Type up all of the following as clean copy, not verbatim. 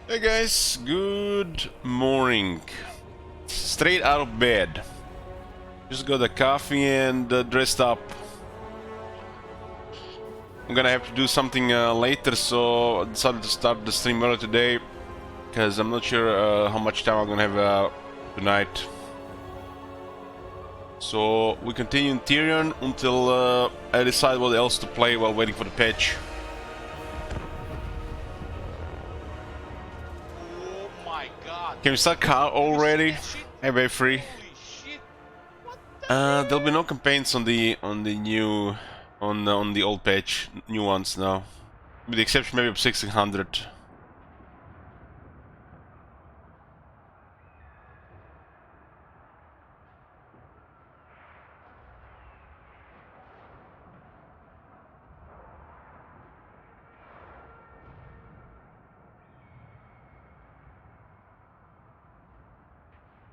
Hey guys, good morning. Straight out of bed. Just got a coffee and dressed up. I'm gonna have to do something later, so I decided to start the stream early today because I'm not sure how much time I'm gonna have tonight. So we continue in Tyrion until I decide what else to play while waiting for the patch. Oh my god. Can we start car already? Hey, very free. There'll be no campaigns on the new on the old patch, new ones now, with the exception maybe of 1600.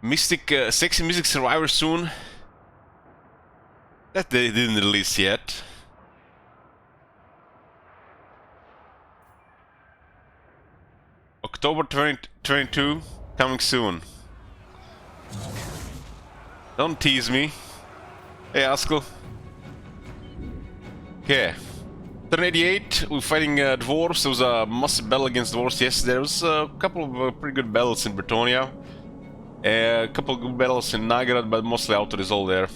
Mystic, sexy Mystic Survivor soon. That they didn't release yet. October 2022, coming soon. Don't tease me. Hey, Askel. Okay. Turn 88, we're fighting dwarves. There was a massive battle against dwarves yesterday. There was a couple of pretty good battles in Bretonia. A couple of good battles in Nagrad, but mostly Autor is all there.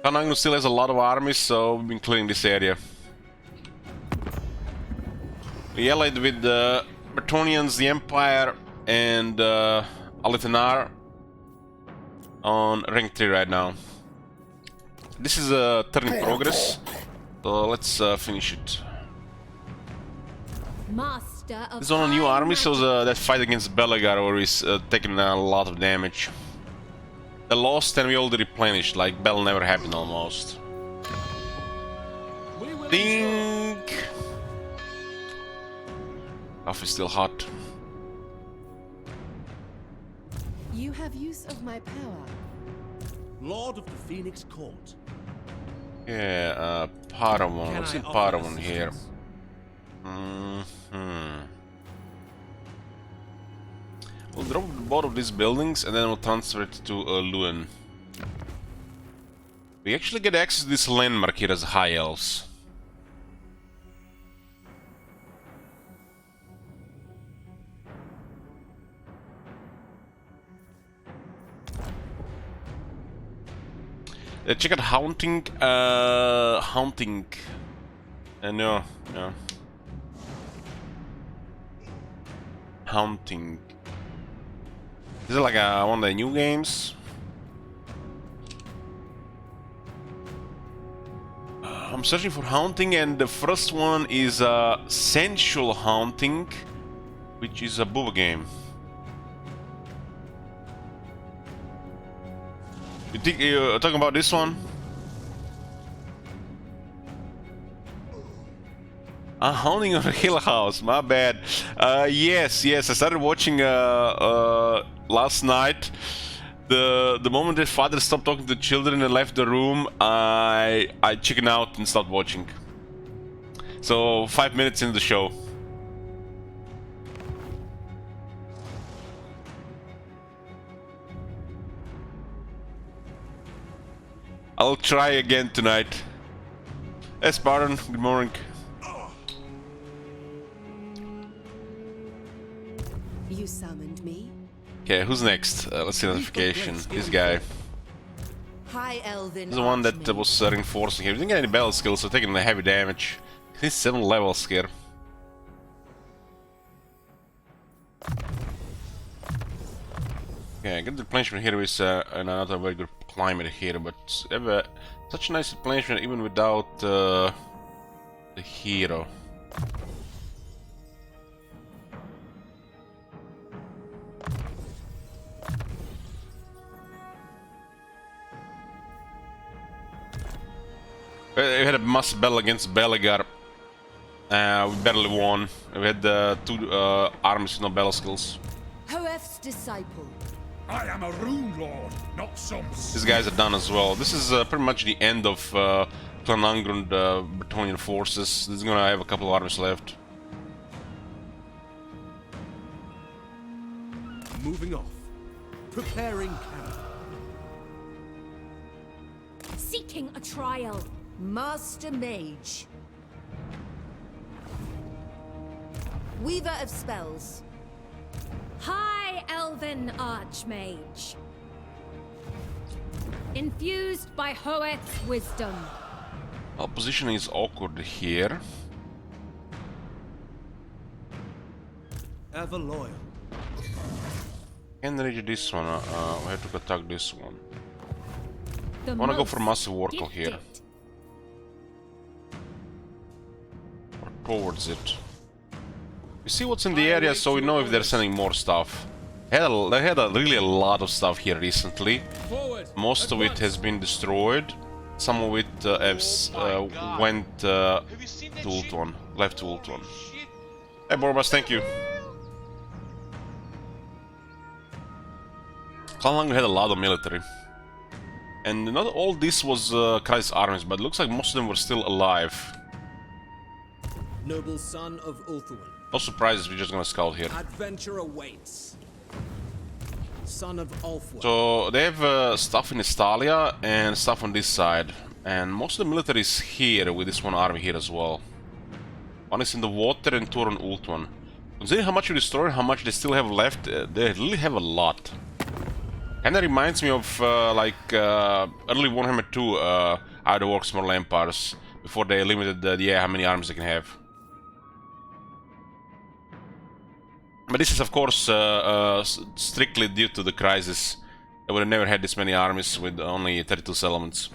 Khan still has a lot of armies, so we've been clearing this area. We allied with the Bretonians, the Empire, and Eataine on rank 3 right now. This is a turn in progress, so let's finish it. This is on a new army, so that fight against Belegar where he's taking a lot of damage. The lost and we already replenished, like battle never happened almost. Dink! Coffee's still hot. You have use of my power. Lord of the Phoenix Court. Yeah, Padawan. What's in Padawan here? We'll drop both of these buildings and then we'll transfer it to Luen. We actually get access to this landmark here as High Elves. Check out Haunting. Haunting. No. Haunting. Is it like one of the new games? I'm searching for Haunting, and the first one is Sensual Haunting, which is a booba game. You think you're talking about this one? Haunting of a Hill House, my bad. Yes, I started watching last night. The moment that father stopped talking to the children and left the room, I chickened out and stopped watching. So 5 minutes into the show. I'll try again tonight. Hey Spartan, good morning. You summoned me? Okay, who's next? Let's see notification. This guy. High Elven. This is the one that was reinforcing him. He didn't get any battle skills, so taking the heavy damage. He's 7 levels here. Okay, get the replenishment here with another very good climate here, but have such a nice replenishment even without the hero. We had a massive battle against Belegar. We barely won. We had 2 armies with no battle skills. Hoef's disciple. I am a rune lord, not some. These guys are done as well. This is pretty much the end of Clan Angrund Bretonnian forces. This is gonna have a couple of armies left. Moving off. Preparing camp. Seeking a trial. Master Mage. Weaver of Spells. High Elven Archmage. Infused by Hoeth's wisdom. Well, positioning is awkward here. Ever loyal. Can reach this one. We have to attack this one. The I wanna go most for massive workle here. gifted. Or towards it. We see what's in the area, so we know if they're sending more stuff. They had really a lot of stuff here recently. Forward. Most of it has been destroyed. Some of it went Have you seen that to shit? Ultuan, left to Holy Ultuan. shit. Hey Borbas, thank you. Clan Angrund had a lot of military. And not all this was Christ's armies, but it looks like most of them were still alive. Noble son of Ulthuan. No surprises, we're just gonna scout here. Adventure awaits. Son of Ulfwa. So they have stuff in Estalia and stuff on this side. And most of the military is here with this one army here as well. One is in the water and two are on Ultuan. Considering how much you destroyed, how much they still have left, they really have a lot. Kinda reminds me of early Warhammer 2 how the works Mortal Empires before they limited how many armies they can have. But this is of course strictly due to the crisis. They would have never had this many armies with only 32 settlements.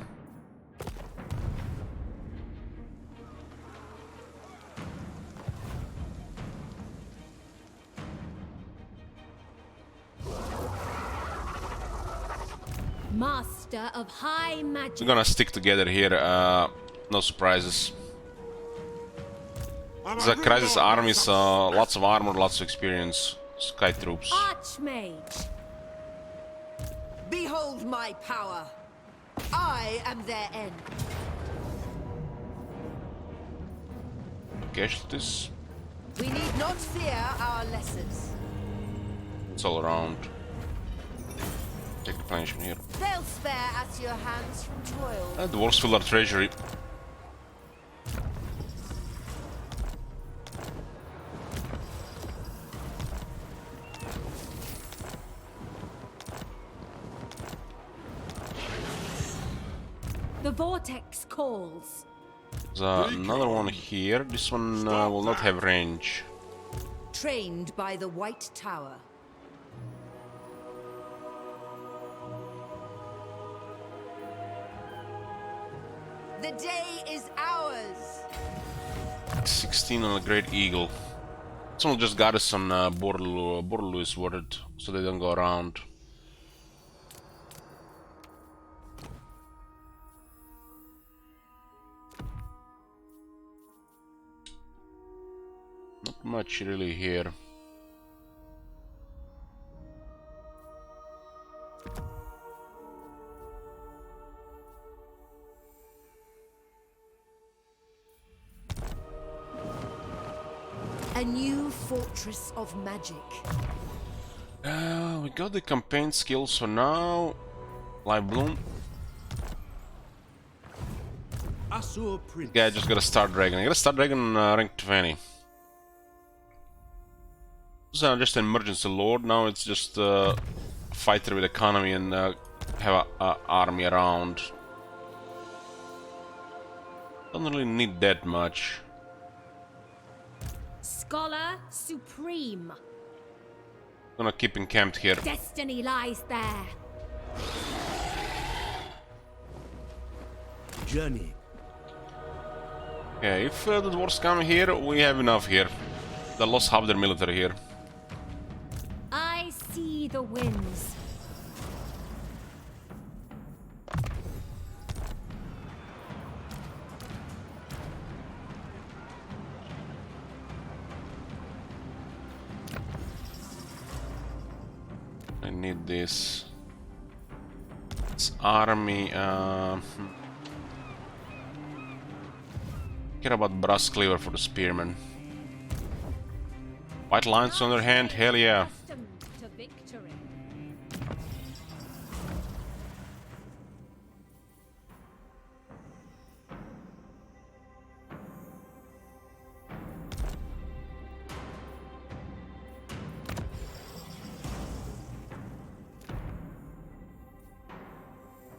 Master of high magic. We're gonna stick together here, no surprises. It's a crisis army, so lots of armor, lots of experience. Sky troops. Archmage. Behold my power. I am their end. Casualties. We need not fear our lessers. It's all around. Take replenishment here. They'll spare us your hands from toil. The dwarves fill our treasury. The vortex calls. There's another one here. This one will not have range. Trained by the White Tower. The day is ours. 16 on a Great Eagle. Someone just got us on Borderloo. Borderloo is worded, so they don't go around. Not much really here. A new fortress of magic. We got the campaign skills for now. Live Bloom. Asur Prince. Yeah, I just got a Star Dragon. I got a Star Dragon rank 20. This is just an emergency lord. Now it's just a fighter with economy and have an army around. Don't really need that much. Scholar supreme. Gonna keep encamped here. Destiny lies there. Journey. Okay, if the dwarves come here, we have enough here. They lost half their military here. I see the winds. I need this. It's army. care about brass cleaver for the spearman. White lines on their hand, hell yeah. Accustomed to victory.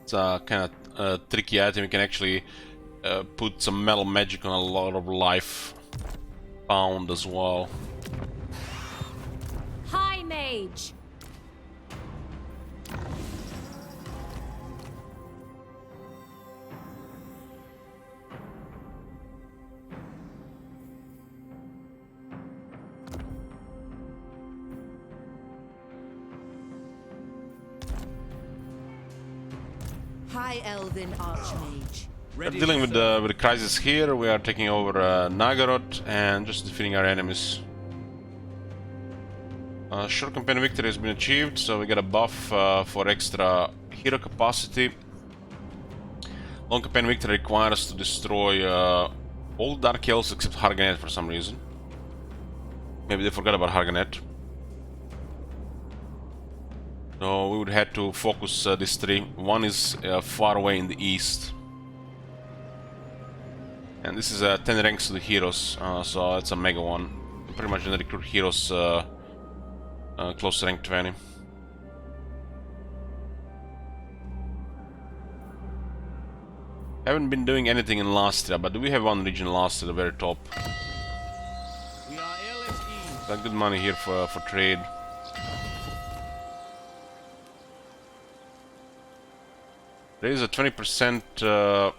It's a kind of tricky item. You can actually put some metal magic on a lot of life bound as well. High mage. High Elven Archmage. We're dealing with the crisis here. We are taking over Nagaroth and just defeating our enemies. Short campaign victory has been achieved, so we get a buff for extra hero capacity. Long campaign victory requires us to destroy all Dark Elves except Harganet for some reason. Maybe they forgot about Harganet. So we would have to focus these three. One is far away in the east. And this is 10 ranks to the heroes, so it's a mega one. You pretty much gonna recruit heroes close to rank 20. Haven't been doing anything in Lastria, but do we have one region last at the very top? We are LSE. Got good money here for trade. There is a 20%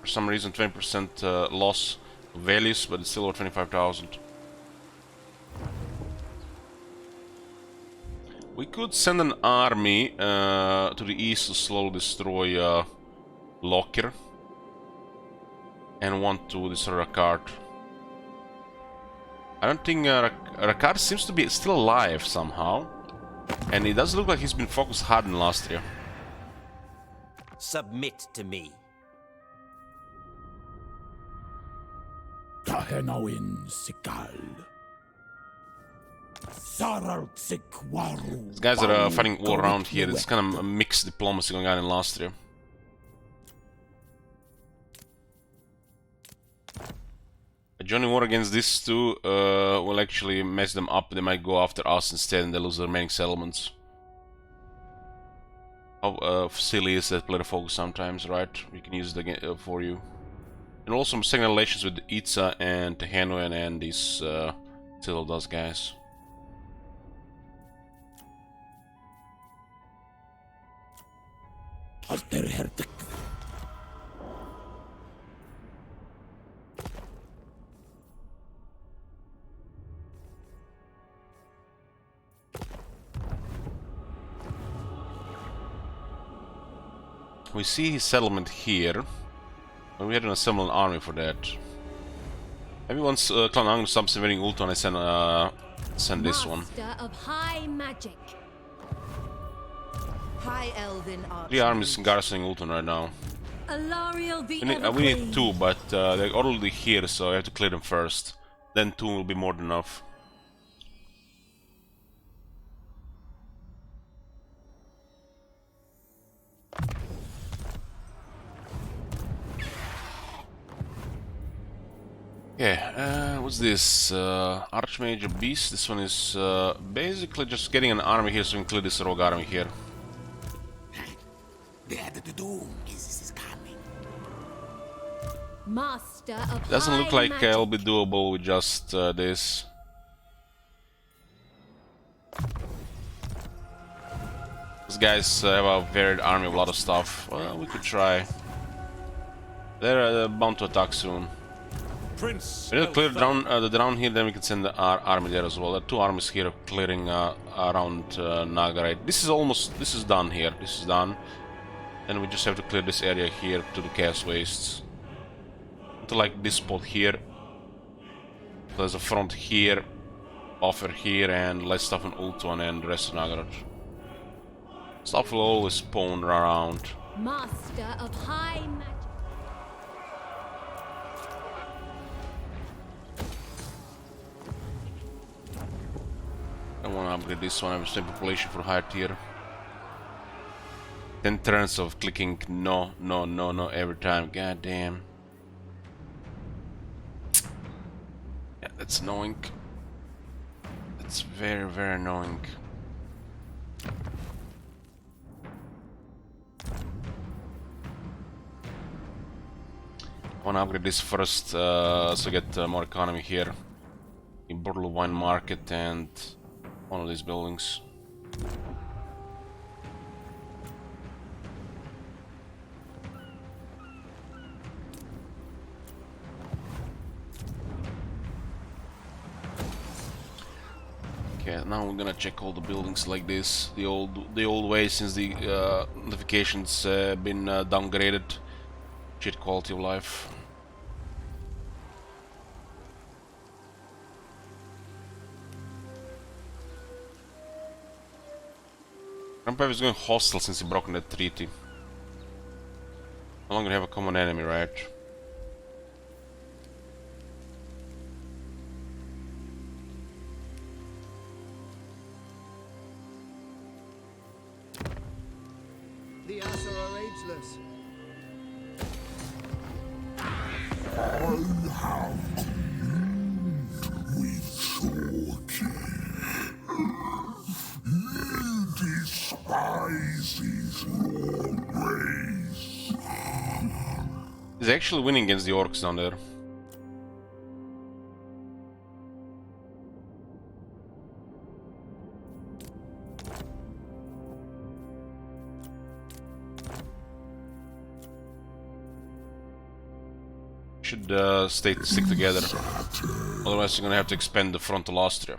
for some reason 20% loss of values, but it's still over 25,000. We could send an army to the east to slowly destroy Lockyer and want to destroy Rakard. I don't think Rakard seems to be still alive somehow, and it does look like he's been focused hard in last year. Submit to me. These guys are fighting all around here. It's kind of a mixed diplomacy going on in Lastria. Joining war against these two will actually mess them up. They might go after us instead and they lose the remaining settlements. How silly is that player focus sometimes, right? We can use it for you. And also some second relations with Itza and Tehenoen and these Citadel guys. We see his settlement here, but we had to assemble an army for that. Maybe once Clan Anglo stops invading Ultron, I send this one. Master of high magic. High Elven Archmage. 3 armies garrisoning Ultron right now. Alariel the We need 2, but they're already here, so I have to clear them first. Then 2 will be more than enough. Yeah, what's this? Archmage or Beast? This one is basically just getting an army here so we can clear this rogue army here. Master of Doesn't look high like magic. it'll be doable with just this. These guys have a varied army of a lot of stuff. Well, we could try. They're bound to attack soon. Prince. We'll clear the drown here, then we can send our army there as well. There are 2 armies here clearing around Nagarite. This is done here. This is done. And we just have to clear this area here to the Chaos Wastes. To like this spot here. There's a front here, buffer here, and less stuff in Ultuan and the rest of Nagaroth. Stuff will always spawn around. Master of high magic. upgrade this one. I have same population for higher tier. 10 turns of clicking no, no, no, no every time. God damn. Yeah, that's annoying. That's very, very annoying. I want to upgrade this first, so get more economy here. In Bordeaux Wine Market and one of these buildings. Okay, now we're gonna check all the buildings like this. The old way, since the notifications been downgraded. Shit quality of life. Grandpa is going hostile since he broken that treaty. No longer have a common enemy, right? The Asa are ageless. He's actually winning against the orcs down there. Should stick together. Otherwise you're gonna have to expand the frontal Austria.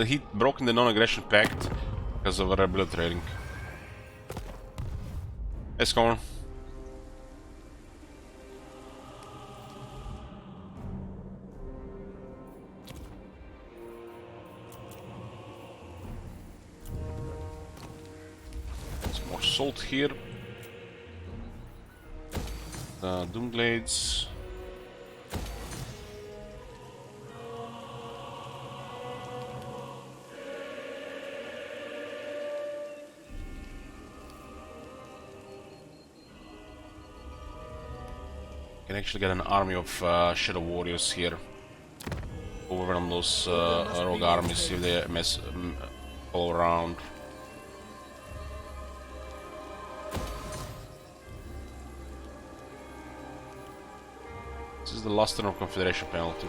He broken the non-aggression pact because of rebel trading. Let's go on. Some more salt here. Doomglades. Can actually get an army of shadow warriors here. Overwhelm those rogue armies if they mess all around. This is the last turn of Confederation penalty.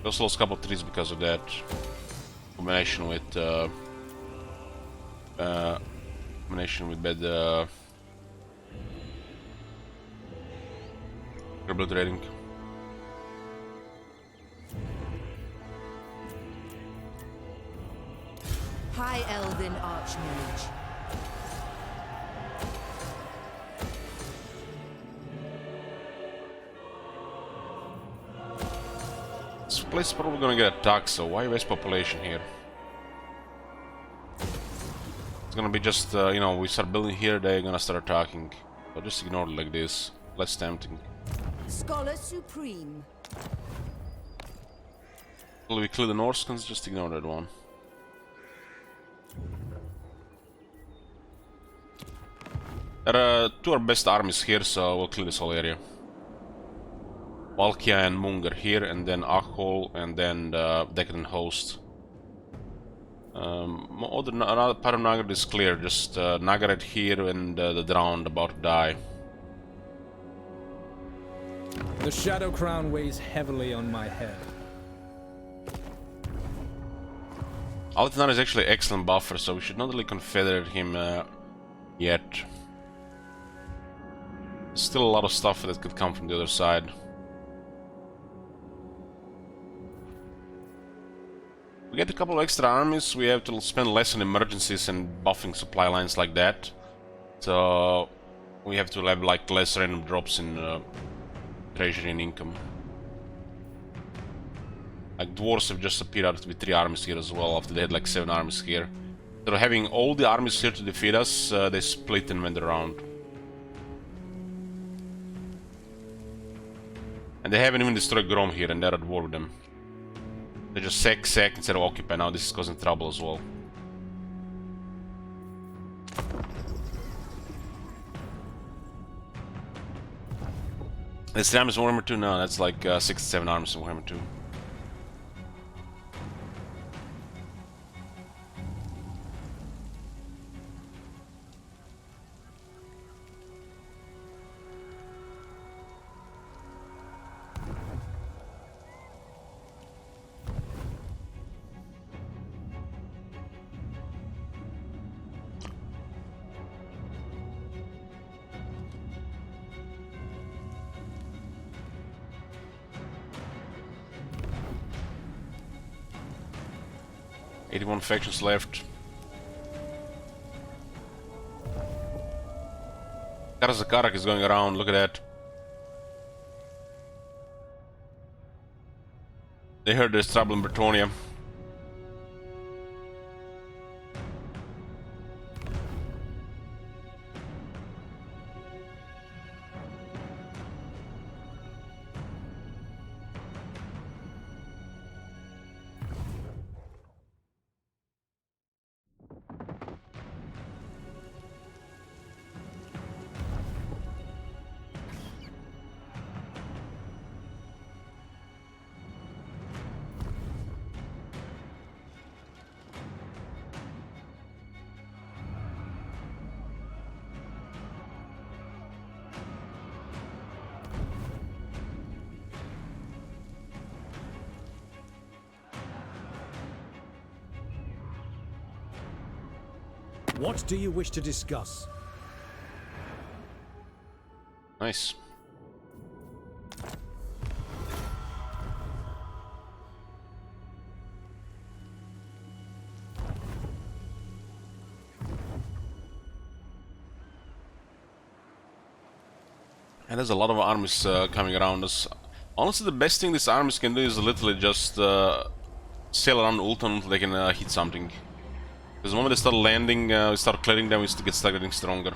We also lost a couple of trees because of that. Combination with bad rebel trading. High Elven Archmage. This place is probably gonna get attacked, so why waste population here? It's gonna be just, you know, we start building here, they're gonna start attacking. So just ignore it like this. Less tempting. Scholar Supreme. Will we clear the Norscans? Just ignore that one. There are two our best armies here, so we'll clear this whole area. Valkia and Munger here, and then Achol, and then Decadent Host. Another part of Nagaret is clear, just Nagaret here and the Drowned about to die. The Shadow Crown weighs heavily on my head. Altenar is actually an excellent buffer, so we should not really confederate him yet. There's still a lot of stuff that could come from the other side. We get a couple of extra armies, we have to spend less on emergencies and buffing supply lines like that. So we have to have like less random drops in treasury and income. Like dwarves have just appeared out with 3 armies here as well, after they had like 7 armies here. Instead of having all the armies here to defeat us, they split and went around. And they haven't even destroyed Grom here, and they're at war with them. They just sack instead of occupy. Now this is causing trouble as well. That's 3 armies in Warhammer 2? No, that's like 6 to 7 armies in Warhammer 2. One factions left. Karazakarak is going around, look at that. They heard there's trouble in Bretonia. What do you wish to discuss? Nice. And there's a lot of armies coming around us. Honestly, the best thing these armies can do is literally just sail around Ultan until they can hit something. Because the moment they start landing, we start clearing them, we get start getting stronger.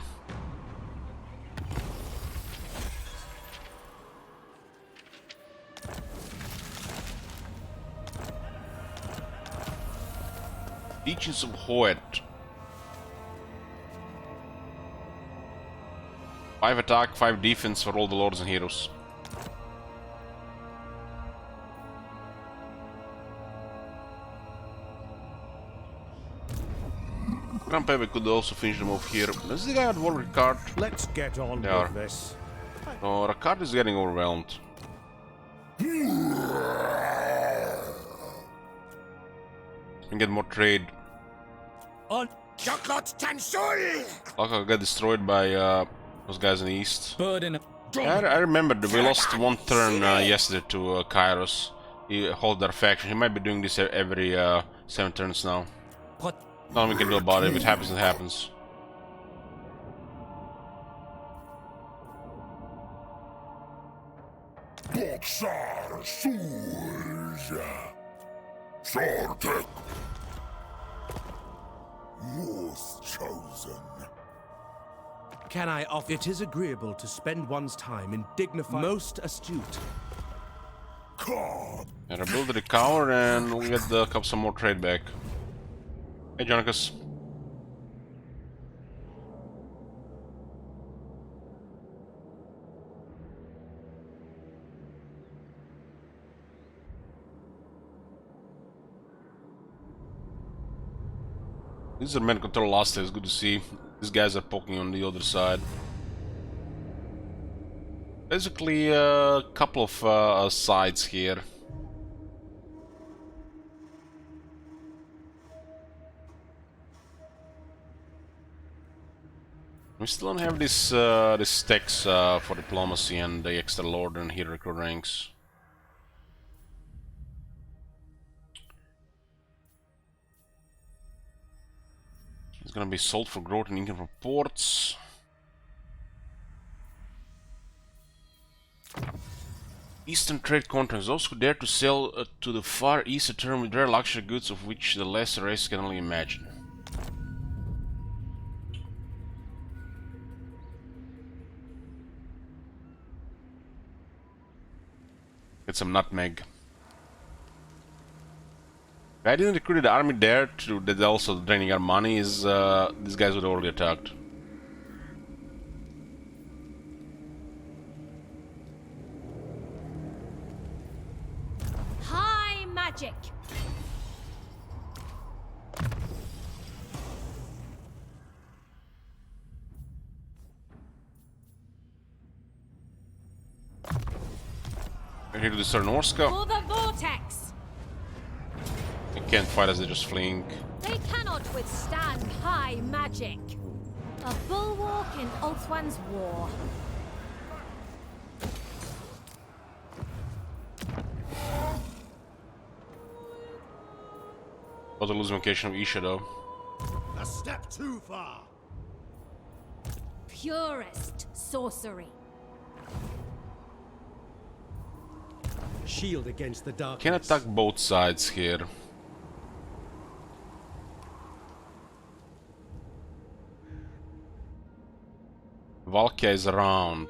Teachings of Hoet. 5 attack, 5 defense for all the lords and heroes. Grandpa could also finish them off here. Is the guy at war with Ricard? Let's get on They are. with this. Oh, Ricard is getting overwhelmed. And get more trade. On Laka got destroyed by those guys in the east. Burden. I remember that we lost 1 turn yesterday to Kairos. He held their faction. He might be doing this every 7 turns now. Nothing we can do about it. If it happens, it happens. Can I offer? It is agreeable to spend one's time in dignified. Most astute. And rebuild the cower and we get some more trade back. Hey, Jonicus. These are men control last day. It's good to see. These guys are poking on the other side. Basically, a couple of sides here. We still don't have this stacks for diplomacy and the extra lord and hero recruit ranks. It's gonna be sold for growth and income from ports. Eastern trade contracts. Those who dare to sell to the Far East return with rare luxury goods of which the lesser race can only imagine. Get some nutmeg. If I didn't recruit the army there to that also draining our money, is these guys would have already attacked. High magic. We're here to destroy Norska. For the vortex. They can't fight us, they're just fleeing. They cannot withstand high magic. A bulwark in Ulthuan's war. Was a losing location of Isha though. A step too far. Purest sorcery. Shield against the darkness. Can attack both sides here. Valkia is around.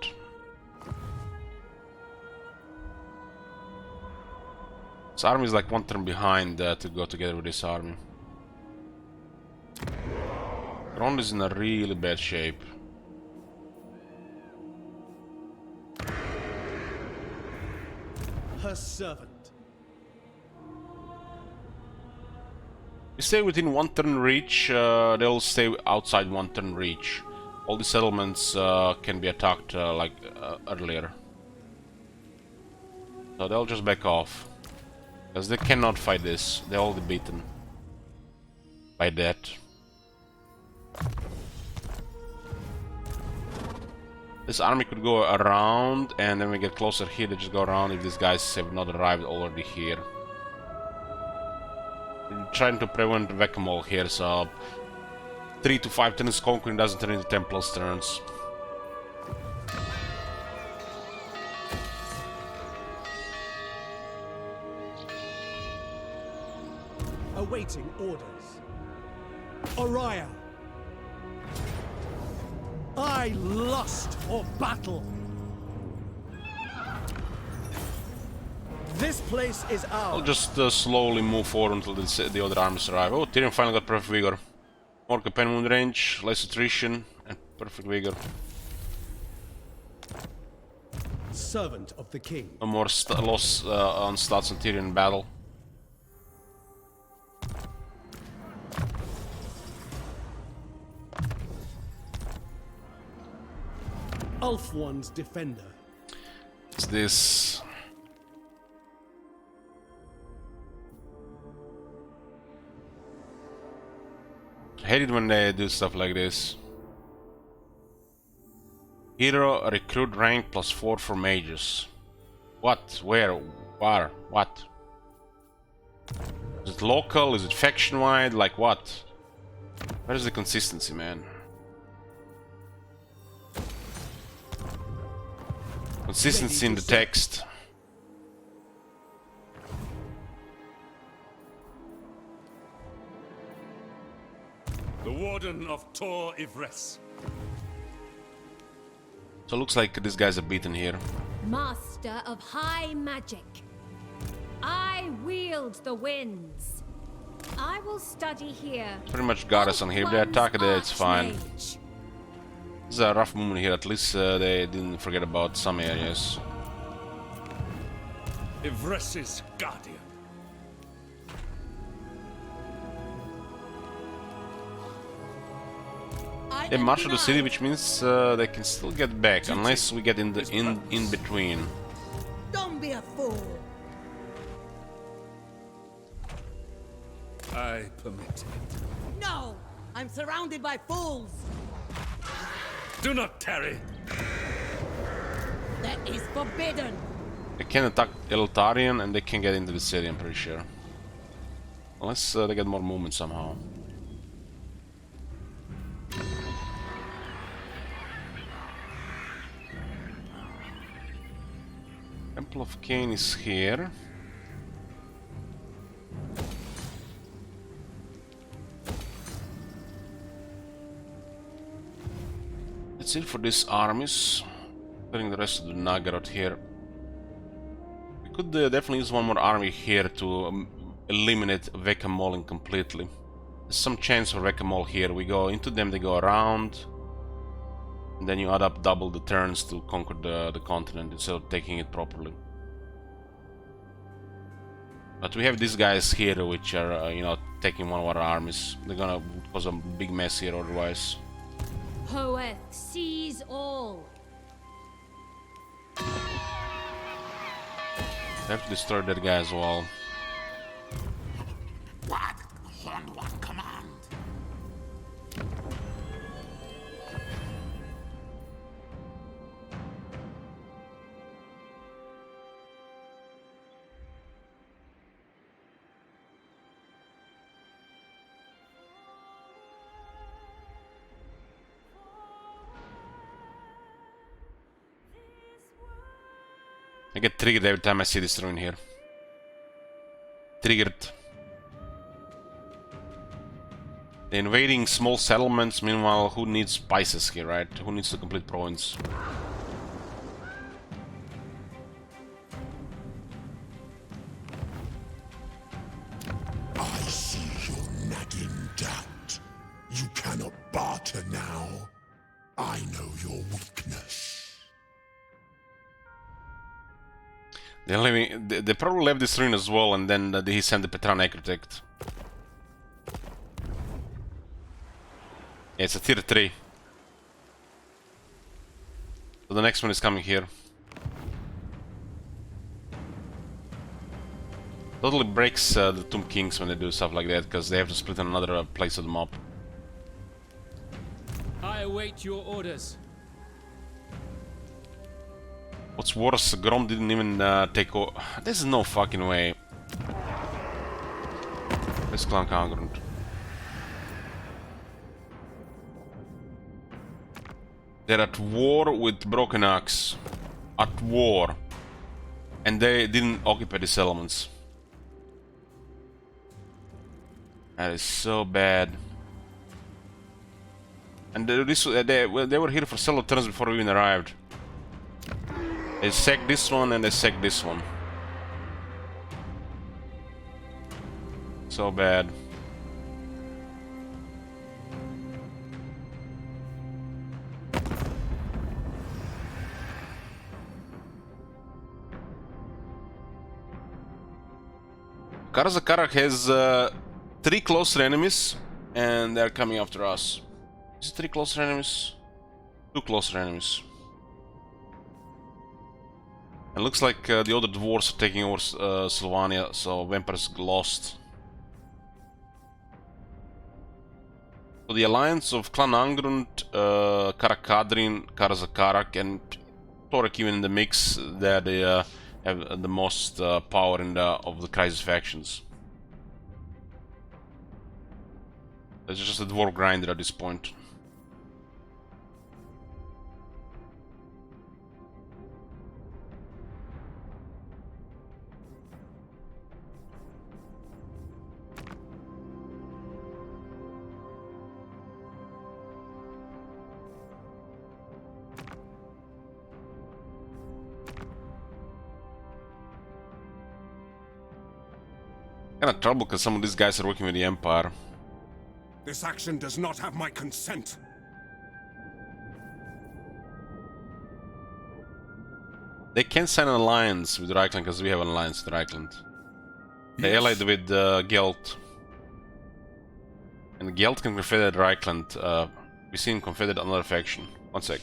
This army is like one turn behind to go together with this army. Ron is in a really bad shape. Her servant. If stay within one turn reach, they'll stay outside one turn reach. All the settlements can be attacked like earlier. So they'll just back off. Because they cannot fight this. They're already beaten by that. This army could go around, and then we get closer here, they just go around if these guys have not arrived already here. We're trying to prevent whack-a-mole here, so 3 to 5 turns conquering doesn't turn into 10 plus turns. Awaiting orders. Oriah. I lust for battle. This place is I'll ours. just slowly move forward until the other armies arrive. Oh, Tyrion finally got perfect vigor. More companion wound range, less attrition, and perfect vigor. Servant of the king. No more loss on stats on Tyrion in battle. Ulthuan's defender. It's this. I hate it when they do stuff like this. Hero recruit rank +4 for mages. What? Where? Where? What? Is it local? Is it faction wide? Like what? Where is the consistency, man? Consistency in the text. The Warden of Tor Ivres. So it looks like these guys are beaten here. Master of high magic. I wield the winds. I will study here. Pretty much got us on here. They attack there, it's fine. Archmage. This is a rough moment here. At least they didn't forget about some areas. Ivres's guardian. They march to the city, which means they can still get back, unless we get in the in between. Don't be a fool. I permit it. No, I'm surrounded by fools. Do not tarry. That is forbidden. They can attack Eltarian and they can get into the city, I'm pretty sure. Unless they get more movement somehow. Temple of Cain is here. That's it for these armies. Putting the rest of the Nagaroth here. We could definitely use one more army here to eliminate Vecamolin completely. There's some chance for Vecamol here. We go into them, they go around. And then you add up double the turns to conquer the continent instead of taking it properly. But we have these guys here which are, you know, taking one of our armies. They're gonna cause a big mess here otherwise. Hoeth sees all. I have to destroy that guy as well. What? Horned One command. I get triggered every time I see this ruin here. Triggered. They're invading small settlements, meanwhile who needs spices here, right? Who needs the complete province? I see your nagging doubt. You cannot barter now. I know your weakness. They probably left this ruin as well, and then he sent the Petran Architect. Yeah, it's a tier 3. So the next one is coming here. Totally breaks the Tomb Kings when they do stuff like that, because they have to split on another place of the map. I await your orders. What's worse, Grom didn't even take over. There's no fucking way. Let's clan Congrund. They're at war with Broken Axe. At war. And they didn't occupy the settlements. That is so bad. And they were here for several turns before we even arrived. They sacked this one and they sacked this one. So bad. Karazakarak has 3 closer enemies and they're coming after us. Is it 3 closer enemies? 2 closer enemies. It looks like the other dwarves are taking over Sylvania, so Vampires lost. So the alliance of Clan Angrund, Karakadrin, Karazakarak, and Torek even in the mix, that they have the most power in of the Crisis factions. It's just a dwarf grinder at this point. Kind of trouble because some of these guys are working with the Empire. This action does not have my consent. They can sign an alliance with Reichland because we have an alliance with Reichland. They allied with Gelt. And Gelt can confederate Reichland. We see him confederate another faction. One sec.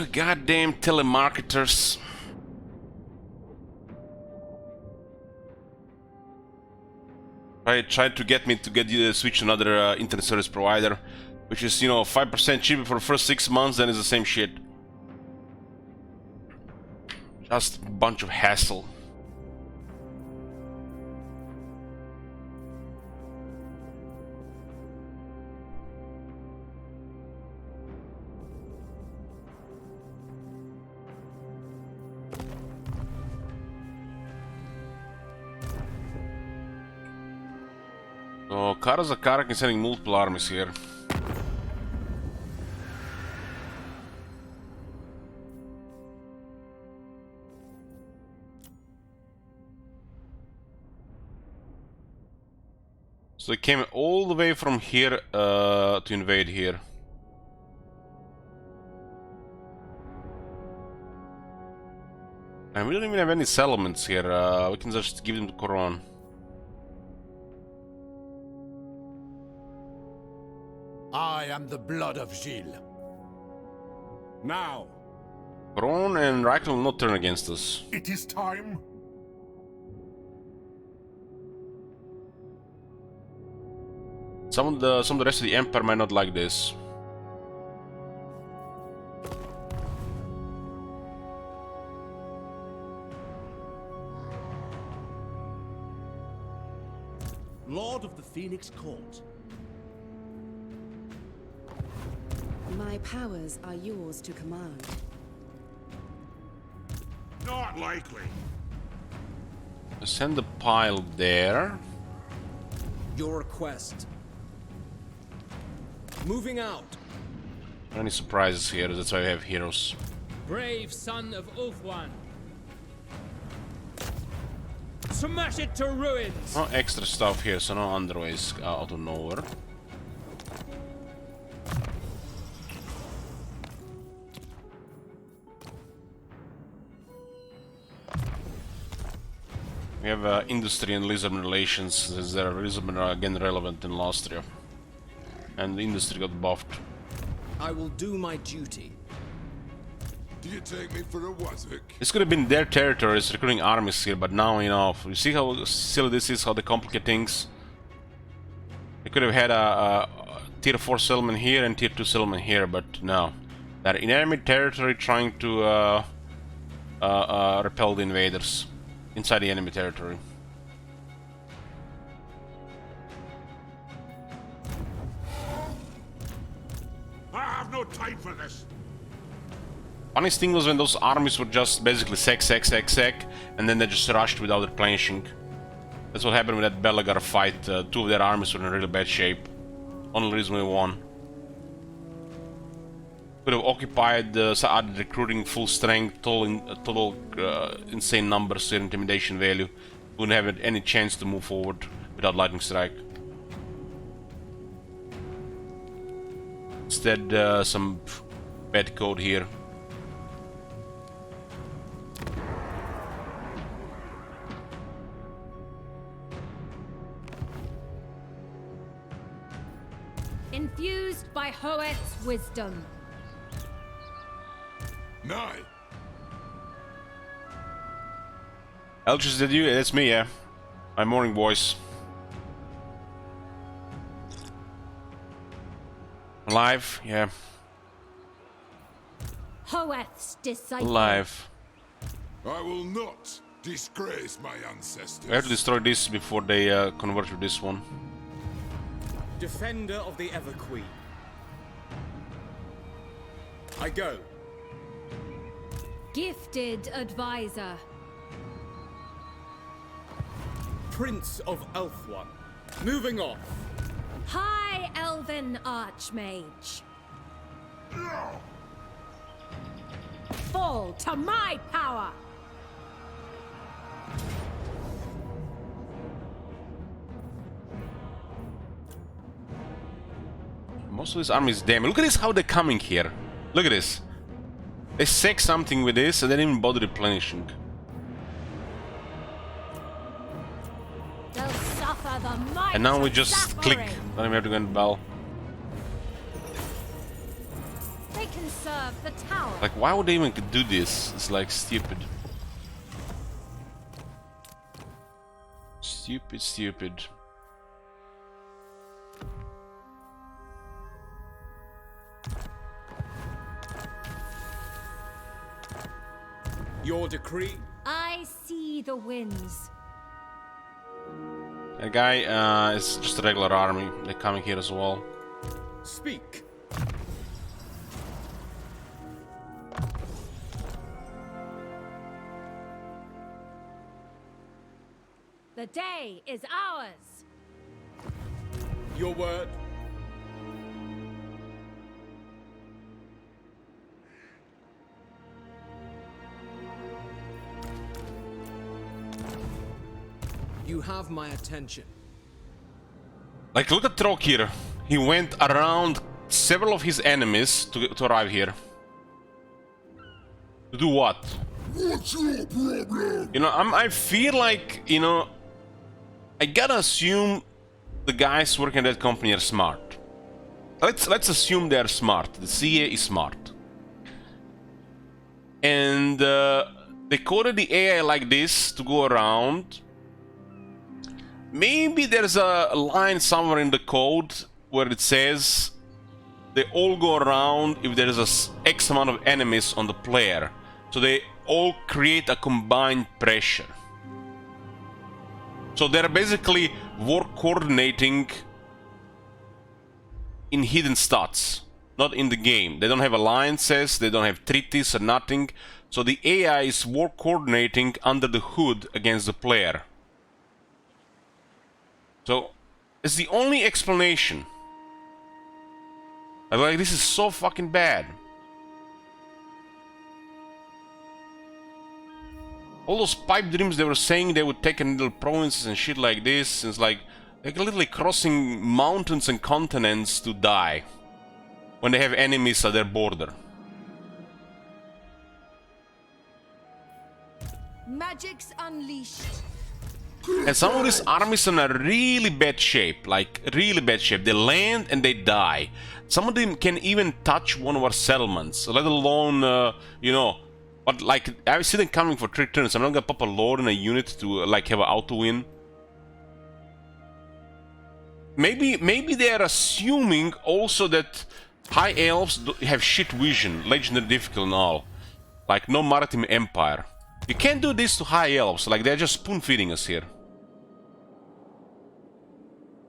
Goddamn telemarketers. Tried to get me to switch to another internet service provider, which is, you know, 5% cheaper for the first 6 months, then it's the same shit. Just a bunch of hassle. So, Kara Zakarak is sending multiple armies here. So they came all the way from here to invade here. And we don't even have any settlements here. We can just give them to Koron. I am the blood of Gilles. Now, Koron and Reichel will not turn against us. it is time. Some of the rest of the Empire might not like this. Lord of the Phoenix Court. My powers are yours to command. Not likely. Send the pile there. Your request. Moving out. Any surprises here? That's why we have heroes. Brave son of Ulthuan. Smash it to ruins! No extra stuff here, so no underways out of nowhere. We have industry and lizard relations, since their lizard are again relevant in Lastria. And the industry got buffed. I will do my duty. Do you take me for a wazzock? This could have been their territories recruiting armies here, but now, you know, you see how silly this is, how they complicate things. They could have had a tier 4 settlement here and tier 2 settlement here, but no. They're in enemy territory trying to repel the invaders inside the enemy territory. I have no time for this. Funniest thing was when those armies were just basically sec, and then they just rushed without replenishing. That's what happened with that Belagar fight. Two of their armies were in really bad shape. Only reason we won. Could have occupied, started recruiting full strength, total insane numbers, intimidation value. Wouldn't have had any chance to move forward without lightning strike. Instead, some bad code here. Infused by Hoeth's wisdom. Nay. Elchis, is that you? That's me, yeah. My morning voice. Alive? Yeah. Hoeth's disciple. Alive. I will not disgrace my ancestors. We have to destroy this before they convert to this one. Defender of the Everqueen. I go. Gifted advisor. Prince of Ulthuan. Moving off. High Elven Archmage. Fall to my power. Most of this army is damaged. Look at this, how they're coming here. Look at this. They sack something with this and they didn't even bother replenishing. They'll suffer the might And now we of just click. suffering. Then we have to go and bell. They can serve the tower. Like, why would they even do this? It's like stupid. Stupid, stupid. Your decree? I see the winds. That guy is just a regular army. They're coming here as well. Speak. The day is ours. Your word? You have my attention. Like, look at Trok here. He went around several of his enemies to arrive here. To do what? What's your problem? You know, I feel like, you know, I gotta assume the guys working at that company are smart. Let's assume they're smart. The CA is smart. And they coded the AI like this to go around. Maybe there's a line somewhere in the code where it says they all go around if there is a X amount of enemies on the player. So they all create a combined pressure. So they're basically war coordinating in hidden stats, not in the game. They don't have alliances, they don't have treaties or nothing. So the AI is war coordinating under the hood against the player. So it's the only explanation. I'm like, this is so fucking bad. All those pipe dreams they were saying they would take in little provinces and shit like this. It's like they're literally crossing mountains and continents to die when they have enemies at their border. Magic's unleashed. And some of these armies are in a really bad shape, like really bad shape. They land and they die. Some of them can even touch one of our settlements, let alone, you know, but like, I see them coming for 3 turns. I'm not gonna pop a lord in a unit to like have an auto win. Maybe they are assuming also that high elves have shit vision, legendary difficult and all, like no maritime empire. You can't do this to high elves, like they're just spoon feeding us here.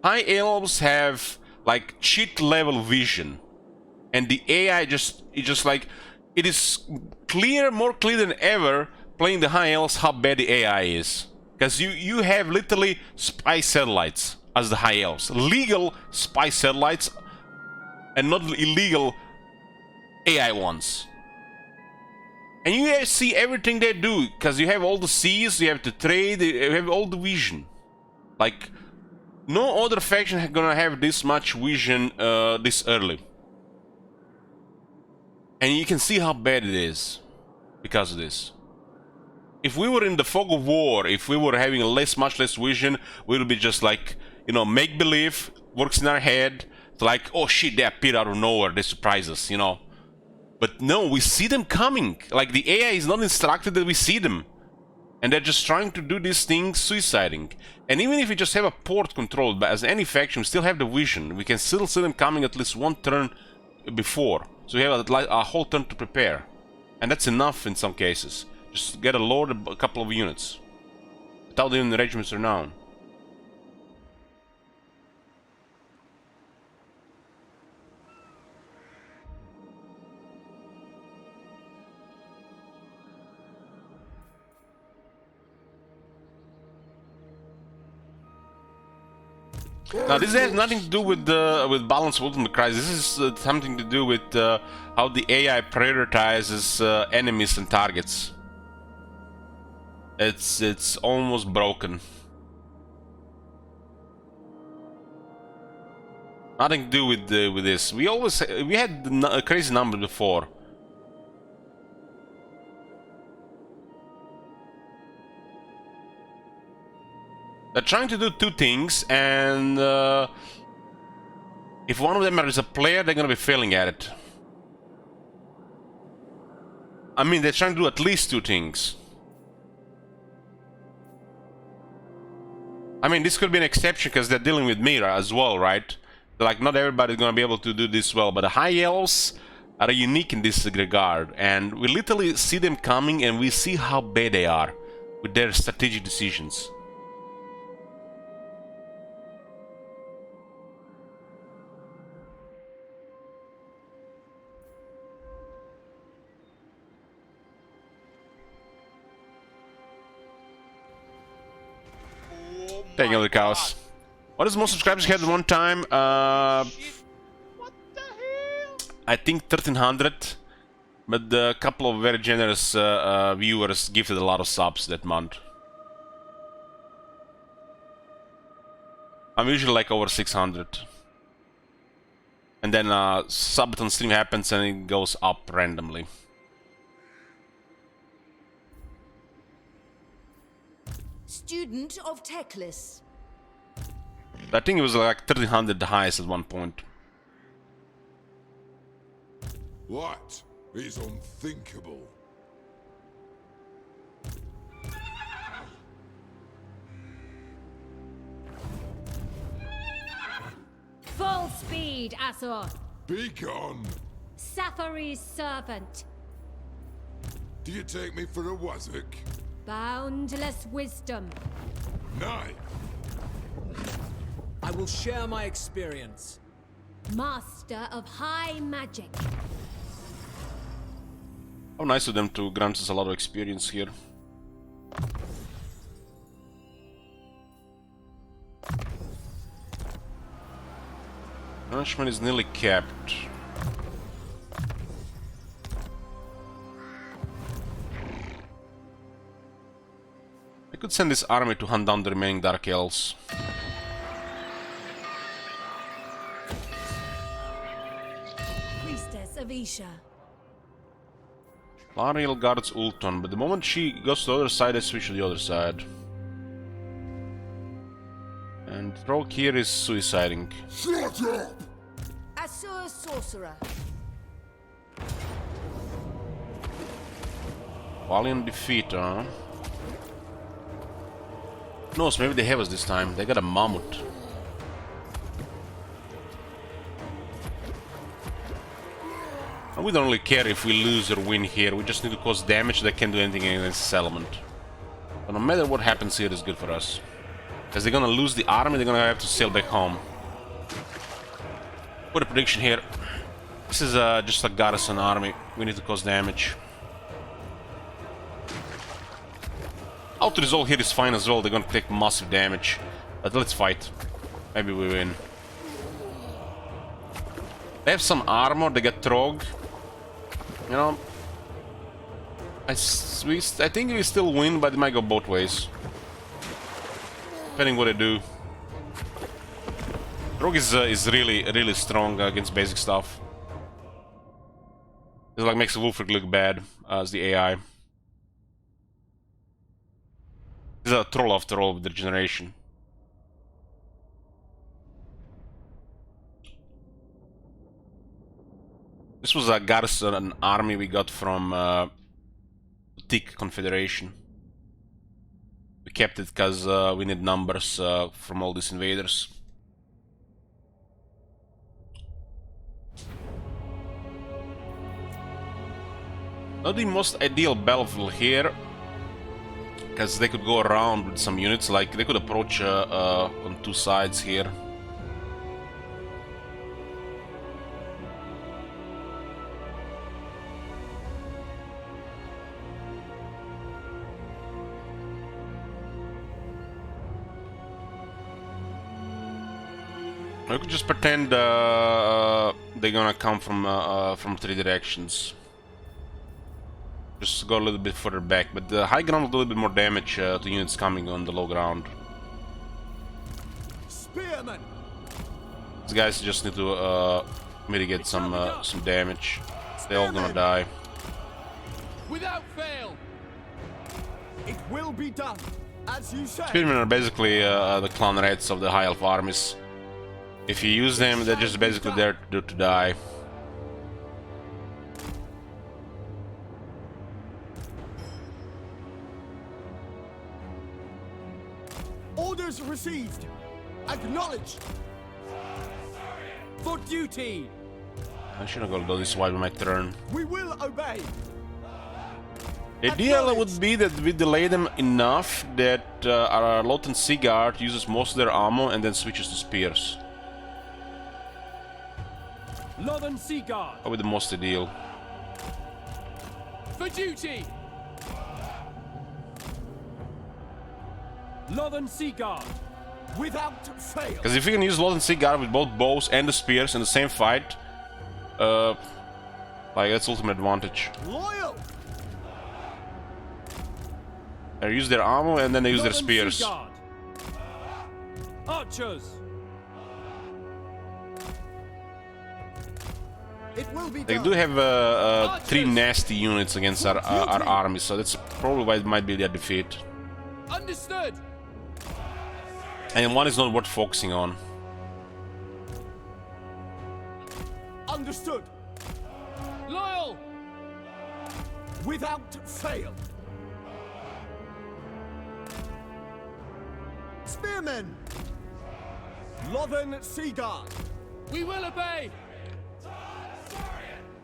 High elves have like cheat level vision, and the AI just like it is clear, more clear than ever playing the high elves how bad the AI is, because you have literally spy satellites as the high elves, legal spy satellites, and not illegal AI ones. And you guys see everything they do, because you have all the seas, you have the trade, you have all the vision. Like, no other faction is gonna have this much vision this early. And you can see how bad it is because of this. If we were in the fog of war, if we were having much less vision, we would be just like, you know, make-believe, works in our head, like, oh shit, they appear out of nowhere, they surprise us, you know. But no, we see them coming. Like, the AI is not instructed that we see them. And they're just trying to do these things, suiciding. And even if we just have a port controlled, but as any faction, we still have the vision. We can still see them coming at least 1 turn before. So we have a whole turn to prepare. And that's enough in some cases. Just get a lord, a couple of units. Without even the regiment's renown. Now this has nothing to do with balance ultimate crisis. This is something to do with how the AI prioritizes enemies and targets. It's almost broken. Nothing to do with this. We had a crazy number before. They're trying to do 2 things, and if one of them is a player, they're gonna be failing at it. I mean, they're trying to do at least two things. I mean, this could be an exception because they're dealing with Mira as well, right? Like, not everybody's gonna be able to do this well, but the High Elves are unique in this regard, and we literally see them coming and we see how bad they are with their strategic decisions. Taking all the cows. What is most subscribers had at one time? I think 1300, but a couple of very generous viewers gifted a lot of subs that month. I'm usually like over 600. And then subathon stream happens and it goes up randomly. Student of Teclis. I think it was like 1300 the highest at one point. What is unthinkable? Full speed, Azor. Be gone! Safari's servant. Do you take me for a wazzock? Boundless wisdom. Nay! I will share my experience. Master of high magic. How nice of them to grant us a lot of experience here. Replenishment is nearly capped. I could send this army to hunt down the remaining Dark Elves. Priestess of Isha. Lariel guards Ulton, but the moment she goes to the other side, I switch to the other side. And Rogue here is suiciding. Shut up! Assur Sorcerer. Valiant defeat, huh? No, so maybe they have us this time. They got a mammoth. And we don't really care if we lose or win here. We just need to cause damage that can do anything against this element. But no matter what happens here, is good for us. Because they're gonna lose the army, they're gonna have to sail back home. Put a prediction here. This is just a garrison army. We need to cause damage. Auto resolve here is fine as well. They're gonna take massive damage. But let's fight. Maybe we win. They have some armor. They get Trog. You know, I think we still win, but it might go both ways. Depending what they do. Rogue is really strong against basic stuff. It like makes Wolfric look bad as the AI. He's a troll after all with the regeneration. This was a garrison, an army we got from Thick Confederation. We kept it because we need numbers from all these invaders. Not the most ideal battlefield here, because they could go around with some units, like they could approach on two sides here. I could just pretend they're gonna come from three directions. Just go a little bit further back, but the high ground will do a little bit more damage to units coming on the low ground. Spearman. These guys just need to mitigate some damage. They're all gonna die. Without fail. It will be done, as you say. Spearmen are basically the clan rats of the high elf armies. If you use them, they're just basically there to die. Orders received. Acknowledged. For duty. I shouldn't go this wide on my turn. We will obey. The idea would be that we delay them enough that our Lothern Sea Guard uses most of their ammo and then switches to spears. Lothern Sea Guard. That would be the most ideal. For duty. Lothern Sea Guard. Without fail. Because if we can use Lothern Sea Guard with both bows and the spears in the same fight, like that's ultimate advantage. Loyal. They use their ammo and then they use their spears. Archers. It will be They done. do have 3 nasty units against our army, so that's probably why it might be their defeat. Understood. And one is not worth focusing on. Understood. Loyal. Without fail. Spearmen. Lothern Sea Guard. We will obey.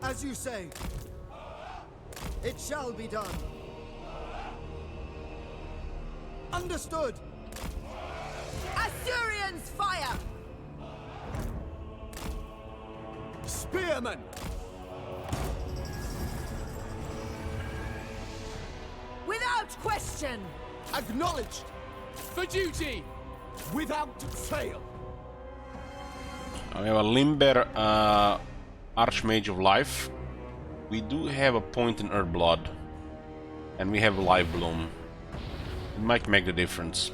As you say. It shall be done. Understood. Assyrians fire! Spearmen. Without question! Acknowledged. For duty. Without fail. We have a Limber Archmage of Life. We do have a point in Earth Blood. And we have Life Bloom. It might make the difference.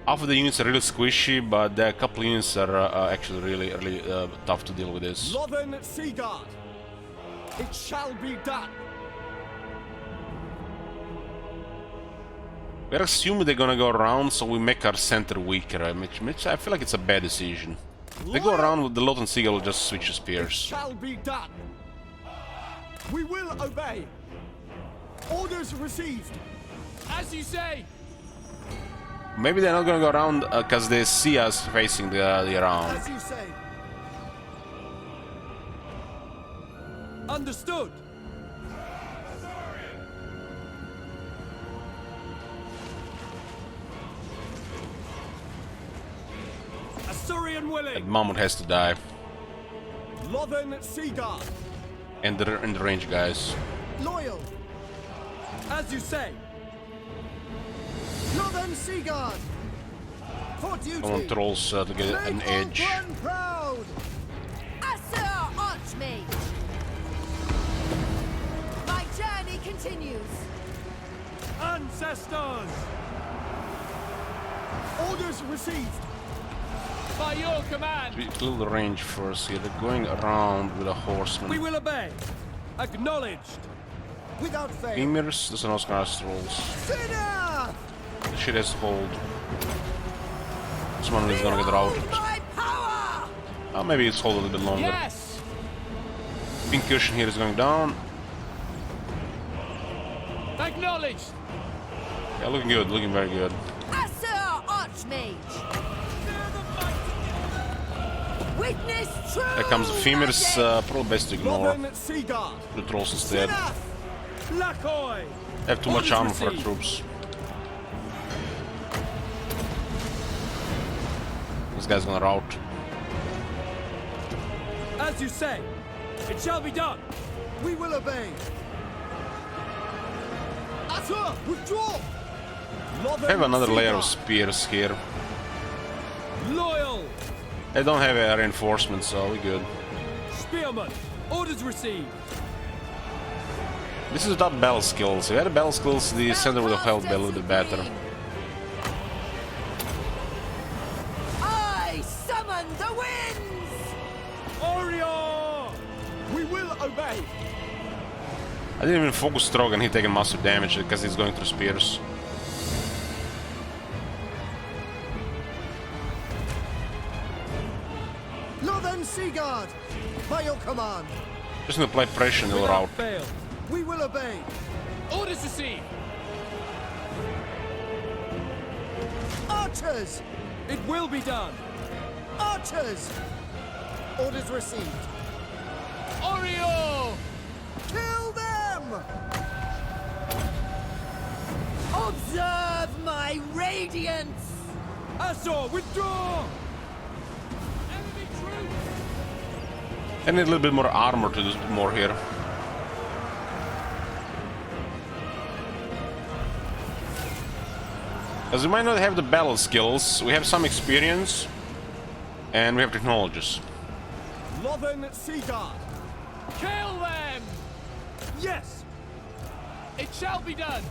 Half of the units are really squishy, but there are a couple units that are actually really tough to deal with this. Lothern Sea Guard. It shall be done. We're assuming they're gonna go around, so we make our center weaker, which I feel like it's a bad decision. If they go around with the Lothern Sea Guard, will just switch to spears. Shall be done. We will obey. Orders received. As you say. Maybe they're not gonna go around because they see us facing the round. As you say. Understood. Assyrian willing. That Mammoth has to die. Lothern Sea Guard. And they're in the range, guys. Loyal. As you say. Lothern Sea Guard. For duty. I want trolls to get an edge. Proud. Assur Archmage! My journey continues. Ancestors. Orders received. By your command. A little range for us here. They're going around with a horseman. We will obey. Acknowledged. Without fail. Emirs, this is also gonna have trolls. Sinner! The shit has to hold. This one is gonna get routed. My power! Oh, maybe it's hold a little bit longer. Yes. Pink cushion here is going down. Acknowledged. Yeah, looking good, looking very good. Assur Archmage! Witness true! There comes the Femirs, probably best to ignore. Lothern Sea Guard. The trolls instead. Lakoy. They have too much armor for our troops. This guy's gonna rout. As you say, it shall be done. We will obey. Assur, withdraw. I have another layer of spears here. Loyal. They don't have a reinforcement, so we're good. Spearman, orders received. This is without battle skills. If we had a battle skills, the center would have held a little bit better. I summon the winds! Orion! We will obey. I didn't even focus Stroke and he's taking massive damage because he's going through spears. Lothern Sea Guard, by your command. Just gonna apply pressure and he'll rout. Fail. We will obey. Orders received. Archers! It will be done! Archers! Orders received. Oreo! Kill them! Observe my radiance! Asor, withdraw! Enemy troops! I need a little bit more armor to do more here. As we might not have the battle skills, we have some experience, and we have technologies. Lothern Seaguard! Kill them! Yes! It shall be done!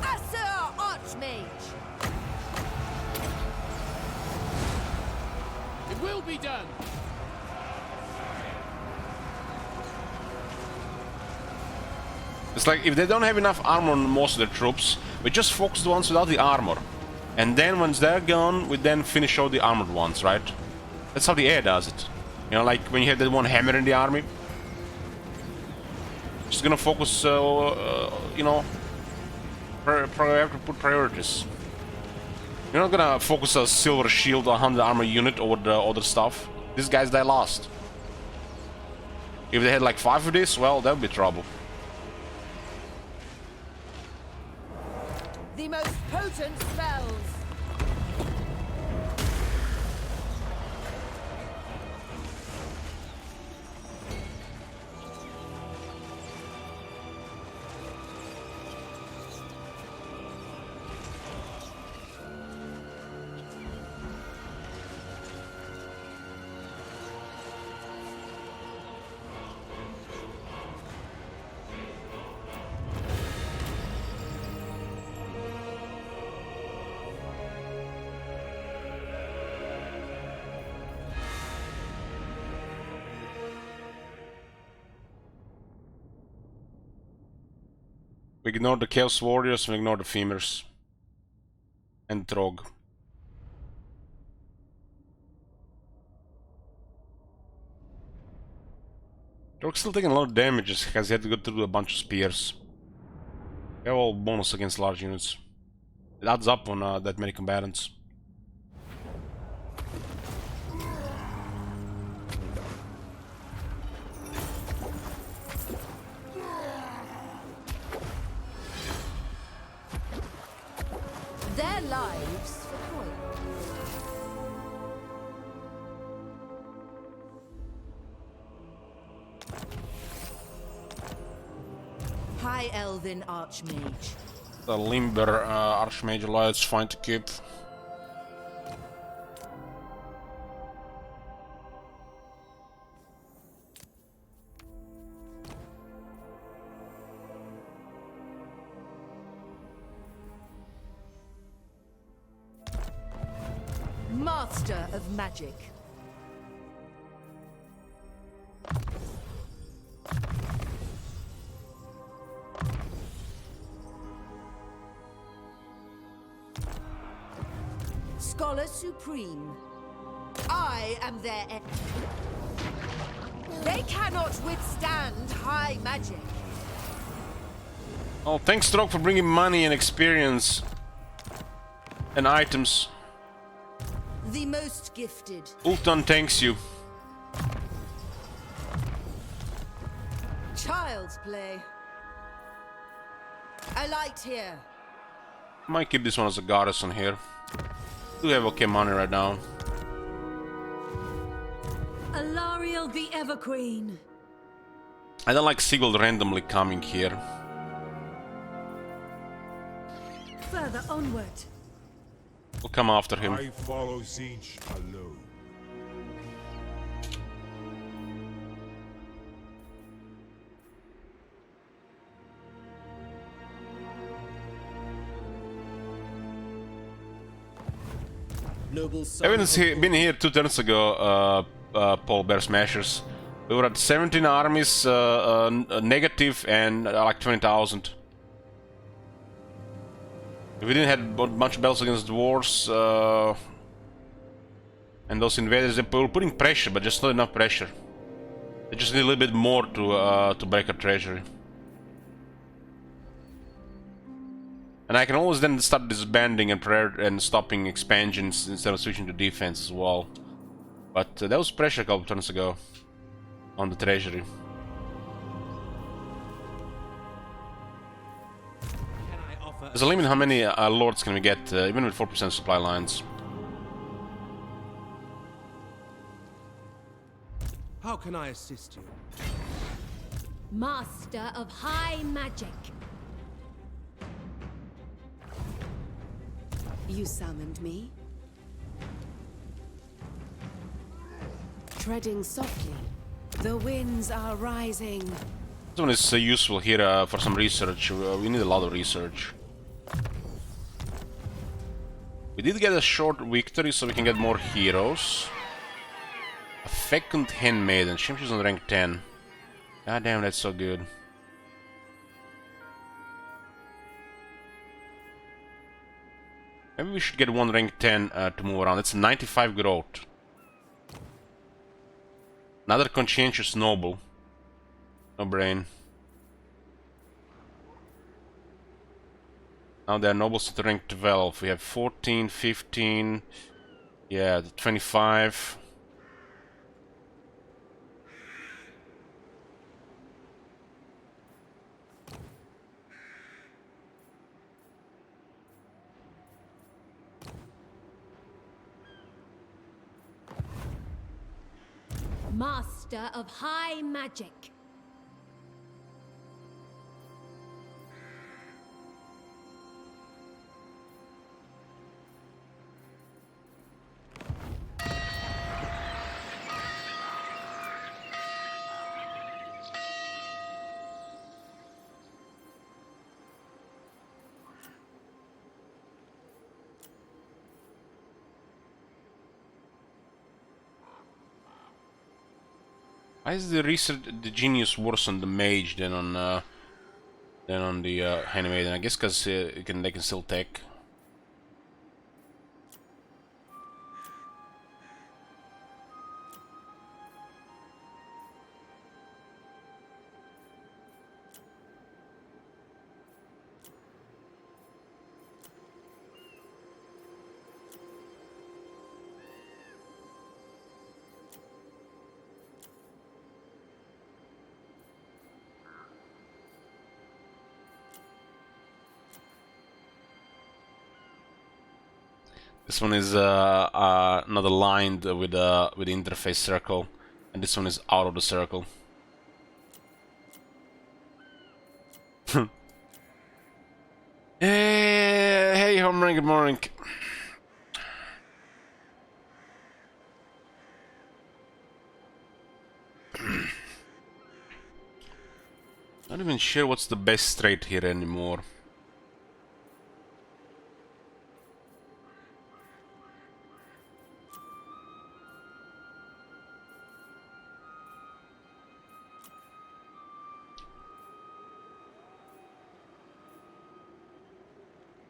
Asur Archmage! It will be done! It's like if they don't have enough armor on most of their troops, we just focus the ones without the armor. And then once they're gone, we then finish all the armored ones, right? That's how the air does it. You know, like when you have that one hammer in the army. Just gonna focus, you know, have to put priorities. You're not gonna focus a silver shield or 100 armor unit over the other stuff. These guys die last. If they had like 5 of this, well, that would be trouble. The most potent spells! We ignore the Chaos Warriors, we ignore the Femurs. And Trog. Trog's still taking a lot of damage because he had to go through a bunch of spears. They have all bonus against large units. It adds up on that many combatants. Their lives for coin. High Elven Archmage. The Limber Archmage Alliance fine to keep. Master of Magic. Scholar Supreme. I am their They cannot withstand high magic. Oh, thanks Trog for bringing money and experience. And items. The most gifted. Ulton thanks you. Child's play. A light here. Might keep this one as a garrison here. Do have okay money right now. Alariel the Everqueen. I don't like Sigurd randomly coming here. Further onward. We'll come after him. I follow Siege alone. Noble I haven't been here 2 turns ago, Paul Bear Smashers. We were at 17 armies, negative, and like 20,000. If we didn't have a bunch of battles against dwarves and those invaders, they were putting pressure, but just not enough pressure. They just need a little bit more to break a treasury. And I can always then start disbanding and stopping expansions instead of switching to defense as well. But that was pressure a couple turns ago on the treasury. There's a limit how many lords can we get, even with 4% supply lines. How can I assist you? Master of high magic. You summoned me? Treading softly. The winds are rising. This one is useful here for some research. We need a lot of research. We did get a short victory, so we can get more heroes. A fecund handmaiden. Shame she's on rank 10. God damn, that's so good. Maybe we should get one rank 10 to move around. That's 95 growth. Another conscientious noble. No brain. Now they are nobles at rank 12. We have 14, 15. Yeah, 25. Master of high magic. Why is the research, the genius worse on the mage than on the handmaiden? I guess because they can still take. This one is not aligned with the interface circle, and this one is out of the circle. Hey, Homer, good morning. Not even sure what's the best trade here anymore.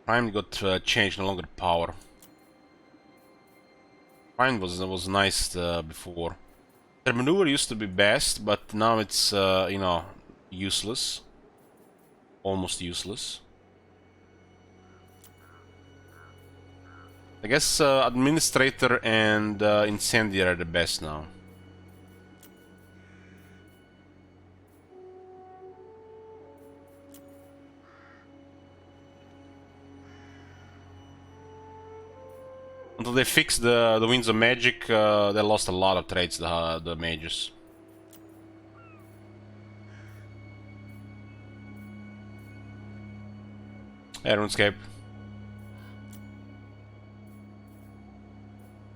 Prime got changed, no longer power. Prime was nice before. Their maneuver used to be best, but now it's you know, useless, almost useless. I guess administrator and incendiary are the best now. Until they fixed the winds of magic, they lost a lot of trades, the mages. Hey, RuneScape.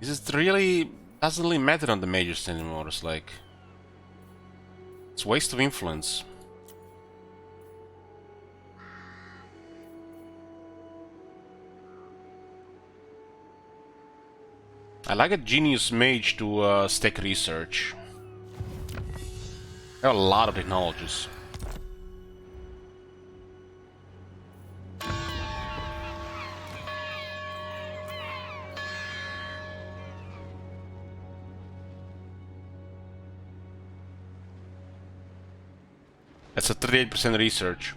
This really doesn't really matter on the mages anymore. It's like it's waste of influence. I like a genius mage to stack research. There are a lot of technologies. That's a 38% research.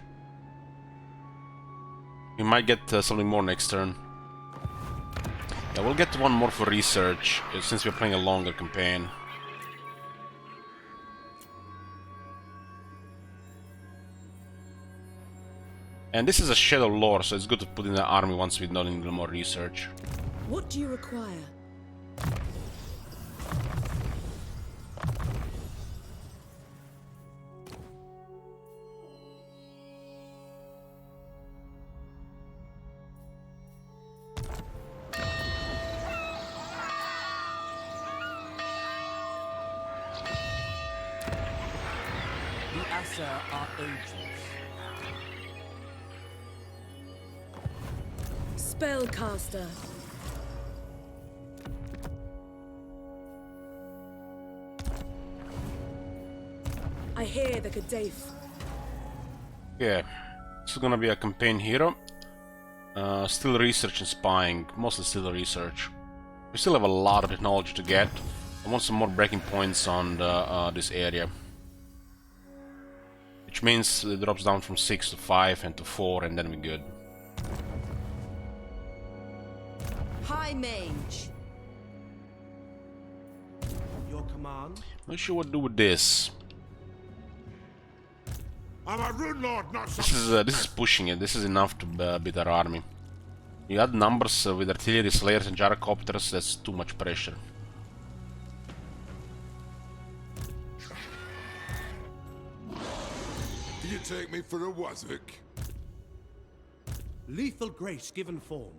We might get something more next turn. Yeah, we'll get one more for research, since we're playing a longer campaign. And this is a Shadow Lore, so it's good to put in the army once we've done a little more research. What do you require? The Asa are agents. Spellcaster. I hear the Kadef. Yeah, this is gonna be a campaign hero. Still research and spying, mostly still research. We still have a lot of technology to get. I want some more breaking points on this area. Which means it drops down from 6 to 5 and to 4, and then we're good. High Mage. Your command? Not sure what to do with this. I'm a rune lord, not This is pushing it. This is enough to beat our army. You add numbers with artillery, slayers, and gyrocopters. That's too much pressure. Do you take me for a wazzock? Lethal grace given form.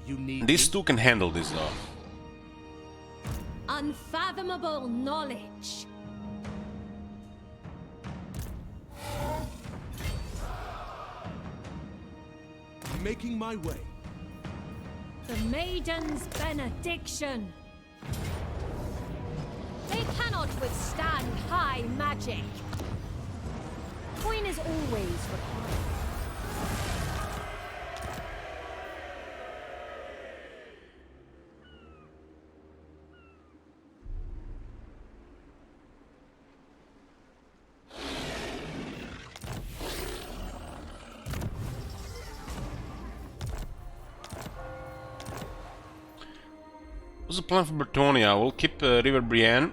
You need These two can handle this though. Unfathomable knowledge. Making my way. The maiden's benediction. They cannot withstand high magic. Coin is always required. What's the plan for Bretonia? We'll keep River Brienne,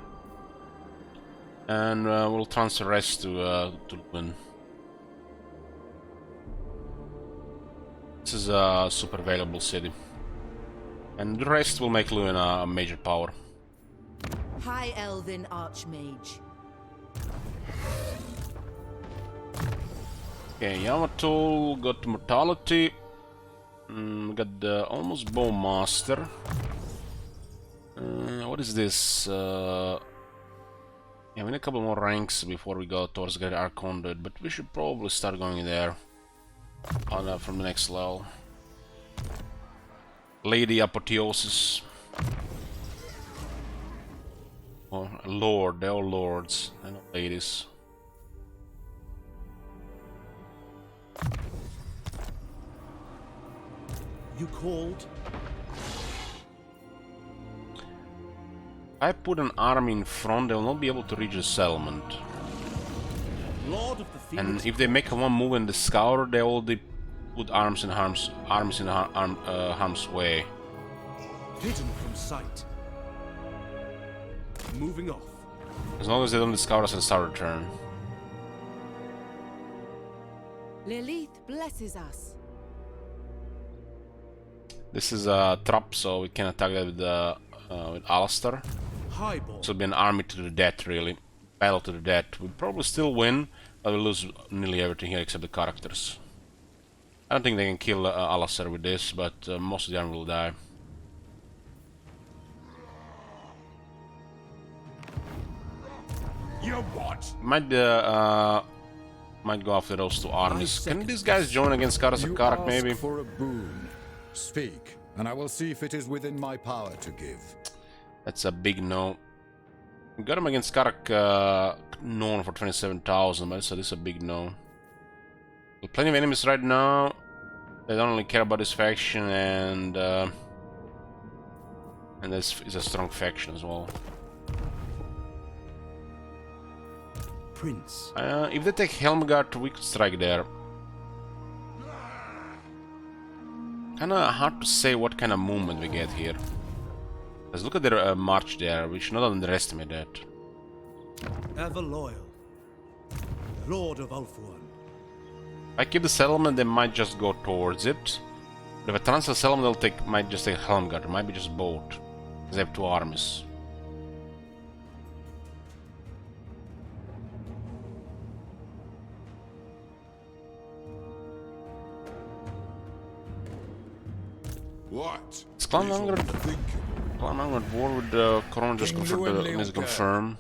and we'll transfer rest to Lewin. This is a super valuable city, and the rest will make Lewin a major power. High Elven Archmage. Okay, Yamato got Mortality. We got the almost Bowmaster. What is this? Yeah, we need a couple more ranks before we go towards Great Archconduit, but we should probably start going there from the next level. Lady Apotheosis. Or Lord, they're all lords, they're not ladies. You called? If I put an army in front, they will not be able to reach the settlement. Lord of the Fields. And if they make one move in the scour, they will put arms in harm's way. Hidden from sight. Moving off. As long as they don't discover us at the start of the turn. Lilith blesses us. This is a trap, so we can attack that with Alistair. Highball. So it'll be an army to the death, really. Battle to the death. We'll probably still win, but we'll lose nearly everything here except the characters. I don't think they can kill Alistair with this, but most of the army will die. You what? Might go after those two armies. Can these guys join against Karas of Karak, maybe? For a boon. Speak, and I will see if it is within my power to give. That's a big no. We got him against Karak known for 27,000, but so this is a big no. With plenty of enemies right now. They don't really care about this faction, and this is a strong faction as well. prince. If they take Helmgard, we could strike there. Kinda hard to say what kind of movement we get here. Let's look at their march there. We should not underestimate that. Ever loyal. Lord of Ulfuan. If I keep the settlement, they might just go towards it. But if I transfer settlement, might just take Helmgard. It might be just both. Because they have two armies. What? It's Clan Angard war with Corona just confirmed the confirm.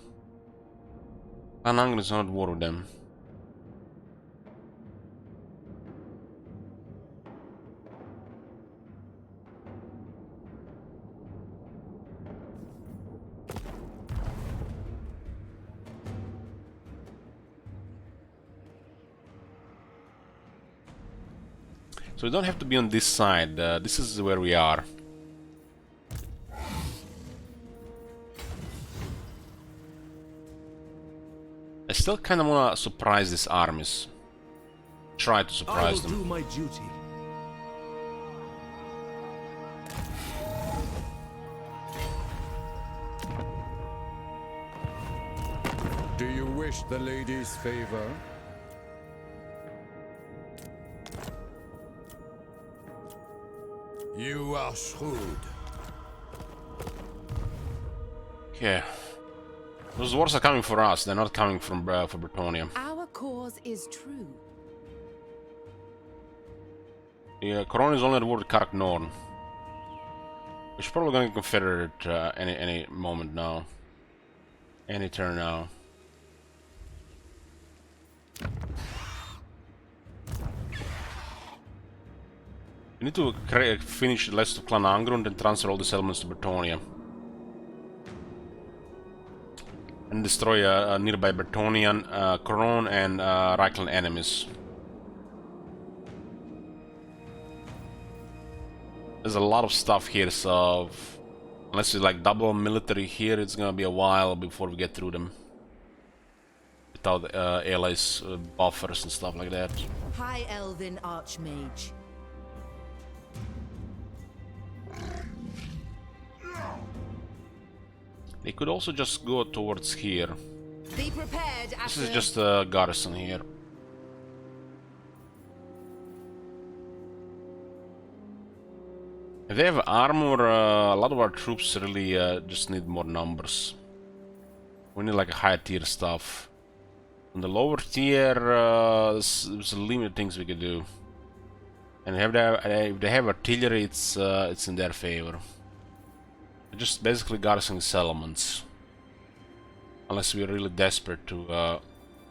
Clan Angard is not at war with them. So we don't have to be on this side. This is where we are. I still kind of want to surprise these armies. Try to surprise them. I will do my duty. Do you wish the lady's favor? You are shrewd. Okay. Those wars are coming for us, they're not coming from for Bretonia. Our cause is true. Yeah, Corona is only at war with Karak Norn. We're probably going to Confederate any moment now. Any turn now. We need to finish the rest of Clan Angrund and transfer all the settlements to Bretonia. And destroy nearby Bretonian, Coron and Reichland enemies. There's a lot of stuff here, so unless we like double military here, it's gonna be a while before we get through them. Without allies, buffers and stuff like that. High Elven Archmage. They could also just go towards here. Be prepared, This is just a garrison here. If they have armor, a lot of our troops really just need more numbers. We need like a higher tier stuff. On the lower tier, there's limited things we could do. And if they have artillery, it's in their favor. Just basically garrison settlements. Unless we're really desperate to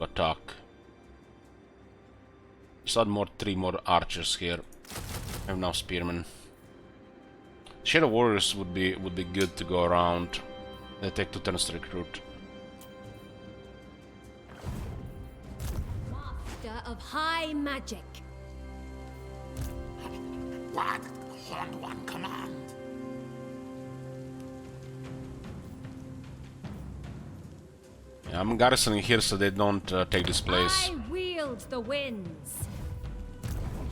attack. Just add three more archers here. I have now spearmen. Shadow warriors would be good to go around. They take 2 turns to recruit. Master of high magic. What? Hold one command. Yeah, I'm garrisoning here so they don't take this place. I wield the winds.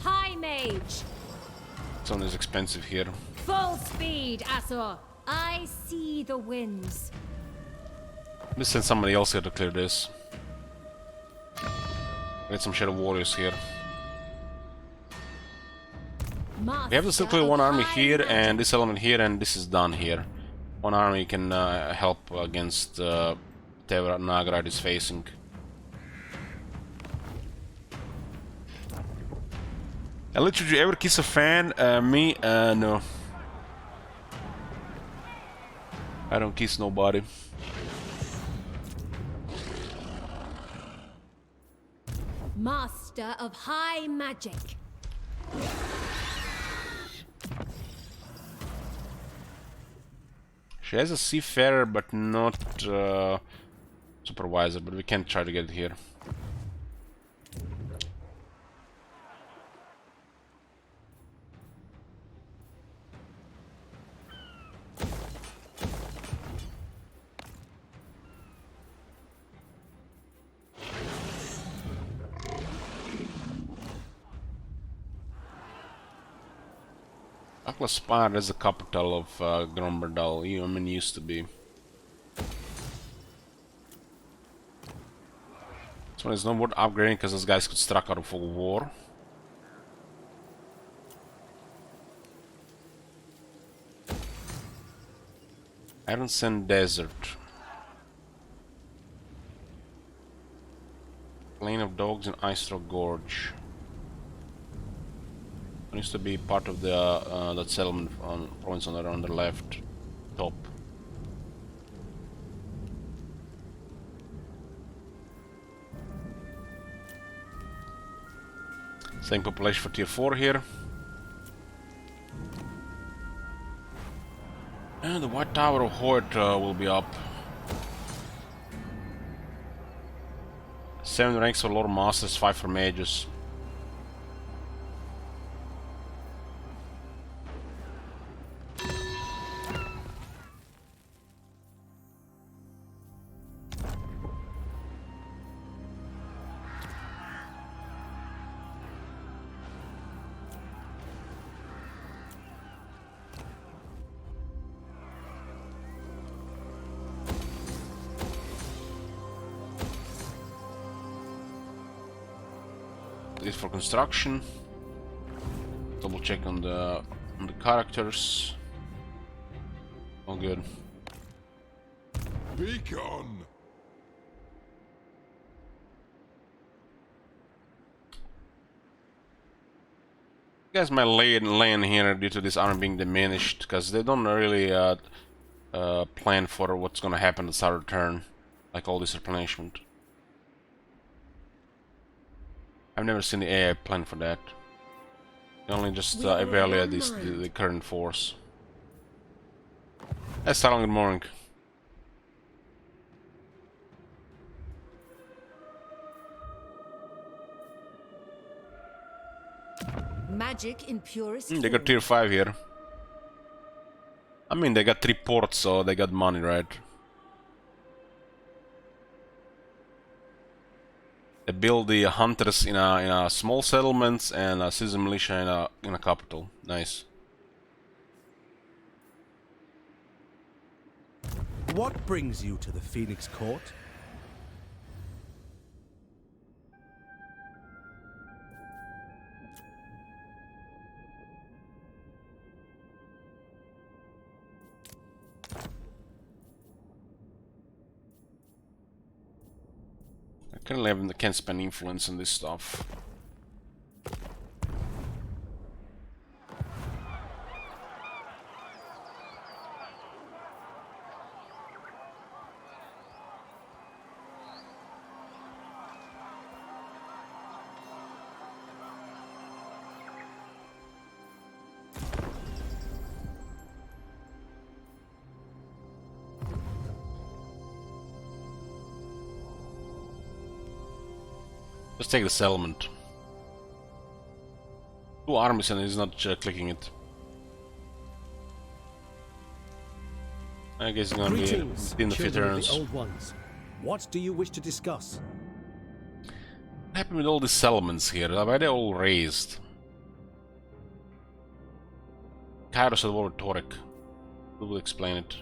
High mage. This one is expensive here. Full speed, Asur. I see the winds. Let me send somebody else here to clear this. Get some Shadow Warriors here. We have to still clear one army here and this element here, and this is done here. One army can help against whatever Nagrad is facing. Elite, did you ever kiss a fan? Me? No. I don't kiss nobody. Master of high magic. She has a seafarer, but not supervisor, but we can try to get it here. Chocolate Spire is the capital of Gromberdal. I mean, used to be. This one is not worth upgrading because those guys could struck out of full war. Iron Sand Desert. Plain of Dogs and Ice Rock Gorge. It used to be part of the that settlement on province on the left top. Same population for tier 4 here. And the White Tower of Hoyt will be up. 7 ranks for Lord Masters, 5 for Mages. This for construction. Double check on the characters. All good. Beacon. Guys might land here due to this army being diminished, because they don't really plan for what's gonna happen at the start of the turn, like all this replenishment. I've never seen the AI plan for that. They only just evaluate the current force. That's Talon, good morning. Magic in purest They got tier 5 here. I mean, they got 3 ports, so they got money, right? They build the hunters in a small settlements and a citizen militia in a capital. Nice. What brings you to the Phoenix Court? I can't spend influence on this stuff. Let's take the settlement. 2 armies and he's not clicking it. I guess it's gonna be in the veterans. Old ones. What do you wish to discuss? What happened with all these settlements here? Why are they all raised? Kairos at war with Torek. Who will explain it?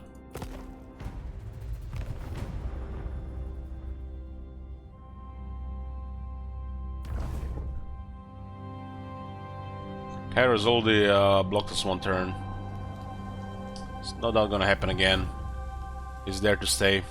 Kairos already blocked us 1 turn. It's not gonna happen again. He's there to stay.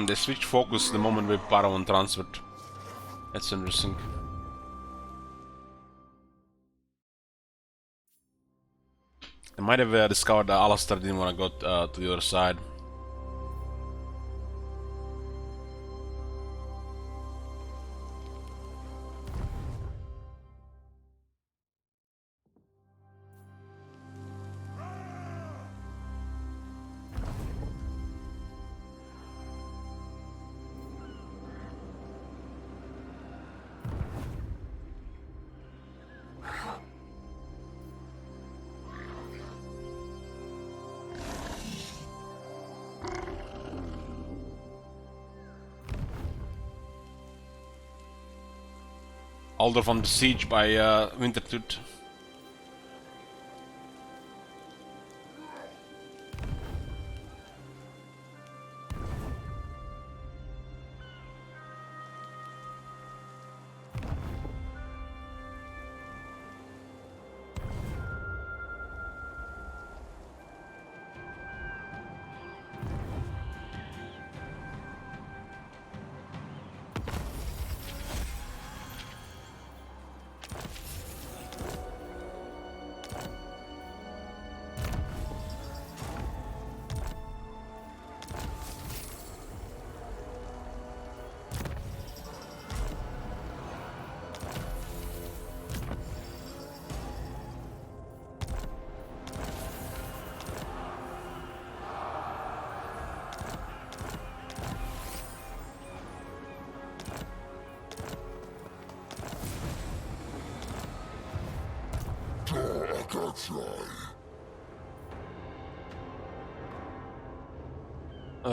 They switch focus the moment we Paragon transferred. That's interesting. They might have discovered that Alistair didn't want to go to the other side. Aldorf under siege by Wintertooth.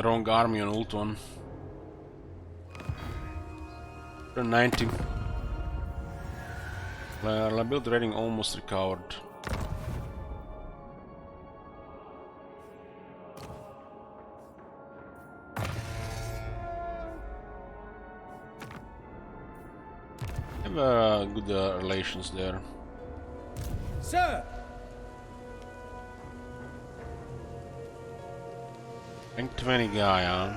Wrong army on ult one. 90. Liability rating almost recovered. Have good relations there. Sir! Rank 20 guy, huh?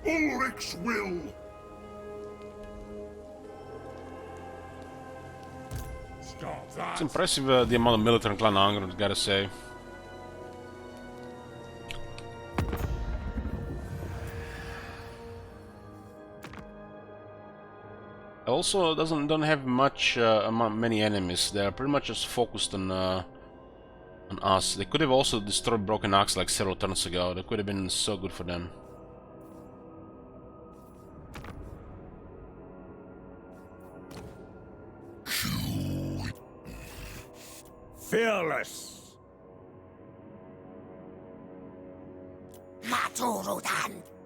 Ulrich's will! Stop that! It's impressive the amount of military in Clan Angrod, gotta say. Also, don't have much many enemies. They're pretty much just focused on us. They could have also destroyed Broken Axe like several turns ago. That could have been so good for them. Fearless!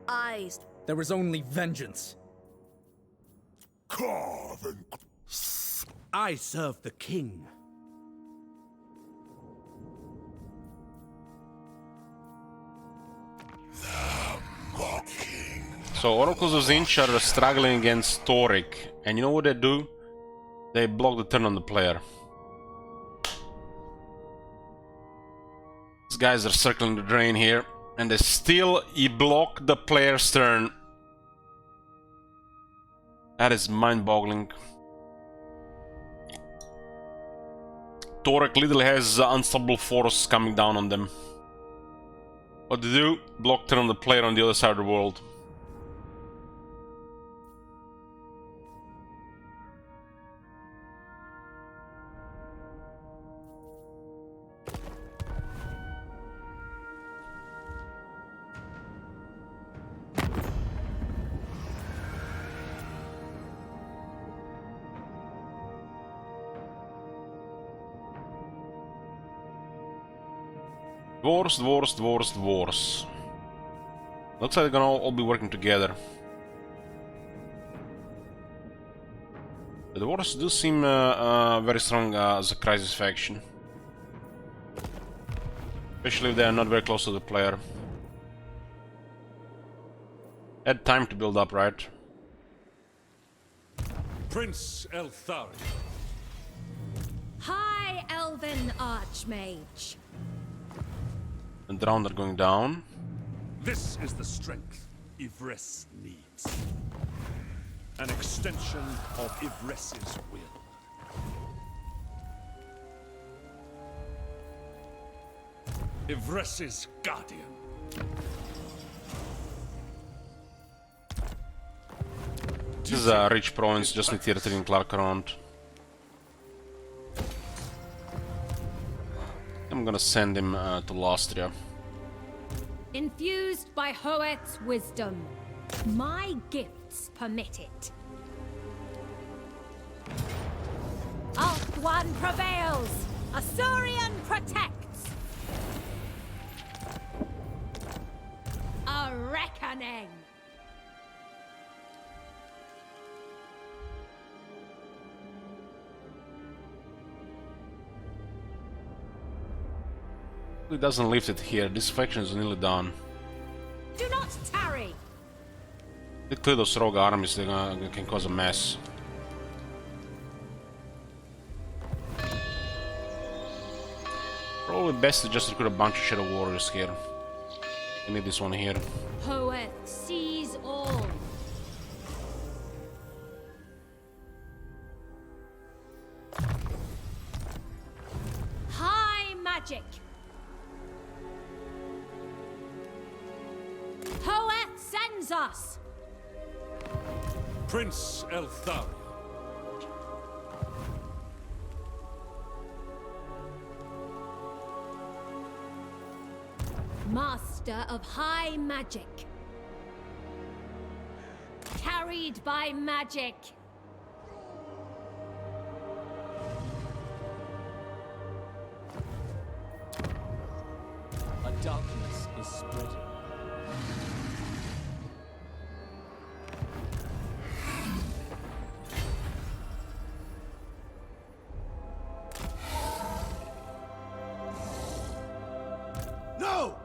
Eyes. There is only vengeance. Carve and... I serve the king. So Oracles of Zinch are struggling against Toric, and you know what they do? They block the turn on the player. These guys are circling the drain here, and they still block the player's turn. That is mind-boggling. Toric literally has unstoppable force coming down on them. What to do? Block turn on the player on the other side of the world. Dwarves. Looks like they're gonna all be working together. The dwarves do seem very strong as a crisis faction. Especially if they are not very close to the player. Had time to build up, right? Prince Eltharion. High Elven Archmage. And the round are going down. This is the strength Ivres needs. An extension of Ivres's will. Ivres's guardian. This is a rich province, just need tier 3 in Clark around. I'm gonna send him to Lastria. Infused by Hoet's wisdom, my gifts permit it. Althwan prevails! Asuryan protects! A reckoning! It doesn't lift it here. This faction is nearly done. Do not tarry. They clear those rogue armies, they can cause a mess. Probably best to just recruit a bunch of shadow warriors here. I need this one here. Poet sees all. High magic. Poet sends us. Prince Eltharia. Master of high magic. Carried by magic. A darkness is spreading. No!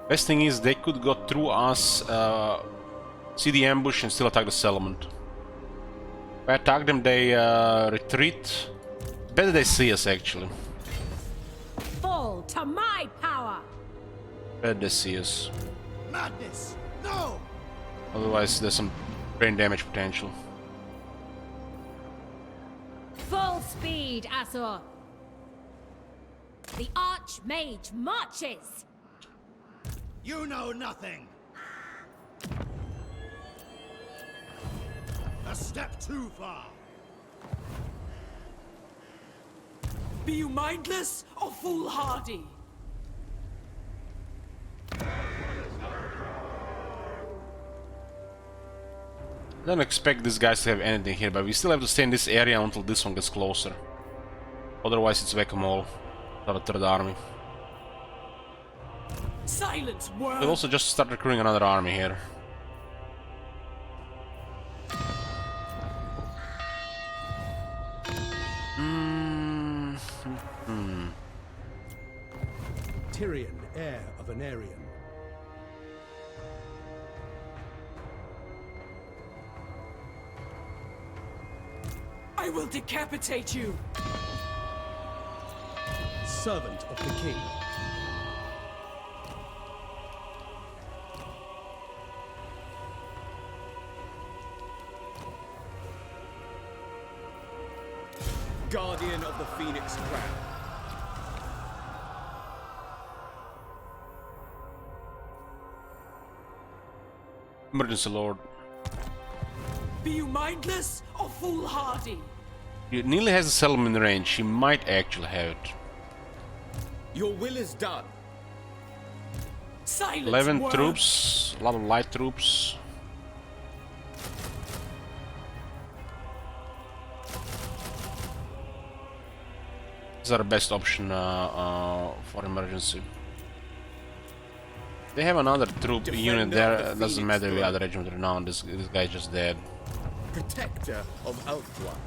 Best thing is they could go through us, see the ambush and still attack the settlement. If I attack them, they retreat. Better they see us actually. Fall to my power. Better they see us. Madness! No! Otherwise there's some brain damage potential. Full speed, Azor. The Archmage marches. You know nothing! A step too far! Be you mindless or foolhardy? I don't expect these guys to have anything here, but we still have to stay in this area until this one gets closer. Otherwise it's whack-a-mole for the third army. Silence, word! We'll also just start recruiting another army here. Tyrion, heir of an Aryan. I will decapitate you! Servant of the king. Guardian of the Phoenix Crown. Emergency Lord. Be you mindless or foolhardy? He nearly has a settlement in range. He might actually have it. Your will is done. Silence, 11 word! troops, a lot of light troops. These are the best option for emergency. They have another troop unit there. Doesn't matter if we are the regiment or not. This guy's just dead. Protector of Ulthuan.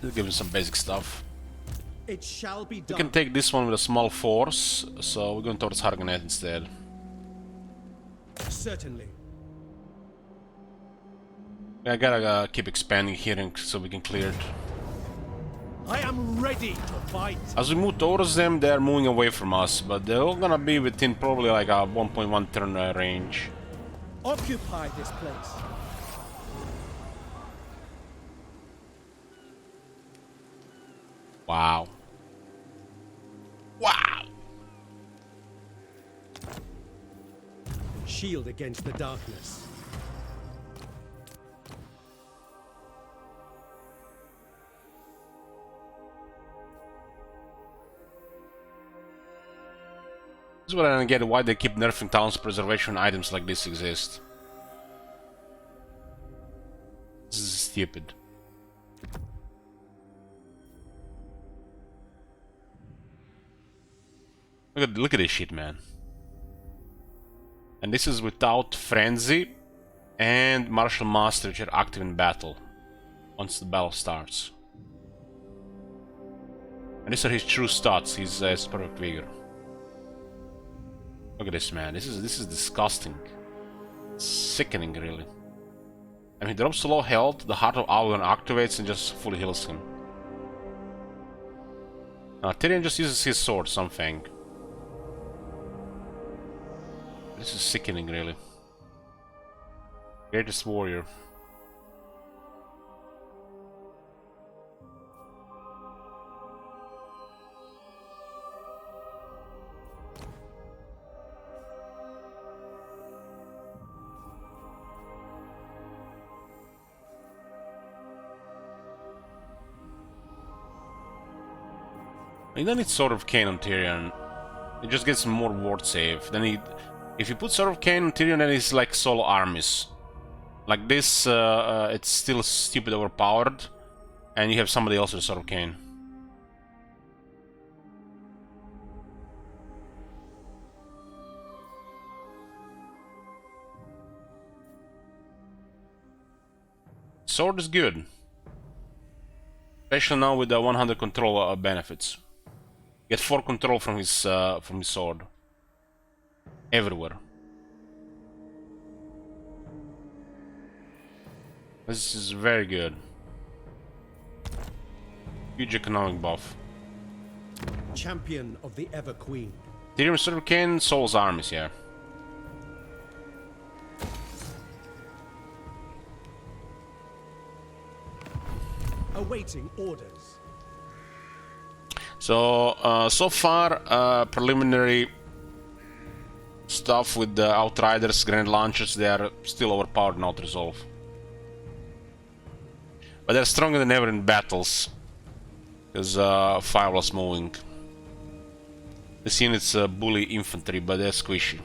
Let's give him some basic stuff. It shall be We done. can take this one with a small force, so we're going towards Harganet instead. Certainly. I gotta keep expanding here so we can clear it. I am ready to fight. As we move towards them, they're moving away from us, but they're all gonna be within probably like a 1.1 turn range. Occupy this place. Wow. Wow! Shield against the darkness. This is what I don't get, why they keep nerfing town's preservation items like this exist. This is stupid. Look at this shit, man. And this is without Frenzy and Martial Master, which are active in battle once the battle starts. And these are his true stats. He's perfect vigor. Look at this, man. This is disgusting. Sickening, really. And he drops low health, the Heart of Avalon activates and just fully heals him. Tyrion just uses his sword, Sunfang. This is sickening, really. Greatest warrior. You don't need Sword of Cain on Tyrion. It just gets more ward save. Then if you put Sword of Cain on Tyrion, then it's like solo armies. Like this, it's still stupid overpowered, and you have somebody else with Sword of Cain. Sword is good, especially now with the 100 control benefits. Get 4 control from his sword. Everywhere. This is very good. Huge economic buff. Champion of the Ever Queen. Tyrion, Sword of Cain, Saul's armies, yeah. Awaiting orders. So, so far, preliminary stuff with the Outriders, Grand Launchers, they are still overpowered in Outresolve. But they're stronger than ever in battles, because Fire was moving. This unit's bully infantry, but they're squishy.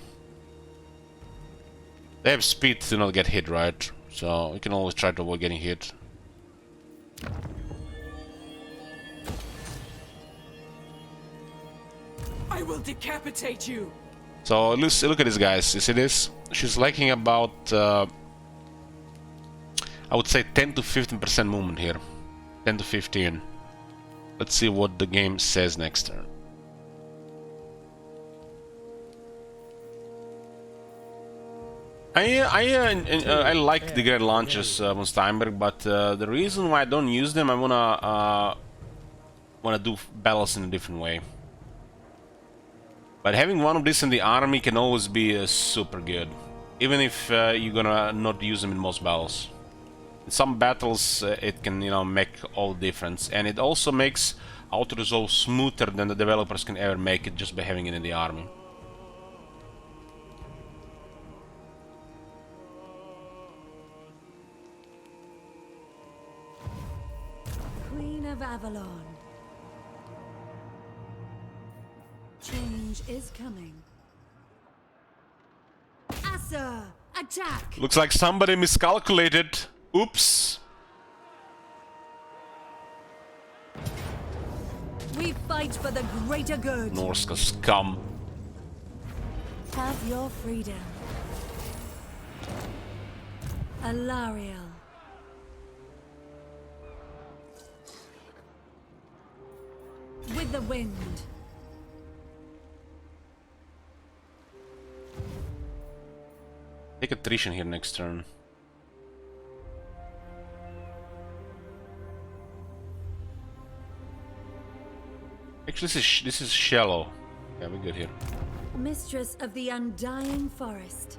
They have speed to not get hit, right? So you can always try to avoid getting hit. I will decapitate you. So look at this, guys. You see this? She's lacking about I would say 10 to 15% movement here. 10 to 15. Let's see what the game says next turn. I like the Grand Launchers von Steinberg, but the reason why I don't use them, I wanna do battles in a different way. But having one of these in the army can always be super good, even if you're gonna not use them in most battles. In some battles, it can, you know, make all the difference, and it also makes auto-resolve smoother than the developers can ever make it just by having it in the army. Queen of Avalon. Change is coming. Asa, attack! Looks like somebody miscalculated. Oops. We fight for the greater good. Norska scum. Have your freedom. Alariel. With the wind. Take attrition here next turn. Actually, this is shallow. Yeah, we're good here. Mistress of the Undying Forest.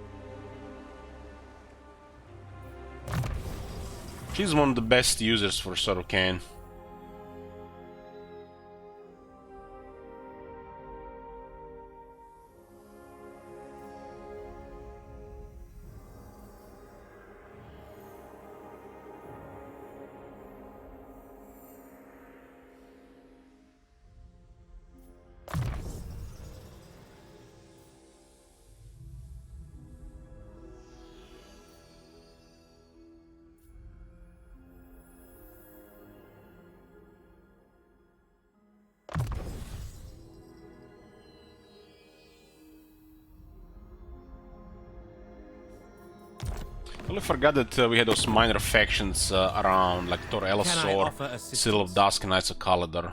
She's one of the best users for Sword of Cain. Totally forgot that we had those minor factions around, like Tor Elisor, Seal of Dusk, and Knights of Kaladar.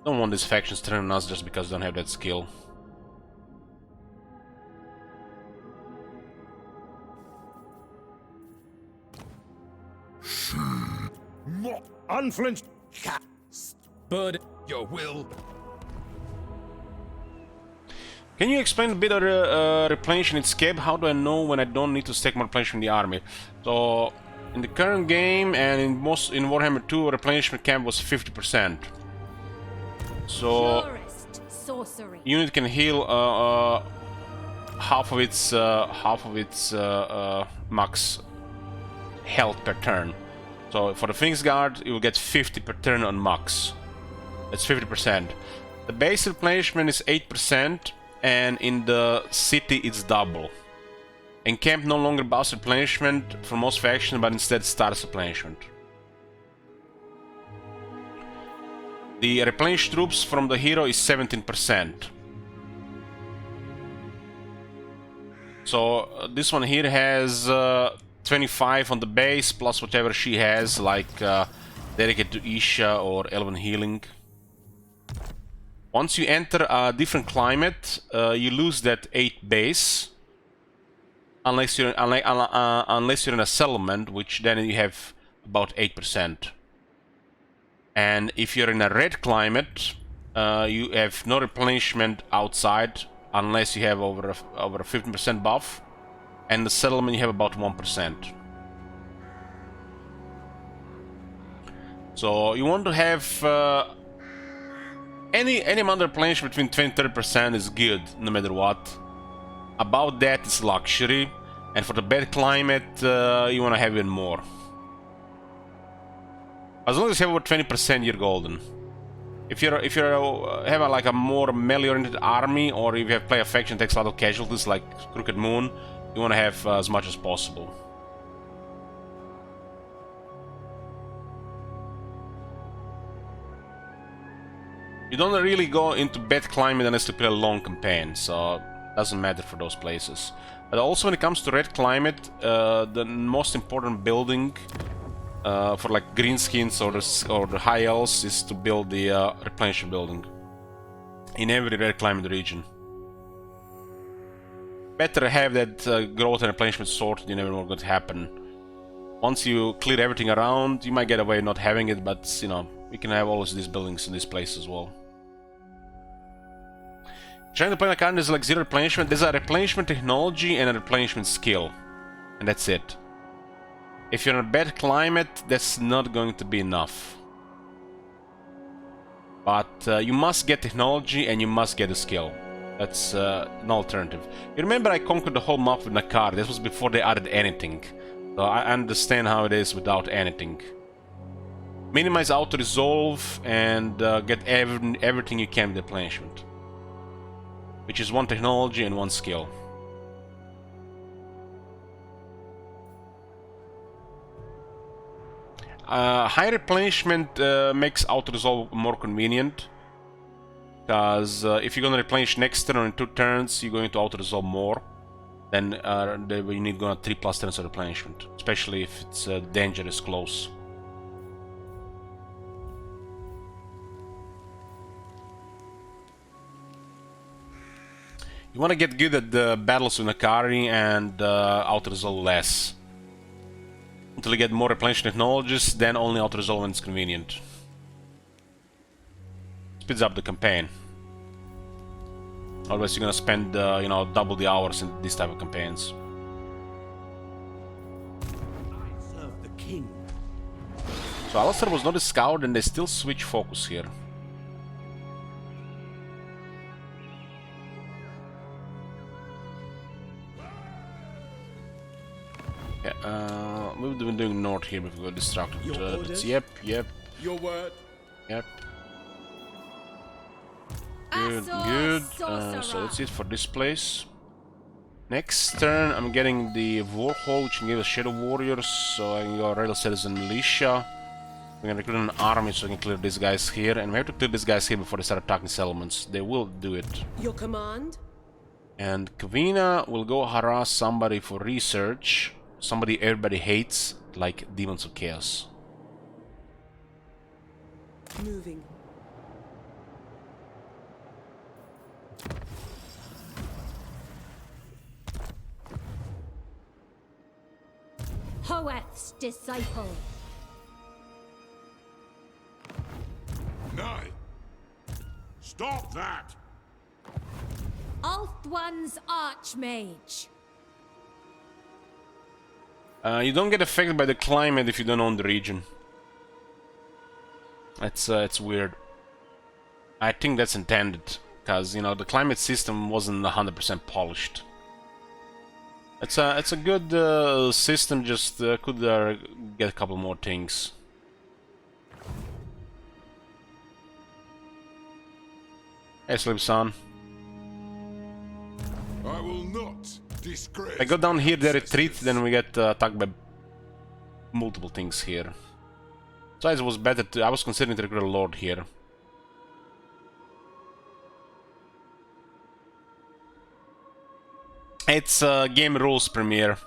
Don't want these factions turning us just because they don't have that skill. Unflinched. Bud. Your will. Can you explain a bit of replenishment in Scab? How do I know when I don't need to stack more replenishment in the army? So, in the current game and in Warhammer 2, replenishment camp was 50%. So, Purest sorcery. unit can heal half of its max health per turn. So for the Phoenix Guard, you will get 50 per turn on max. That's 50%. The base replenishment is 8%, and in the city it's double. In camp, no longer boosts replenishment for most factions, but instead starts replenishment. The replenished troops from the hero is 17%. So this one here has 25 on the base, plus whatever she has, like dedicated to Isha or Elven Healing. Once you enter a different climate, you lose that 8 base, unless you're in a settlement, which then you have about 8%. And if you're in a red climate, you have no replenishment outside, unless you have over a 15% buff. And the settlement you have about 1%. So you want to have any amount of replenishment between 20 and 30% is good, no matter what. About that is luxury, and for the bad climate you want to have even more. As long as you have over 20%, you're golden. If you have like a more melee-oriented army, or if you have play a faction that takes a lot of casualties, like Crooked Moon, you want to have as much as possible. You don't really go into bad climate unless you play a long campaign, so it doesn't matter for those places. But also when it comes to red climate, the most important building for like greenskins or the high elves is to build the replenishment building in every red climate region. Better have that growth and replenishment sorted, you never know what's going to happen. Once you clear everything around, you might get away not having it, but you know, we can have always these buildings in this place as well. Trying to play a card, there's like 0 replenishment. There's a replenishment technology and a replenishment skill, and that's it. If you're in a bad climate, that's not going to be enough. But you must get technology and you must get a skill. That's an alternative. You remember I conquered the whole map with Nakar. This was before they added anything. So I understand how it is without anything. Minimize auto-resolve and get everything you can with replenishment. Which is 1 technology and 1 skill. High replenishment makes auto-resolve more convenient. Because if you're going to replenish next turn or in 2 turns, you're going to auto-resolve more. Then you need going to 3+ turns of replenishment. Especially if it's danger is close. You want to get good at the battles with Nakari and auto-resolve less. Until you get more replenishment technologies, then only auto-resolve when it's convenient. Speeds up the campaign. Otherwise you're gonna spend, you know, double the hours in these type of campaigns. I serve the king. So Alistair was not a scout and they still switch focus here. Yeah, we've been doing north here before we got distracted. Yep. Your word. Yep. Good. So that's it for this place. Next turn, I'm getting the Warhol, which can give us Shadow Warriors, so I can go Rail Citizen Militia. We're gonna recruit an army so I can clear these guys here, and we have to clear these guys here before they start attacking settlements. They will do it. Your command? And Kavina will go harass somebody for research, Somebody everybody hates, like Demons of Chaos. Moving. Hoeth's disciple. Nay! Stop that! Ulthuan's Archmage. You don't get affected by the climate if you don't own the region. It's weird. I think that's intended, because you know the climate system wasn't 100% polished. It's a good system. Just could get a couple more things. Hey, Sleep Son. I will not disgrace. I go down here, they retreat, then we get attacked by multiple things here. So it was better to. I was considering to recruit a lord here. It's game rules, Premiere.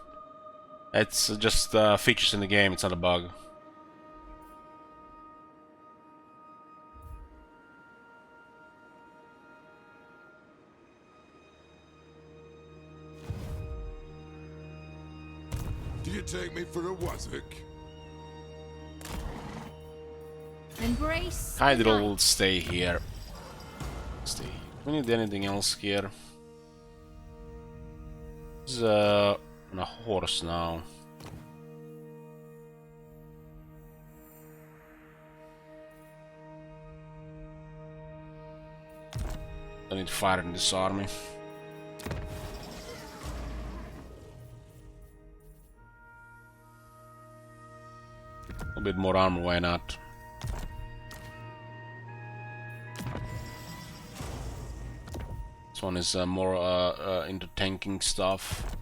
It's just features in the game. It's not a bug. Do you take me for a wazzock? Embrace. Hydro will stay here. Stay. We need anything else here? There's a horse now. I need fire in this army. A little bit more armor, why not? This one is more into tanking stuff.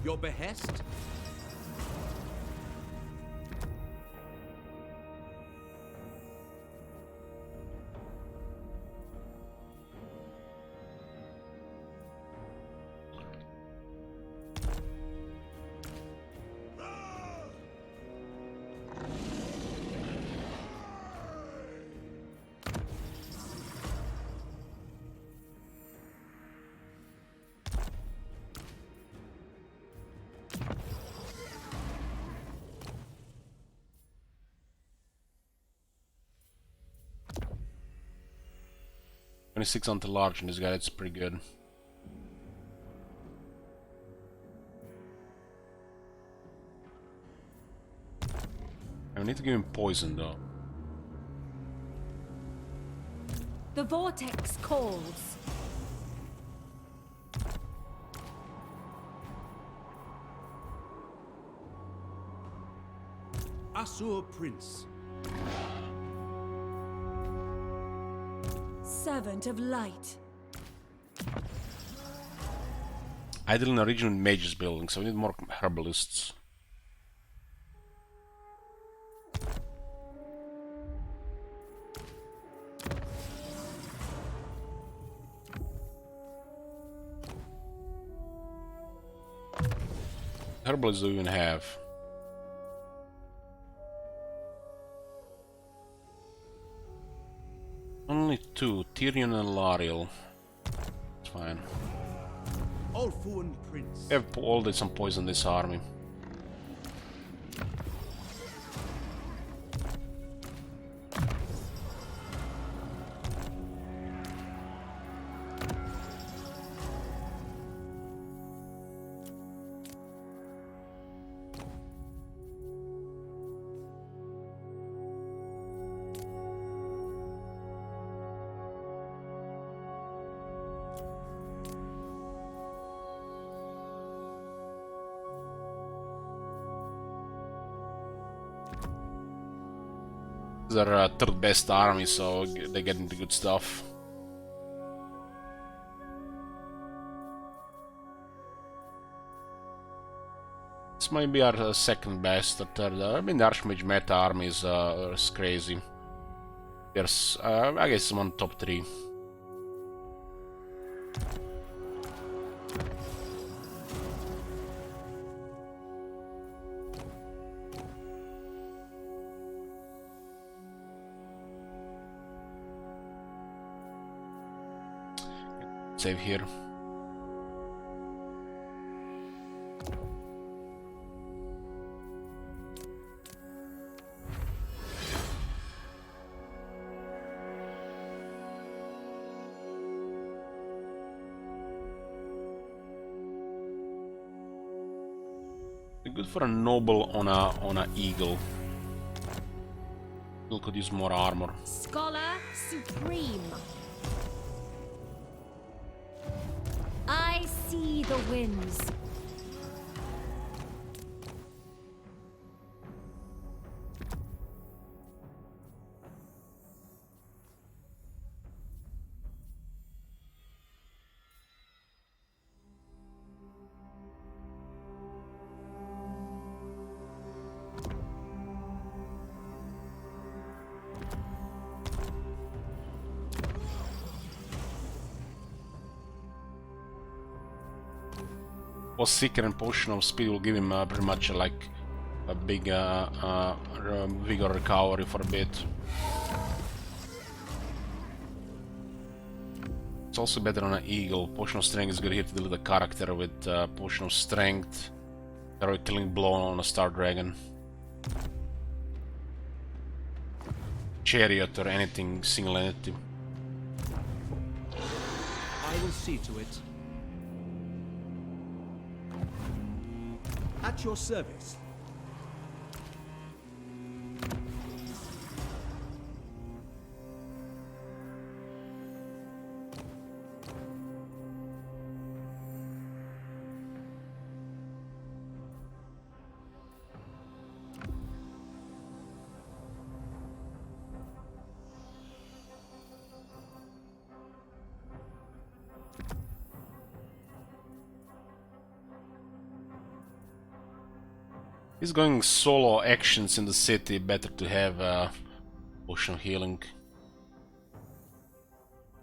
Your behest? Six on the large in this guy, that's pretty good. I need to give him poison though. The vortex calls. Asur Prince. Servant of light. I deal in a region with mages building, so we need more herbalists. Herbalists do we even have? Only two, Tyrion and Lariel. It's fine. Ulthuan Prince. We have already some poison in this army. They're third best army, so they get into good stuff. This might be our second best or third. I mean, the Archmage meta army is crazy. There's, I guess, I'm on top 3. save here. Good for a noble on a eagle. Eagle could use more armor. Scholar supreme. I see the winds. Seeker and Potion of Speed will give him pretty much like a big vigor recovery for a bit. It's also better on an Eagle. Potion of Strength is good here to deal with a character with Potion of Strength. Heroic Killing Blow on a Star Dragon. Chariot or anything single entity. I will see to it. At your service. He's going solo actions in the city, better to have potion of healing.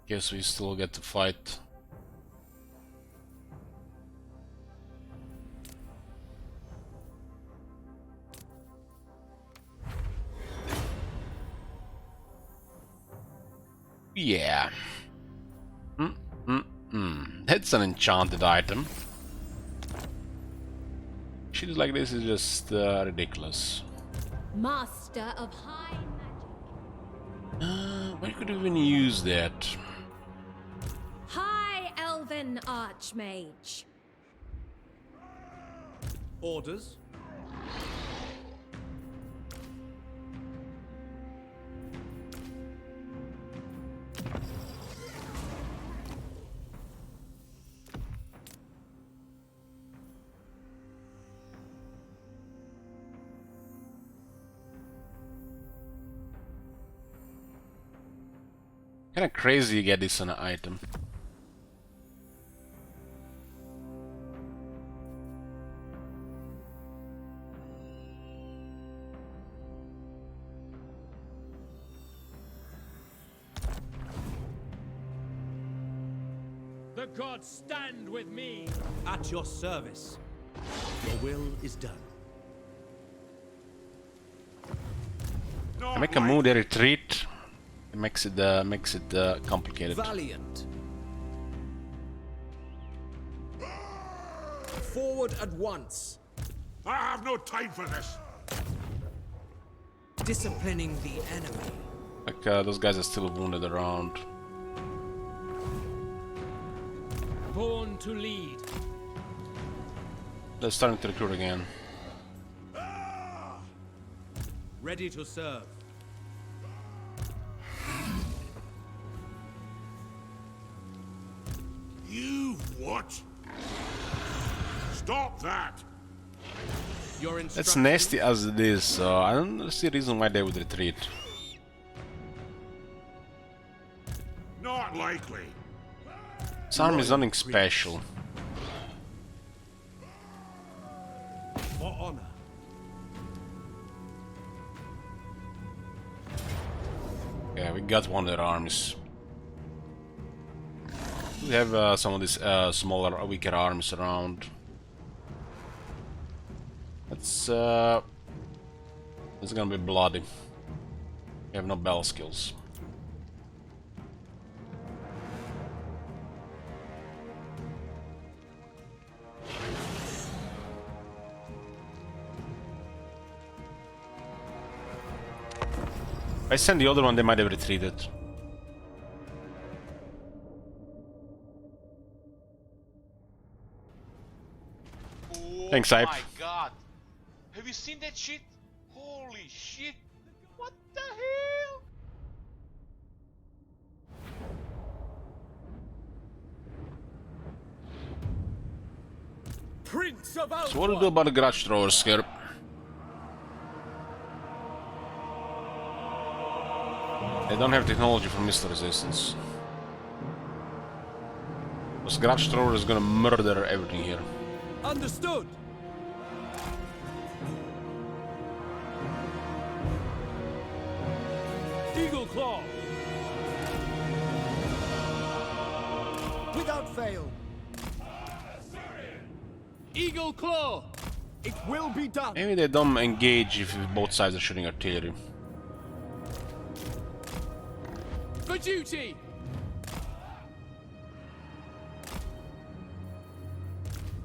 Guess we still get to fight. Yeah. That's an enchanted item. Shit like this is just ridiculous. Master of high magic. Why could we even use that? High elven archmage. Orders. Kinda crazy you get this on an item. The gods stand with me. At your service. Your will is done. I make a move, they retreat. It makes it complicated. Valiant. Forward at once. I have no time for this. Disciplining the enemy. Like those guys are still wounded around. Born to lead. They're starting to recruit again. Ready to serve. You what? Stop that! Your That's nasty as it is, so I don't see a reason why they would retreat. Not likely. This army is nothing special. For honor. Yeah, we got one of their armies. We have some of these smaller, weaker armies around. It's gonna be bloody. We have no battle skills. If I send the other one, they might have retreated. Oh Thanks, Hype. my god. Have you seen that shit? Holy shit. What the hell? Prince of Alpha. So what do we do about the grudge throwers here? They don't have technology for missile resistance. This grudge thrower is gonna murder everything here. Understood. Eagle Claw. Without fail. Eagle Claw. It will be done. Maybe they don't engage if both sides are shooting artillery. For duty.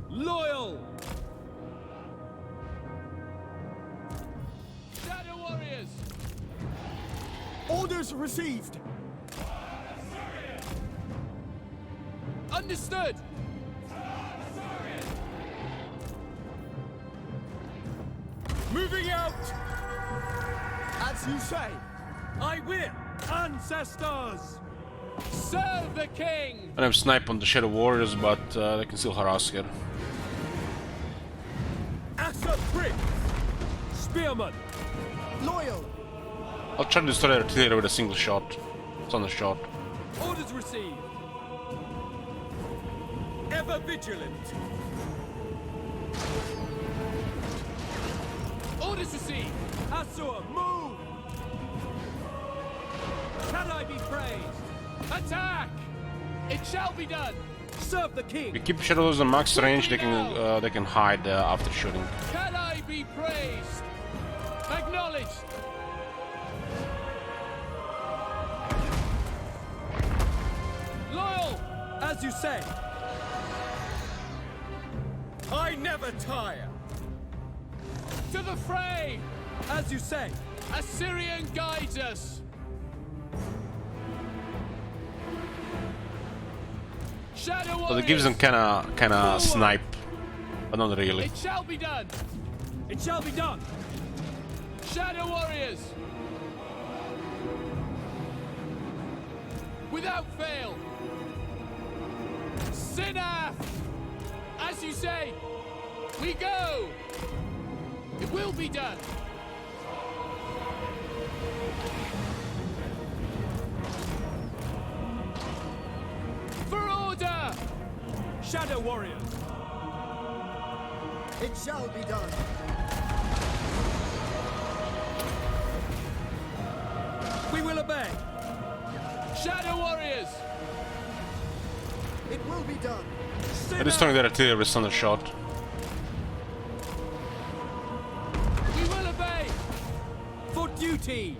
Loyal. Shadow Warriors. Orders received. Understood. Moving out. As you say. I will. Ancestors. Serve the king. I have snipe on the Shadow Warriors, but they can still harass here. Asa Prince. Spearman. Loyal. I'll try to destroy their artillery with a single shot. It's on the shot. Orders received. Ever vigilant. Orders received. Asur, move. Can I be praised? Attack! It shall be done. Serve the king. If we keep Shadows on max range, they can hide after shooting. Can I be praised? Acknowledged. Loyal, as you say. I never tire. To the fray, as you say. Assyrian guides us. Shadow Warriors. So it gives them kinda snipe, but not really. It shall be done. It shall be done. Shadow Warriors. Without fail. Sinath. As you say. We go. It will be done. For order. Shadow Warriors. It shall be done. We will obey. Shadow Warriors. It will be done. They're destroying their artillery with thunder shot. We will obey. For duty.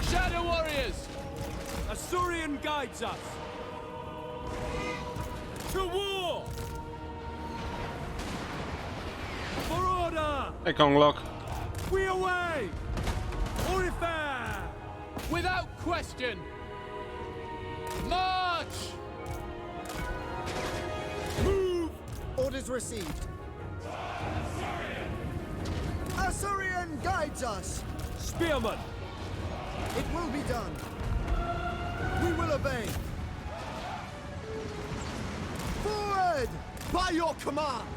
Shadow Warriors. Assyrian guides us. To war. For order. Hey, Konglok. We away. Orifair. Without question. March. Move. Orders received. Assyrian guides us. Spearman. It will be done. We will obey. Forward! By your command!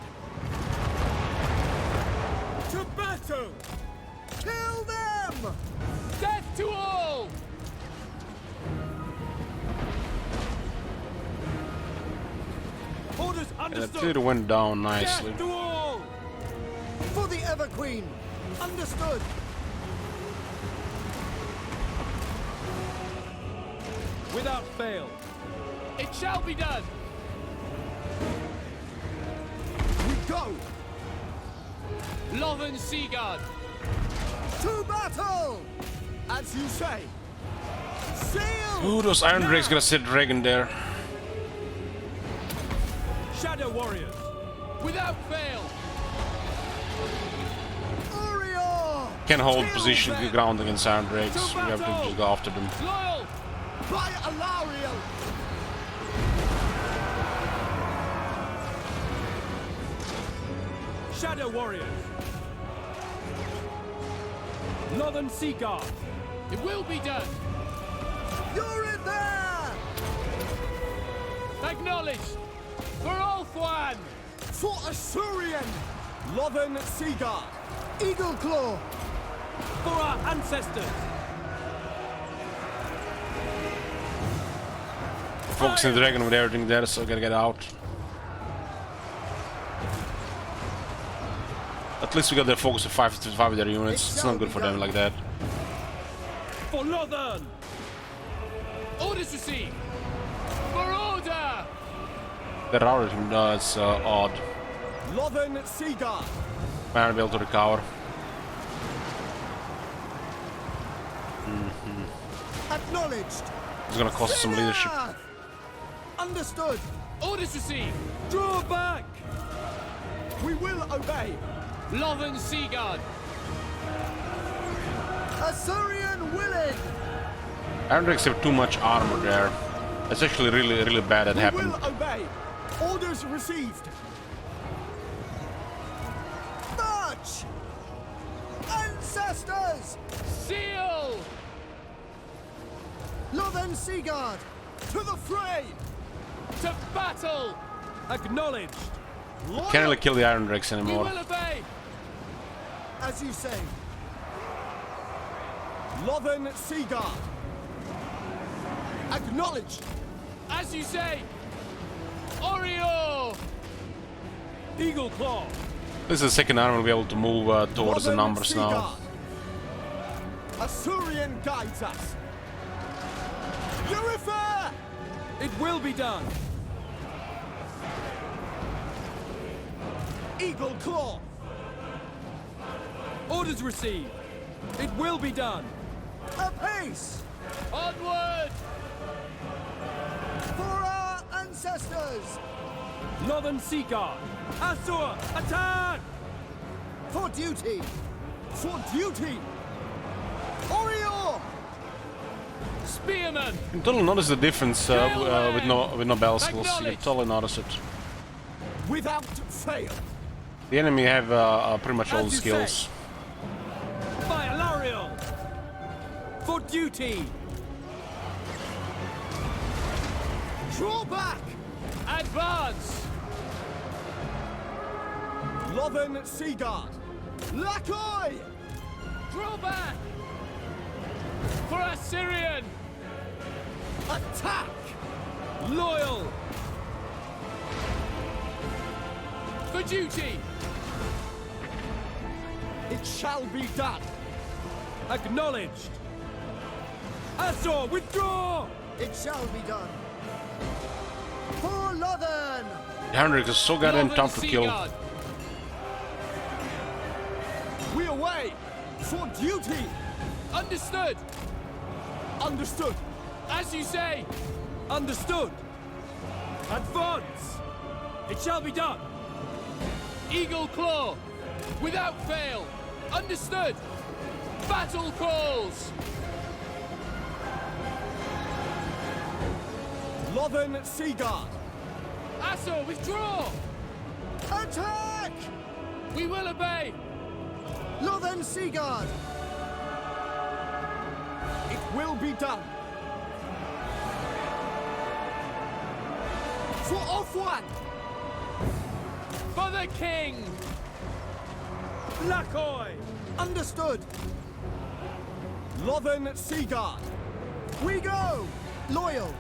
To battle! Kill them! Death to all! Orders And the understood! artillery went down nicely. Death to all! For the Ever Queen! Understood! Without fail. It shall be done! We go! Lothern Seaguard! To battle! As you say! Sail! Ooh, those Iron Drake's gonna sit dragon there. Shadow Warriors! Without fail! Orior! Can't hold position ground against Iron Drakes. We have to just go after them. Loyal! By Alariel! Shadow Warriors! Northern Seaguard! It will be done! You're in there! Acknowledged! For Ulthuan! For Asurian! Northern Seaguard! Eagle Claw! For our ancestors! Focusing the dragon with everything there, so I gotta get out. At least we got their focus of 5 of their units. It's not good for them like that. For Northern! Orders received! For order! They're routed him, it's odd. Northern Seaguard! Might not be able to recover. Acknowledged! It's gonna cost us some leadership. Understood! Orders received! Draw back! We will obey! Northern Seaguard! Asurian willing! Iron Drakes have too much armor there. It's actually really bad that happened. We will obey! Orders received! March! Ancestors! Seal! Northern Seaguard! To the fray! To battle! Acknowledged! Can't really kill the Iron Drakes anymore. We will obey! As you say. Northern Seaguard! Acknowledged! As you say! Oreo! Eagle Claw! This is the second army will be able to move towards the numbers now. Asurian guides us! Eurifar! It will be done! Eagle Claw! Orders received! It will be done! Apace! Onward! For our ancestors! Northern Seaguard! Asur! Attack! For duty! For duty! Orior! Spearman! You can totally notice the difference with no battle skills. You can totally notice it. Without fail! The enemy have pretty much all the skills. By Alariel! For duty! Draw back! Advance! Northern Seaguard! Lakoy! Draw back! For Assyrian! Attack! Loyal! For duty! It shall be done! Acknowledged! Azor, withdraw! It shall be done! For Northern! The Iron Drakes is so goddamn tough to kill. We away! For duty! Understood! Understood! As you say! Understood! Advance! It shall be done! Eagle Claw! Without fail! Understood! Battle calls! Northern Seaguard! Asur, withdraw! Attack! We will obey! Northern Seaguard! It will be done! For Ulthuan! For the King! Lakoy! Understood! Northern Seaguard! We go! Loyal!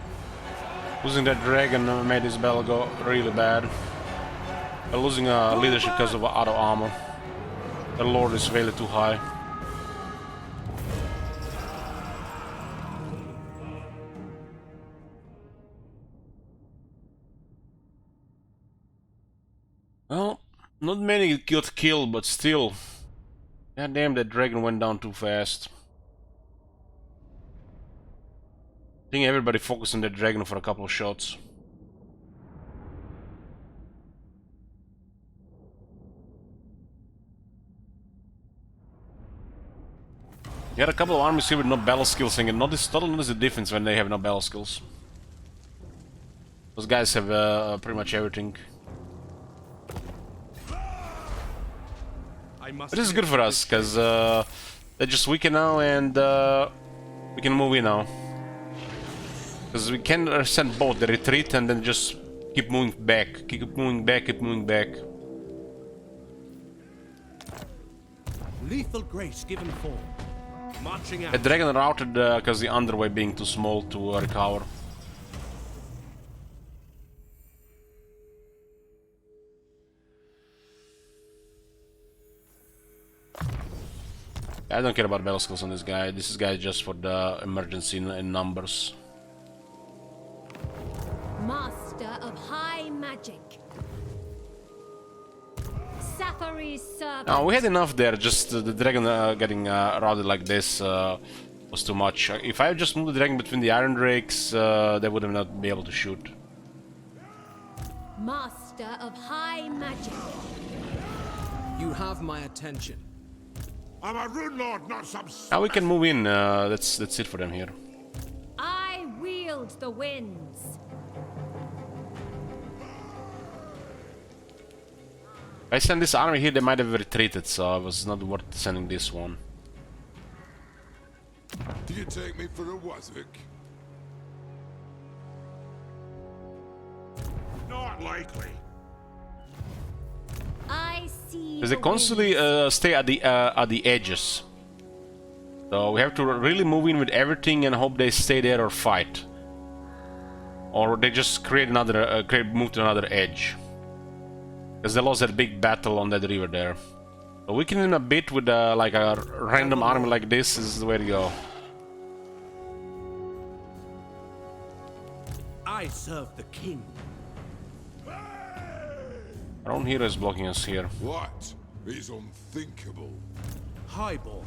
Losing that dragon made this battle go really bad. They're losing leadership because of auto armor. The lord is really too high. Well, not many got killed, but still. God damn, that dragon went down too fast. I think everybody focused on that dragon for a couple of shots. You had a couple of armies here with no battle skills, and totally notice the difference when they have no battle skills. Those guys have pretty much everything. But this is good for us, because they're just weaker now, and we can move in now. Because we can send both the retreat and then just keep moving back. Keep moving back, keep moving back. Lethal grace given form. Marching out. The dragon routed because the underway being too small to recover. I don't care about battle skills on this guy. This guy is just for the emergency in numbers. Master of high magic. Safari's servant. Now we had enough there. Just the dragon getting routed like this was too much. If I just moved the dragon between the iron drakes, they would have not be able to shoot. Master of high magic. You have my attention. I'm a rune lord, not some. Now we can move in. That's it for them here. I wield the winds. If I send this army here, they might have retreated, so it was not worth sending this one. Do you take me for a wazzock? Not likely. I see. Because they constantly stay at the edges. So we have to really move in with everything and hope they stay there or fight, or they just create another move to another edge. Because they lost that big battle on that river there. So weakening them a bit with like a random army like this is the way to go. I serve the king. Our own hero is blocking us here. What is unthinkable? Highborn.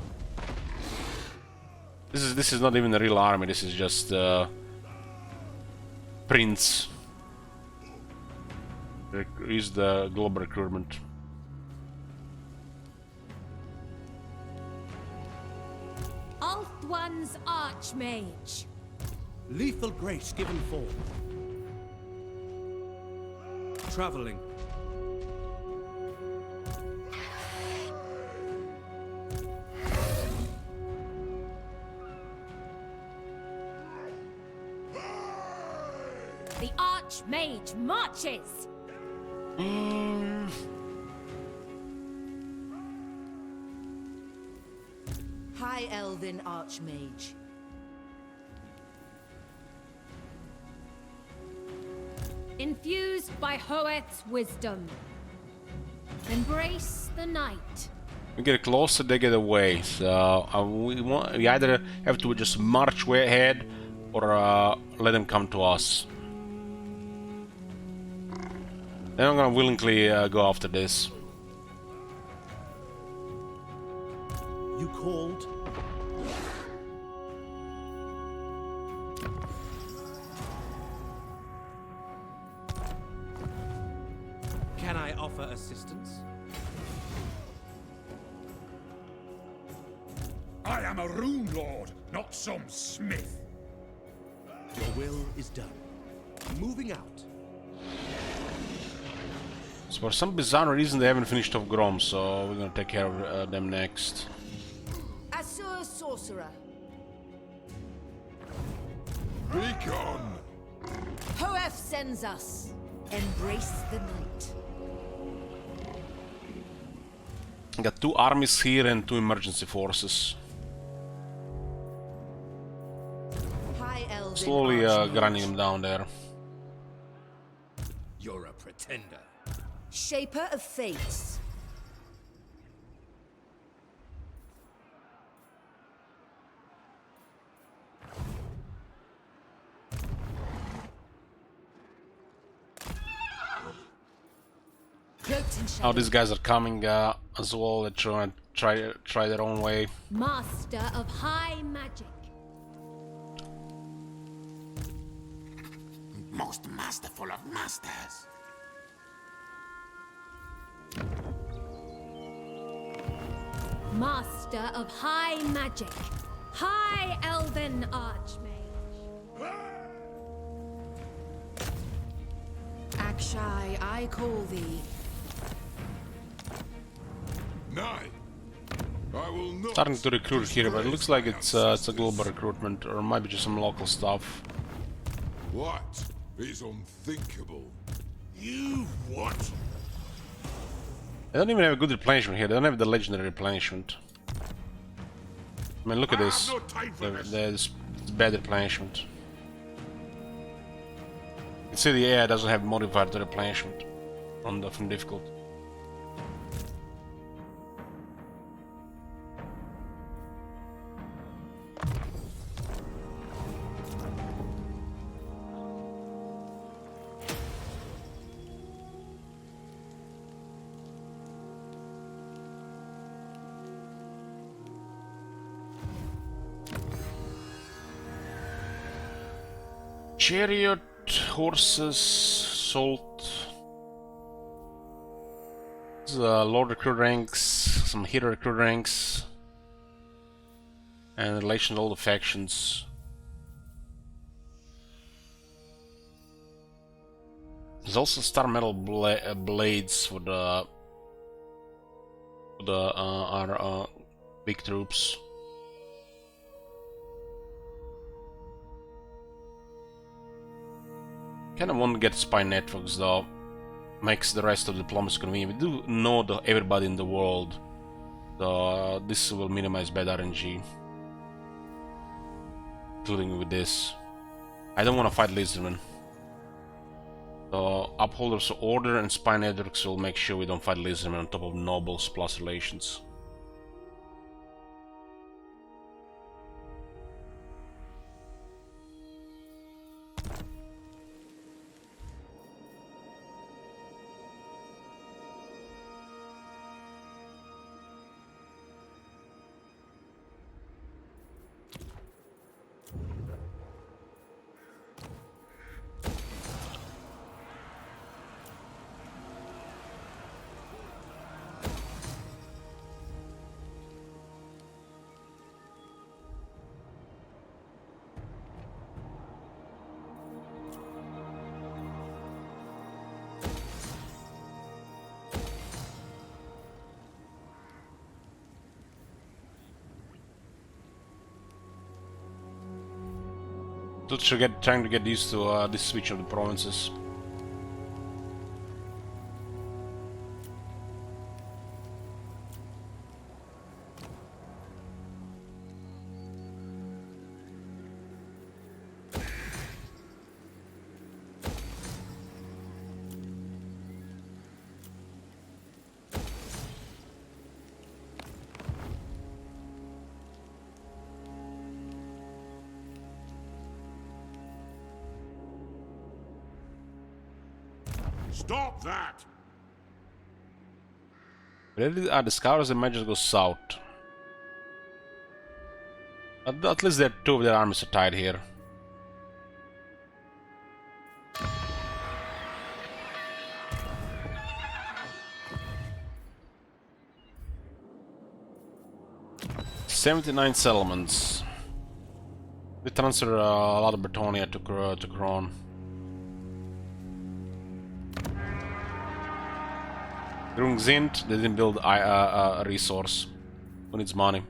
This is not even a real army. This is just Prince. Is the global recruitment. Ulthuan's Archmage. Lethal grace given form. Traveling. The Archmage marches. High Elven Archmage. Infused by Hoeth's wisdom. Embrace the night. We get closer, they get away. So we either have to just march way ahead or let them come to us. Then I'm gonna willingly go after this. You called? Can I offer assistance? I am a rune lord, not some smith. Your will is done. Moving out. So for some bizarre reason they haven't finished off Grom, so we're gonna take care of them next. Assur Sorcerer. Be gone. Hoeth sends us. Embrace the night. Got 2 armies here and 2 emergency forces. High Elven Slowly Archmage. grinding them down there. You're a pretender. Shaper of Fates. Cloaked in Now shadow. these guys are coming as well. They're trying to try their own way. Master of high magic. Most masterful of masters. Master of high magic, high elven archmage. Akshai, I call thee. Nay. I will not. Starting to recruit here, but it looks like it's a global recruitment, or maybe just some local stuff. What is unthinkable? You what? They don't even have a good replenishment here. They don't have the legendary replenishment. I mean, look at this. No time for this. There's bad replenishment. You can see the AI doesn't have modified the replenishment from difficult. Chariot, horses, salt. Lord recruit ranks, some hero recruit ranks, and relation to all the factions. There's also star metal blades for our big troops. Kind of want to get spy networks though. Makes the rest of the diplomacy convenient. We do know everybody in the world. This will minimize bad RNG. Including with this. I don't want to fight Lizardmen. The upholders of order and spy networks will make sure we don't fight Lizardmen on top of nobles plus relations. Trying to get used to this switch of the provinces. Stop that! Really, the scouts and might just go south. At least two of their armies are tied here. "79 settlements. We transfer a lot of Bretonia to Kron. Grungzint, they didn't build a resource. Who needs money?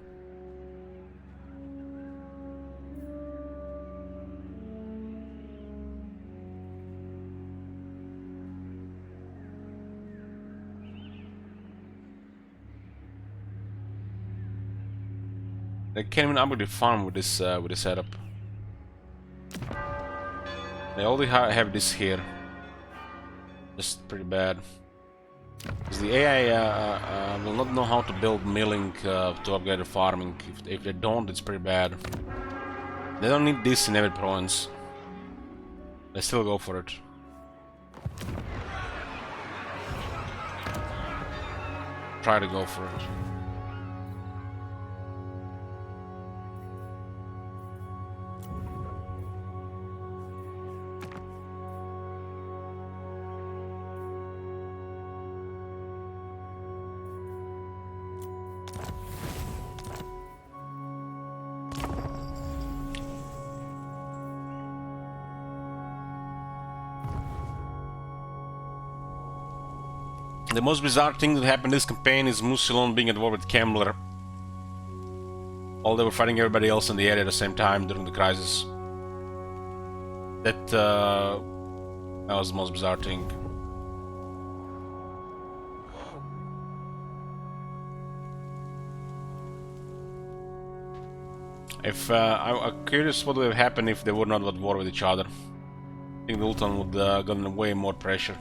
They can't even upgrade the farm with this setup. They already have this here. Just pretty bad. Because the AI will not know how to build milling to upgrade the farming. If they don't, it's pretty bad. They don't need this in every province. They still go for it. Try to go for it. The most bizarre thing that happened this campaign is Musilon being at war with Kemmler, while they were fighting everybody else in the area at the same time during the crisis. That was the most bizarre thing. If I'm curious what would have happened if they were not at war with each other. I think the Ultan would have gotten way more pressure.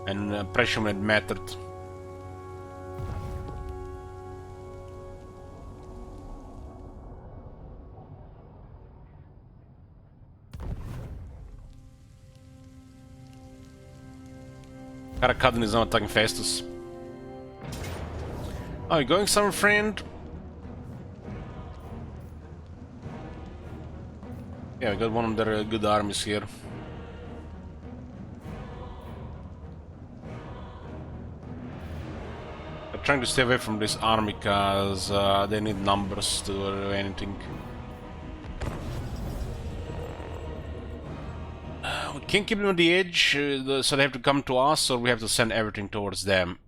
And pressure when it mattered. Karakadin is now attacking Festus. Are you going somewhere, friend? Yeah, we got one of their good armies here. I'm trying to stay away from this army because they need numbers to do anything. We can't keep them on the edge, so they have to come to us, or we have to send everything towards them.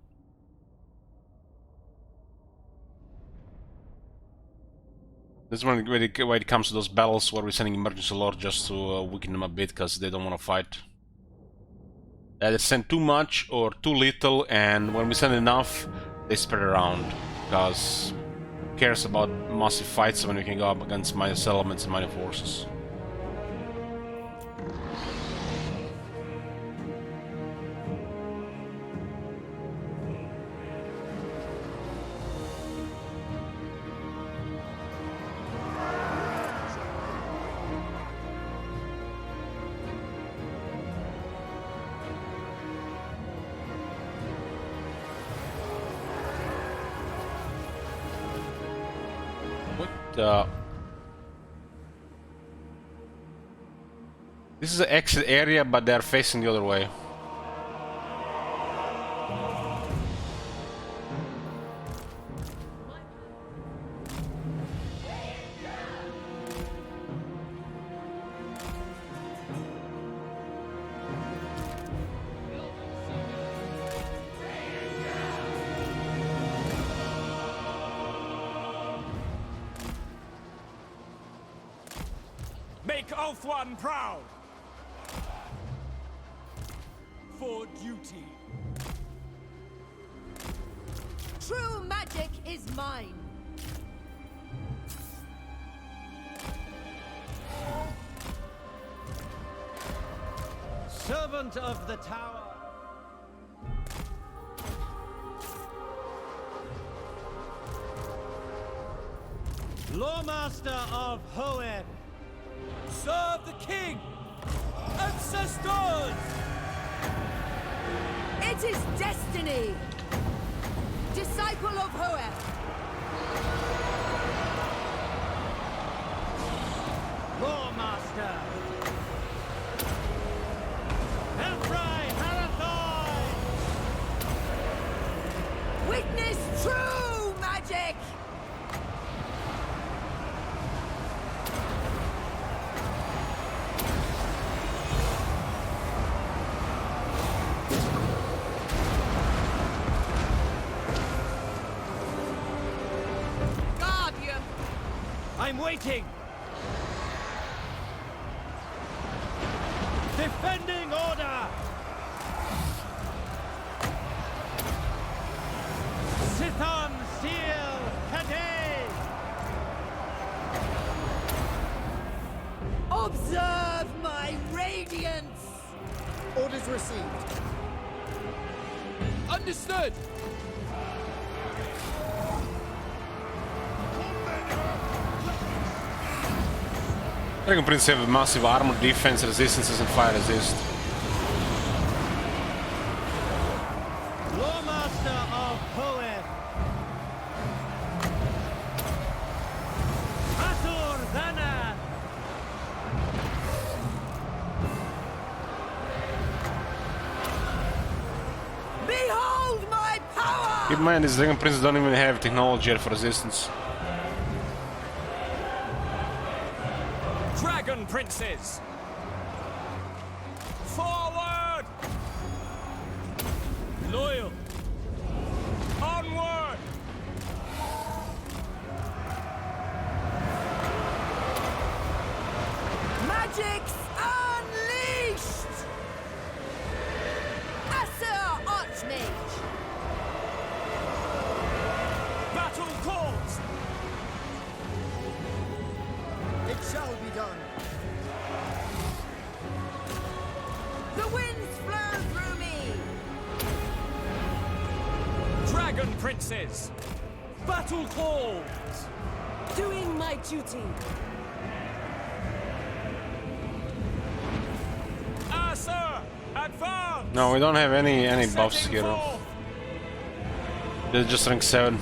This is when it comes to those battles where we're sending emergency lord just to weaken them a bit because they don't want to fight. They send too much or too little, and when we send enough, they spread around. Because who cares about massive fights when we can go up against minor settlements and minor forces? This is the exit area, but they're facing the other way. Make Ulthuan proud! For duty. True magic is mine. Servant of the tower. Lawmaster of Hoed. Serve the king! Ancestors! It is destiny! Disciple of Hoeth! Lawmaster. Elfry Harathon. Witness true magic! I'm waiting! Defending order! Sithon Seal Cadet! Observe my radiance! Orders received. Understood! Dragon Prince have massive armor, defense, resistances, and fire resist. Lawmaster of Hoeth. Atur Thana. Behold my power! Keep in mind, these Dragon Princes don't even have technology yet for resistance. Dragon Princes! Forward! princes! Battle calls! Doing my duty! Ah, sir! Advance! No, we don't have any buffs Setting here. forth. This is just rank 7.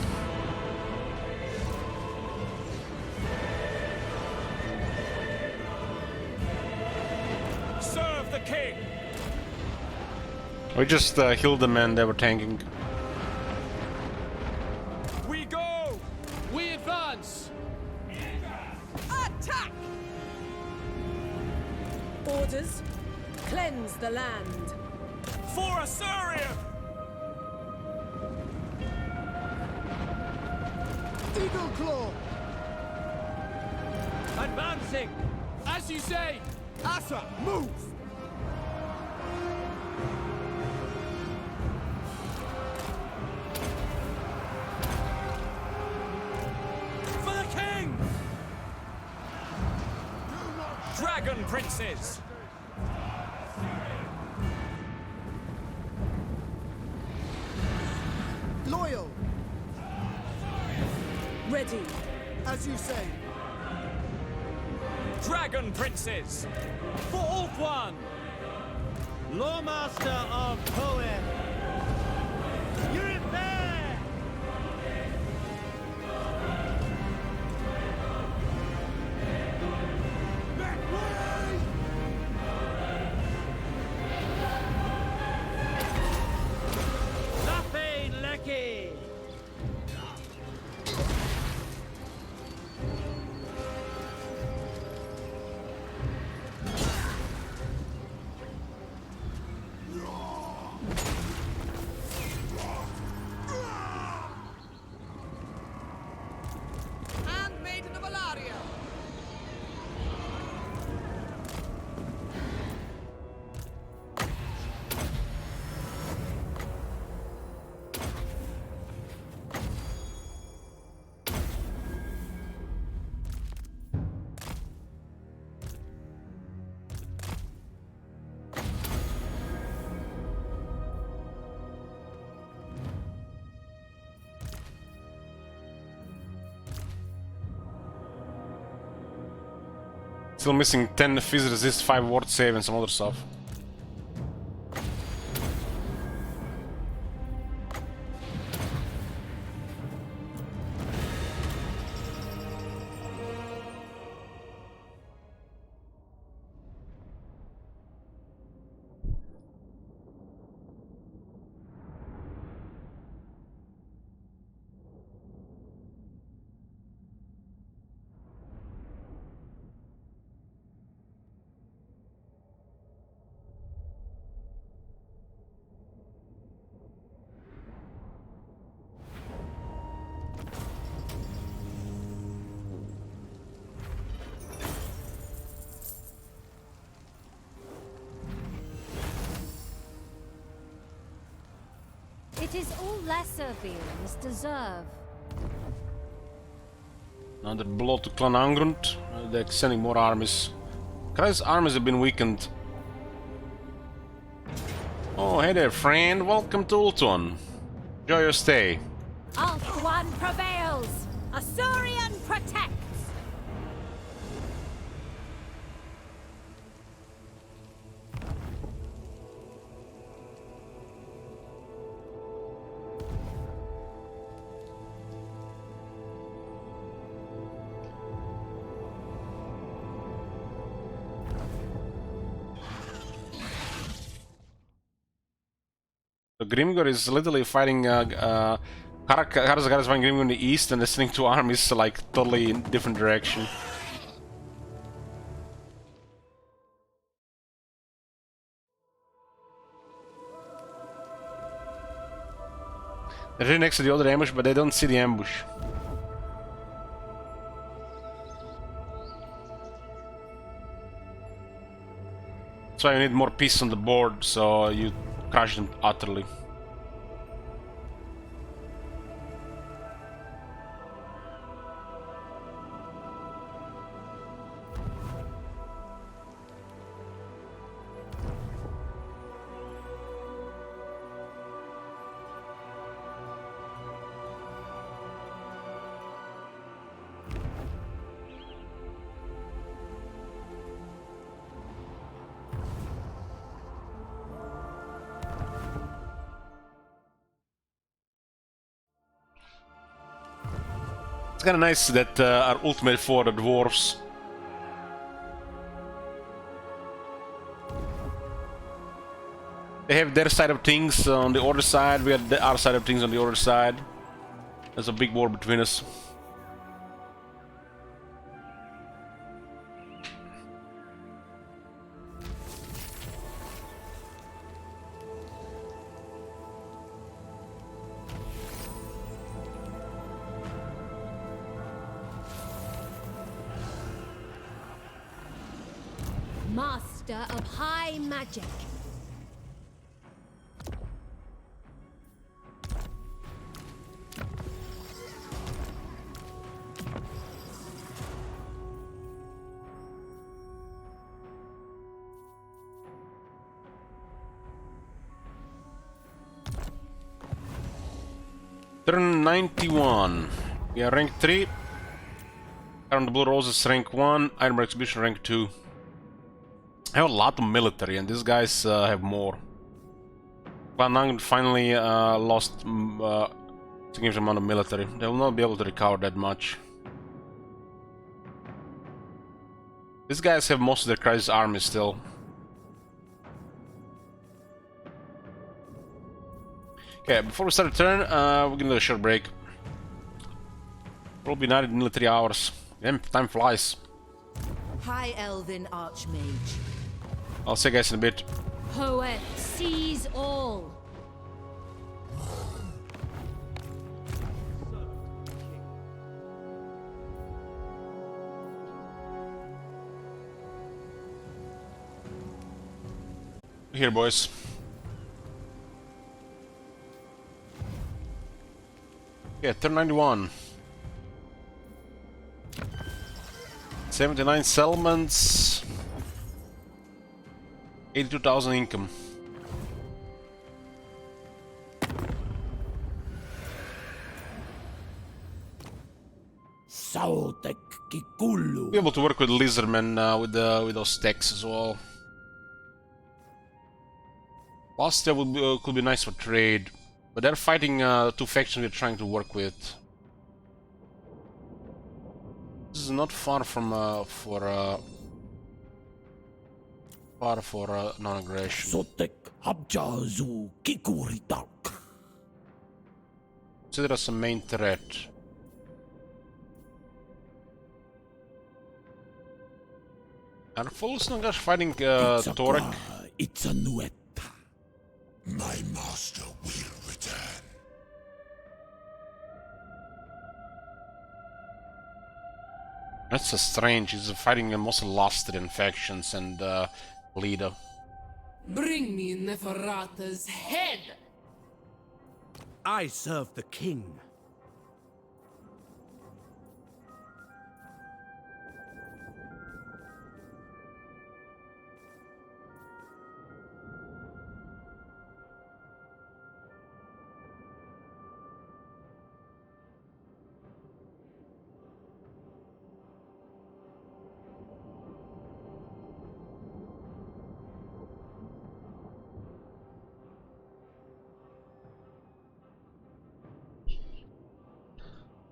Serve the king! We just healed the men they were tanking. We go! We advance! Attack! Orders. Cleanse the land. For Assyrian! Eagle Claw! Advancing! As you say! Asa, move! For the king! Dragon princes! Loyal, Ready. as you say. Dragon princes! For Ulthuan! Lawmaster of Poem. You're in there! Back way! Nothing, Lecky! Handmaiden of Alaria. Still missing 10 fizz resist, 5 ward save and some other stuff. It is all lesser villains deserve. Another blow to Clan Angrund. They're sending more armies. Christ's armies have been weakened. Oh, hey there, friend. Welcome to Ulthuan. Enjoy your stay. Ulthuan prevails! Assyrian protects! The Grimgor is literally fighting Karazgar is fighting Grimgor in the east and they're sending two armies like totally in different direction. They're right next to the other ambush, but they don't see the ambush. That's why you need more pieces on the board, so you crush them utterly. It's kind of nice that our ultimate for the dwarves. They have their side of things on the other side, we have our side of things on the other side. There's a big war between us. Master of high magic. Turn 91. We are rank 3. Iron the Blue Roses rank 1. Iron Exhibition rank 2. I have a lot of military, and these guys have more. Clan finally lost a significant amount of military. They will not be able to recover that much. These guys have most of their crisis army still. Okay, before we start the turn, we're gonna do a short break. Probably 90 military hours. Damn, time flies. High Elven Archmage. I'll see you guys in a bit. Poet sees all. Here, boys. Yeah, turn 91. 79 settlements. 82,000 income. Be able to work with lizardmen with those stacks as well. Austria would be, could be nice for trade, but they're fighting two factions we're trying to work with. This is not far from non-aggression. Consider us a main threat. Are Fulsnagash fighting Torek? It's a nuet. My master will return. That's a strange. He's fighting mostly Lostrian factions and Lida. Bring me Neferata's head! I serve the king.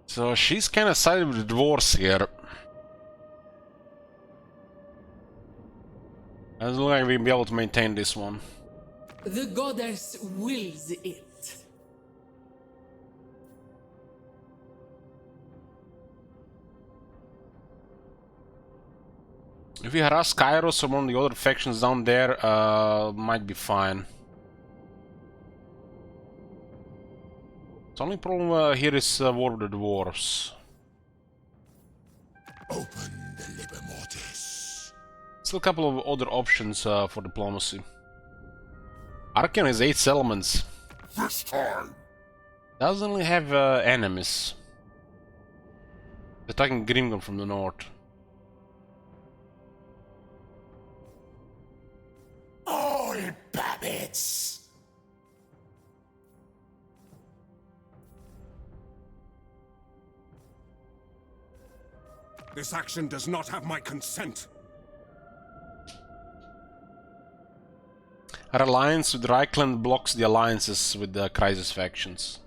So she's kind of sided with the dwarves here. Doesn't look like we'll be able to maintain this one. The goddess wills it. If we harass Kairos or one of the other factions down there, might be fine. The only problem here is war with the dwarves. Open the Liber Mortis. Still a couple of other options for diplomacy. Archeon has 8 settlements. This time. Doesn't really have enemies. Attacking Grimgon from the north. All babbits. This action does not have my consent. Our alliance with Reichland blocks the alliances with the crisis factions.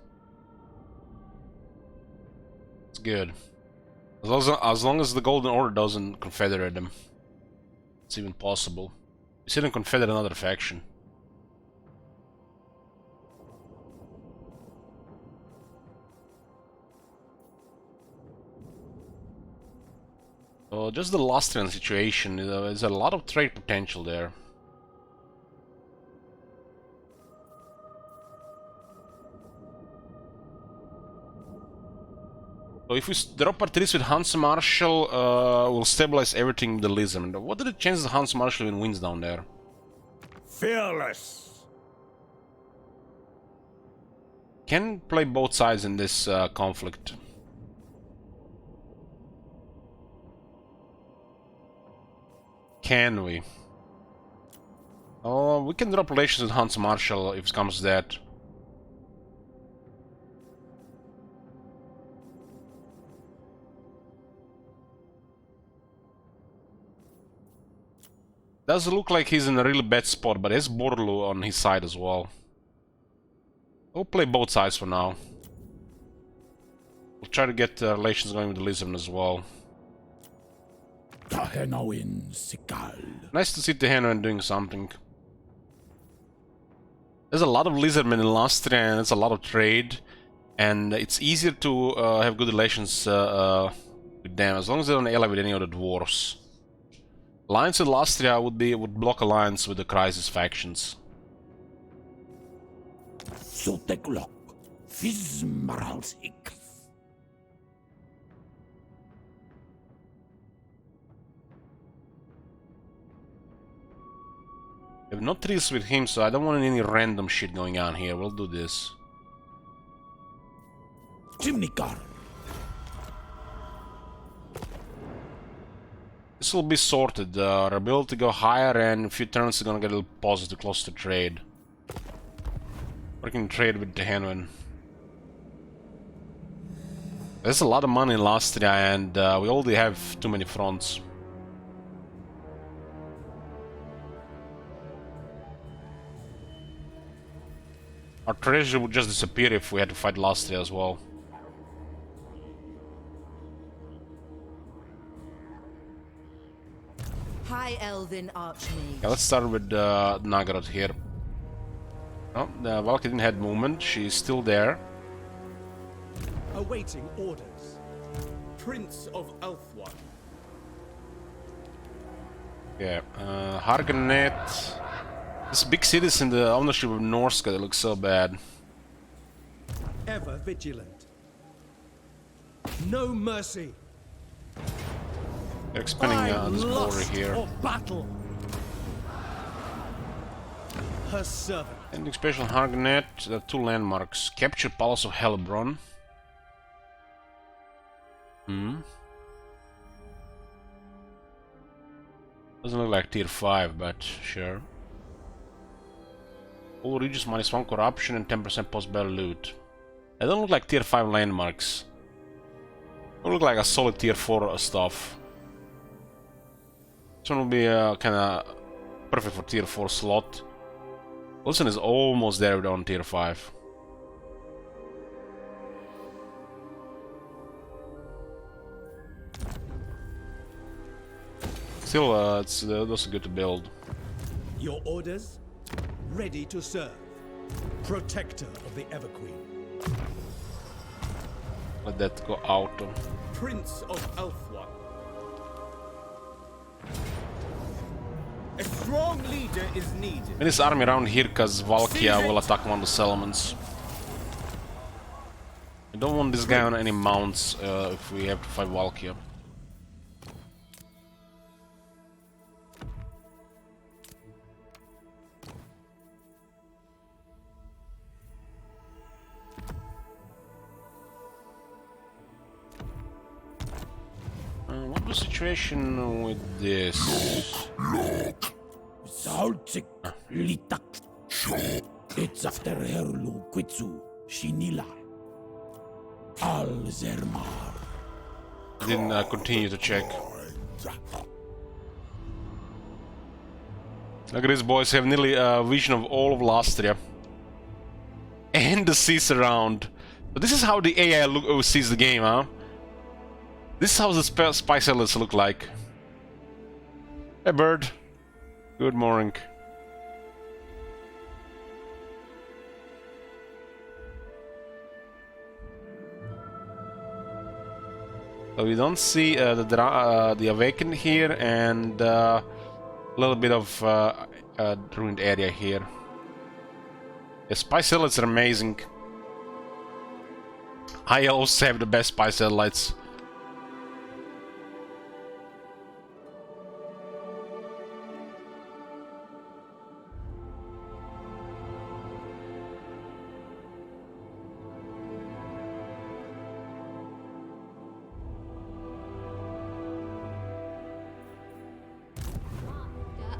Let's good. As long as the Golden Order doesn't confederate them. It's even possible. We shouldn't confederate another faction. So just the Lastrian situation, there's a lot of trade potential there. So if we drop our trees with Hans Marshal, we'll stabilize everything with the Lism. What are the chances Hans Marshal even wins down there? Fearless. Can play both sides in this conflict. Can we? Oh, we can drop relations with Hans Marshal if it comes to that. Does look like he's in a really bad spot, but there's Borlu on his side as well. We'll play both sides for now. We'll try to get relations going with Lisbon as well. Nice to see Tehenoin doing something. There's a lot of lizardmen in Lastria and there's a lot of trade. And it's easier to have good relations with them as long as they don't ally with any of the dwarves. Alliance with Lastria would block alliance with the Crisis factions. We have no trees with him, so I don't want any random shit going on here. We'll do this. This will be sorted. Our ability to go higher, and in a few turns is gonna get a little positive close to trade. Working trade with Tehenoin. There's a lot of money in Lastria, and we already have too many fronts. Our treasure would just disappear if we had to fight Lastria as well. High Elven Archmage. Yeah, let's start with Nagaroth here. Oh, the Valkyrie didn't have movement. She's still there. Awaiting orders. Prince of Elfwan. Yeah, Harganet. This big cities in the ownership of Norska, they look so bad. Ever vigilant. No mercy. They're expanding this border here. Battle. Her servant. Ending special Harganet, two landmarks. Capture Palace of Hellebron. Doesn't look like tier 5, but sure. All regions -1 corruption and 10% post-battle loot. They don't look like tier 5 landmarks. They look like a solid tier 4 stuff. This one will be kinda perfect for tier 4 slot. Wilson is almost there on tier 5. Still, it's also good to build. Your orders? Ready to serve. Protector of the Everqueen. Let that go out. Prince of Elfwan. A strong leader is needed. And this army around here because Valkia will attack one of the settlements. I don't want this guy on any mounts if we have to fight Valkia. What's the situation with this? It's after Herlu Quitsu, Shinila. Al-Zermar. Didn't continue to check. Look at these boys, have nearly a vision of all of Lastria. And the seas around. But this is how the AI sees the game, huh? This is how the spy sellers look like. Hey bird. Good morning. So we don't see the Awakened here, and a little bit of ruined area here. The spy satellites are amazing. I also have the best spy satellites.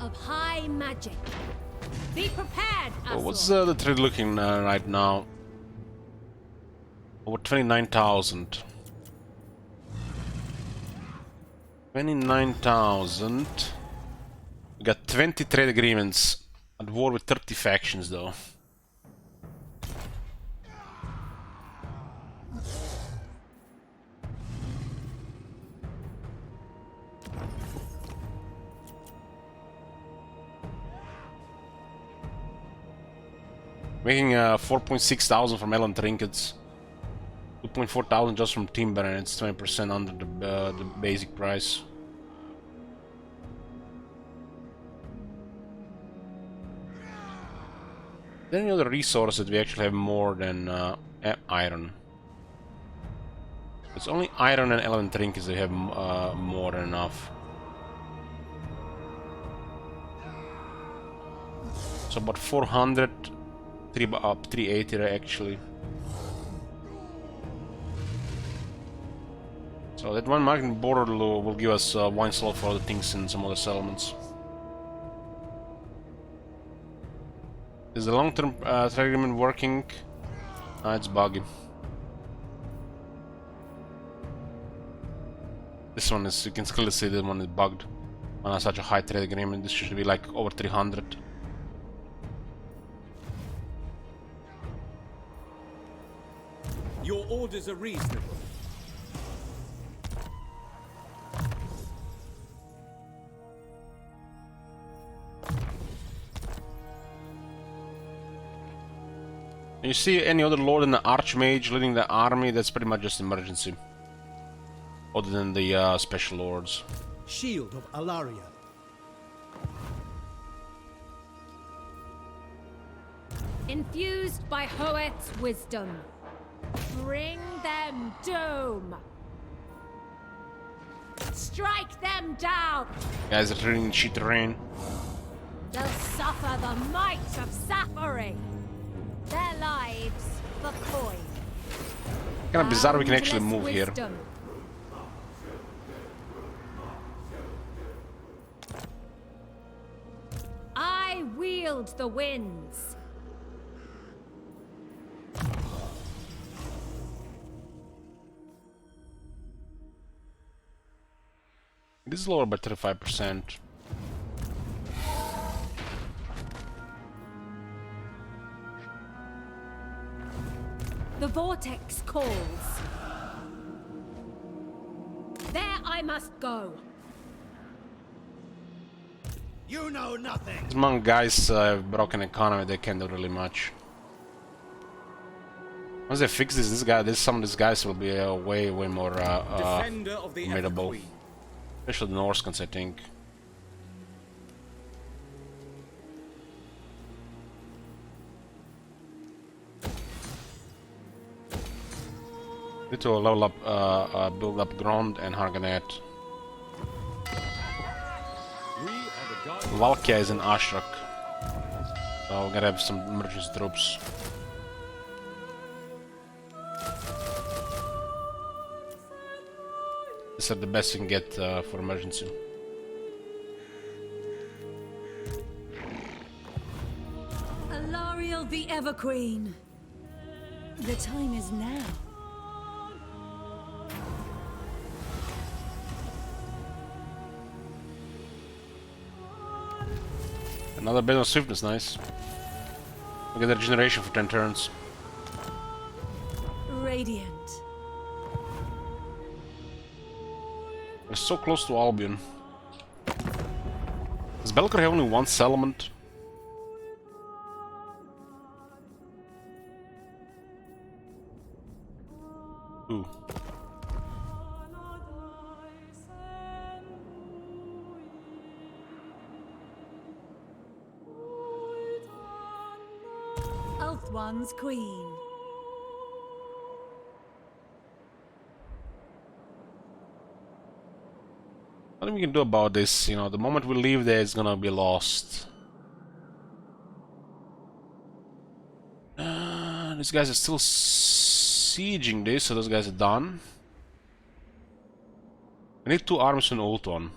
Of high magic. Be prepared, Asur. Well, what's the trade looking right now? Over 29,000. 29,000. We got 20 trade agreements. At war with 30 factions, though. Making 4.6 thousand from Elon trinkets, 2.4 thousand just from timber, and it's 20% under the basic price. Then any other resources we actually have more than iron. It's only iron and element trinkets that have more than enough. So about 400. 380 actually. So that one magnet border will give us wine slot for other things in some other settlements. Is the long-term trade agreement working? It's buggy. This one is, you can clearly see that one is bugged. On such a high trade agreement, this should be like over 300. Your orders are reasonable. You see any other lord in the archmage leading the army? That's pretty much just emergency. Other than the special lords. Shield of Alaria. Infused by Hoet's wisdom. Bring them doom. Strike them down. Guys are reading shit terrain. They'll suffer the might of Sapphire. Their lives the coin. Kind of bizarre we can actually move here. I wield the winds. This is lower by 35%. The vortex calls. There I must go. You know nothing. These monk guys have broken economy, they can't do really much. Once they fix some of these guys will be way more formidable. Especially the Norskans, I think. Need to level up, build up Grond and Harganet. Valkia is in Ashrak. So we're gonna have some emergency troops. These are the best you can get for emergency. Alariel the Everqueen. The time is now. Another bit of swiftness, nice. We get the regeneration for 10 turns. Radiant. We're so close to Albion. Does Belkor have only one settlement? Ooh. One's queen. Nothing we can do about this, you know, the moment we leave there, it's gonna be lost. These guys are still sieging this, so those guys are done. I need 2 armies in Eataine.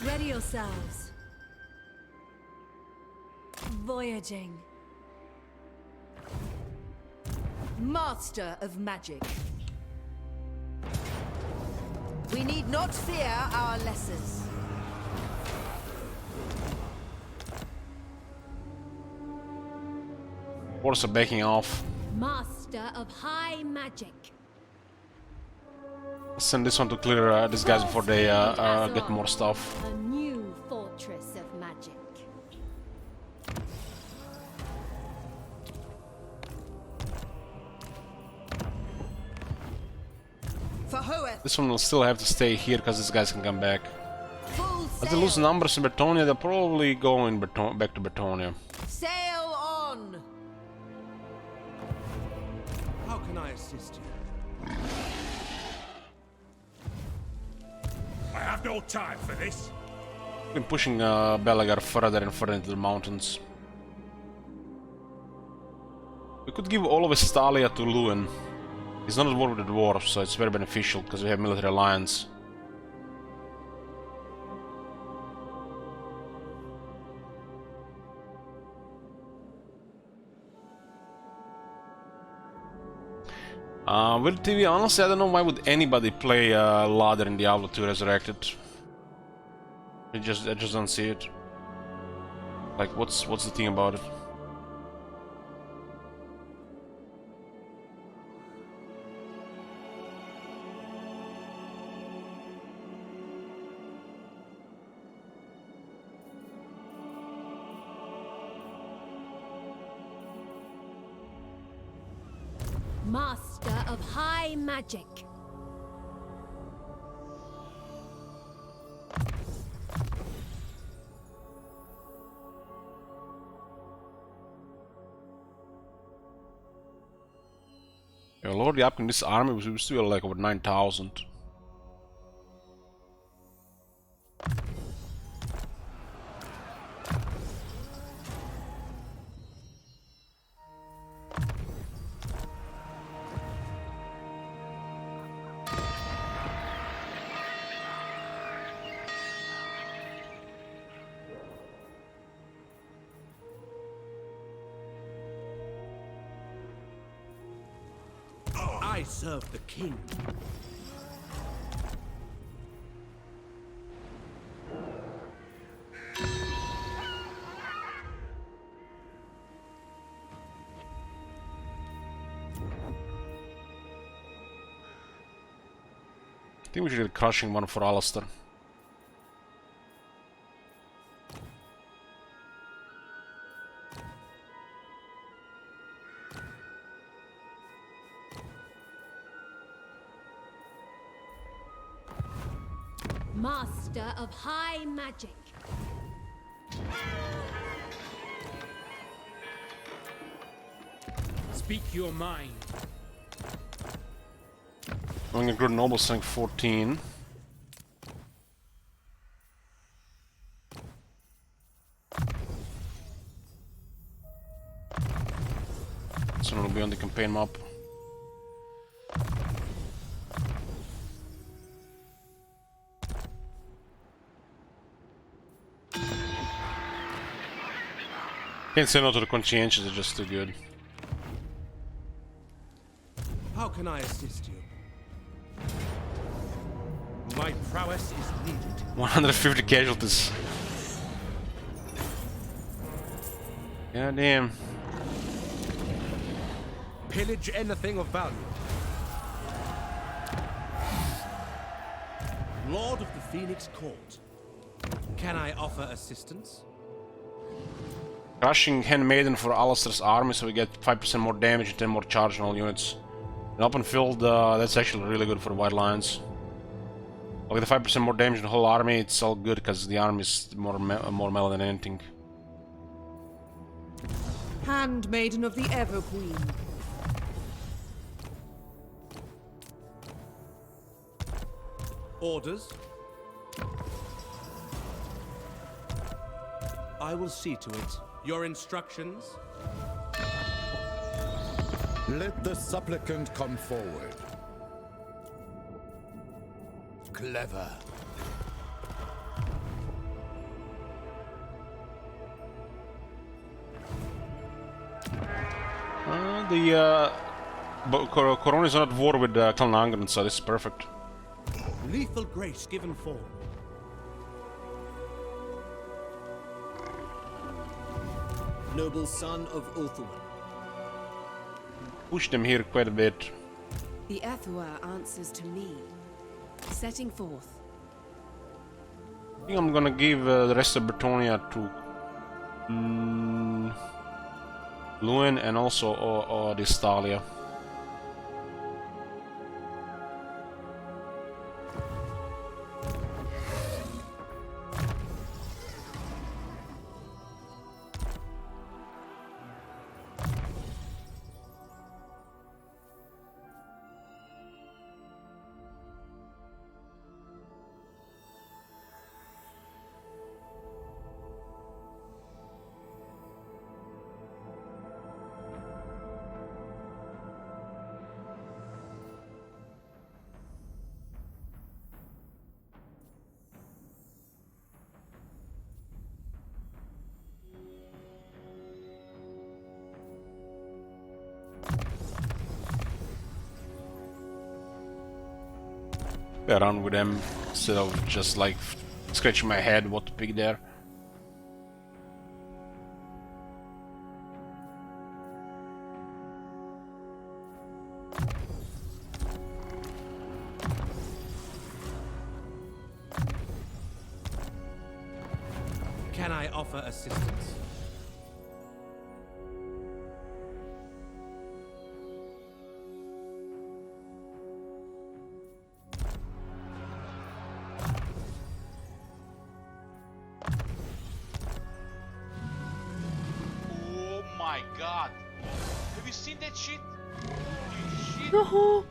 Ready yourselves. Voyaging. Master of magic. We need not fear our lessers. Force are backing off. Master of high magic. Send this one to clear these guys before they get more stuff. A new fortress of magic. This one will still have to stay here because these guys can come back. As they lose numbers in Bretonia, they'll probably go in back to Bretonia. Sail on. How can I assist you? I have no time for this. Been pushing Belagar further and further into the mountains. We could give all of Estalia to Lewin. He's not at war with the dwarves, so it's very beneficial because we have military alliance. With TV, honestly, I don't know why would anybody play Ladder in Diablo 2 Resurrected. I just don't see it. Like, what's the thing about it? Master of high magic. Yeah, lower the up in this army, we still like over 9,000. I serve the king. I think we should get a crushing one for Alistair. Master of high magic. Speak your mind. Going a good noble strength 14. This one will be on the campaign map. Can't say no to the conscientious, it's just too good. How can I assist you? My prowess is needed. 150 casualties. Yeah, damn. Pillage anything of value. Lord of the Phoenix Court. Can I offer assistance? Crushing Handmaiden for Alistair's army, so we get 5% more damage and 10 more charge on all units. In open field, that's actually really good for White Lions. With the 5% more damage on the whole army, it's all good because the army is more melee than anything. Handmaiden of the Ever Queen. Orders? I will see to it. Your instructions? Let the supplicant come forward. Clever. Corona is not at war with Clan Angren, so this is perfect. Lethal grace given form. Noble son of Ulthuan. Push them here quite a bit. The Ethua answers to me. Setting forth. I think I'm gonna give the rest of Bretonia to Lewin and also this Thalia. Around with them instead of just like scratching my head what to pick there. Can I offer assistance? My god! Have you seen that shit? Holy shit!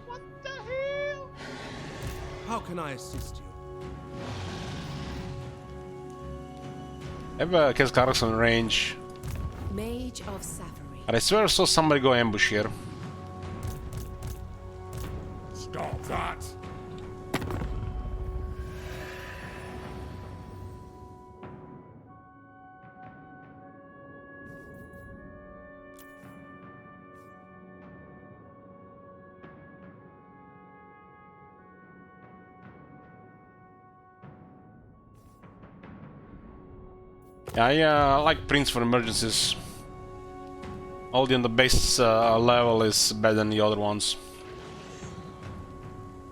What the hell? How can I assist you? I have a Keskarx on range. Mage of Safari. But I swear I saw somebody go ambush here. Stop that! Yeah, I like Prince for emergencies. Only on the base level is better than the other ones.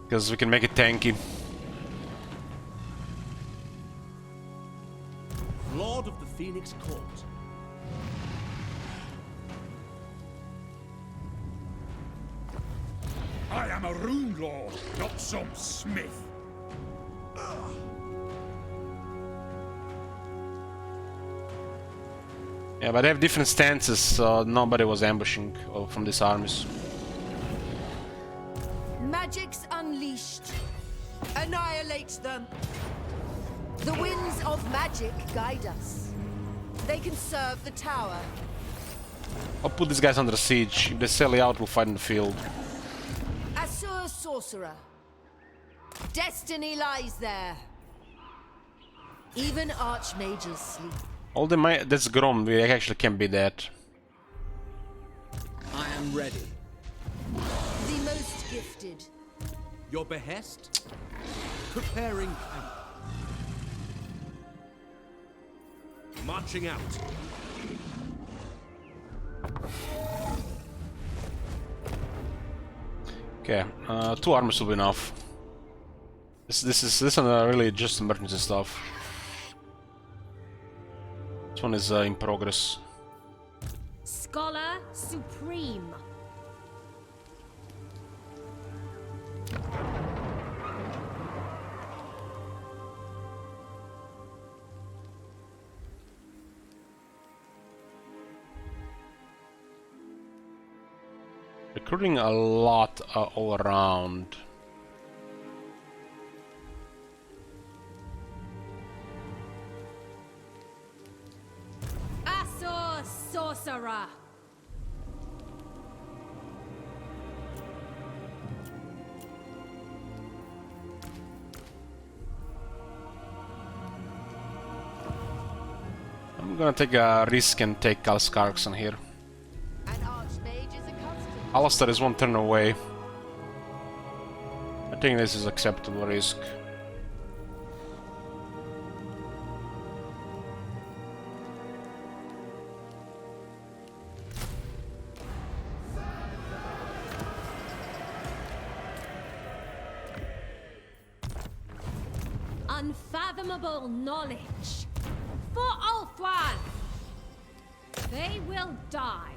Because we can make it tanky. Lord of the Phoenix Court. I am a rune lord, not some smith. Yeah, but they have different stances, so nobody was ambushing from these armies. Magic's unleashed. Annihilate them. The winds of magic guide us. They can serve the tower. I'll put these guys under siege. If they sally out, we'll fight in the field. Assur sorcerer. Destiny lies there. Even archmages sleep. All the that's Grom, we actually can be that. I am ready. The most gifted. Your behest? Preparing camp. Marching out. Okay, 2 armors will be enough. This is really just emergency stuff. This one is in progress. Scholar Supreme. Recruiting a lot all around. Asor Sorcerer. I'm gonna take a risk and take Kalskarkson here. An archmage is a constant. Alistair is 1 turn away. I think this is acceptable risk. Unfathomable knowledge. For Ulthwan! They will die.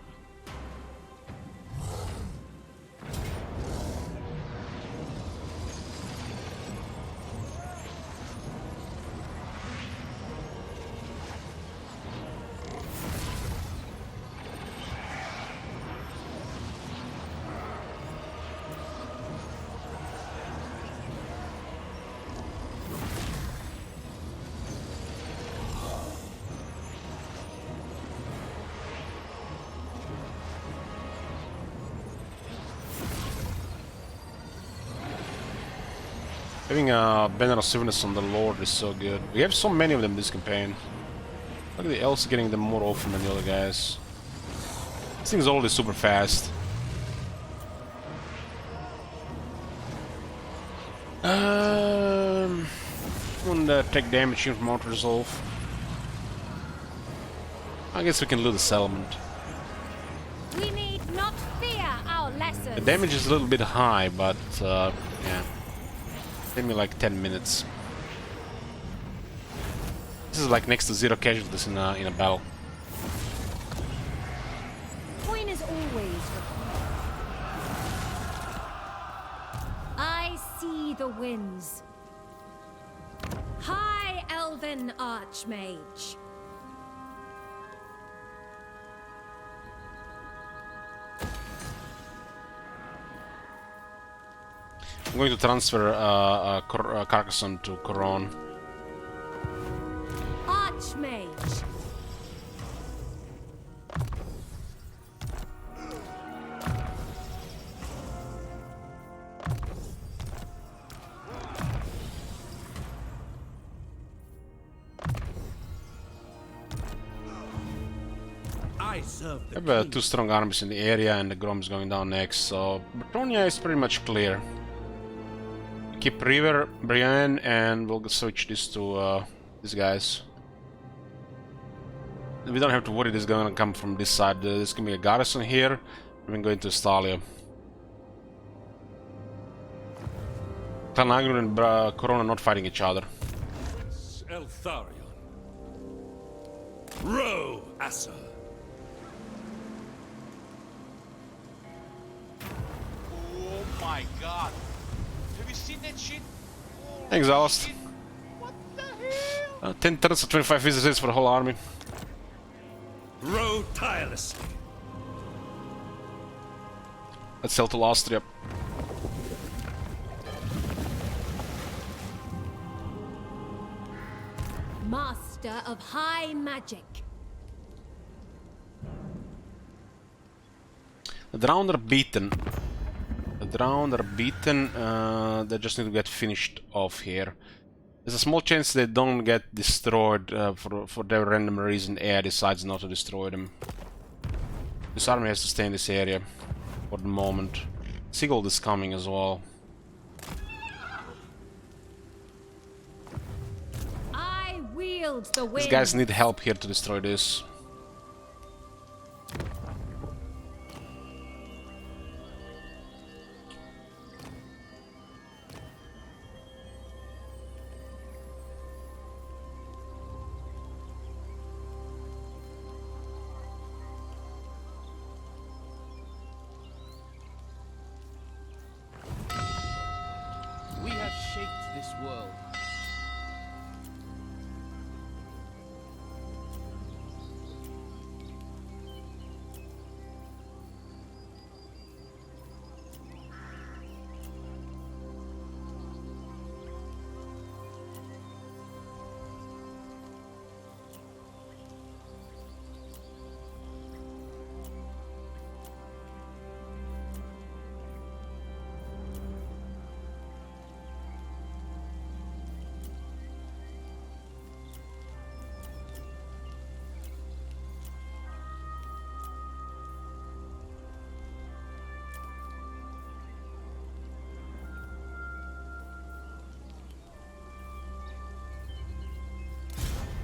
Having a banner of Swiftness on the Lord is so good. We have so many of them this campaign. Look at the elves getting them more often than the other guys. This thing's already super fast. Won't take damage here from Auto Resolve. I guess we can loot the settlement. We need not fear our lessons. The damage is a little bit high, but yeah. Take me like 10 minutes. This is like next to 0 casualties in a battle. Coin is always required. I see the winds. High Elven Archmage. I'm going to transfer Carcassonne to Coron. Archmage. I serve the I have 2 strong armies in the area, and the Grom is going down next, so Bretonia is pretty much clear. Keep River, Brienne, and we'll switch this to these guys. We don't have to worry this is going to come from this side. There's going to be a garrison here, and we're going to Stalia. Clan Agron and Corona not fighting each other. Eltharion. Row, Asa. Oh my god. Have you seen that shit? Holy Exhaust. shit. What the hell? 10 turns of 25 visitors for the whole army. Row tirelessly. Let's sail to Austria. Master of High Magic. The Drowned are beaten. They just need to get finished off here. There's a small chance they don't get destroyed for their random reason AI decides not to destroy them. This army has to stay in this area for the moment. Sigurd is coming as well. I wield the wind. These guys need help here to destroy this.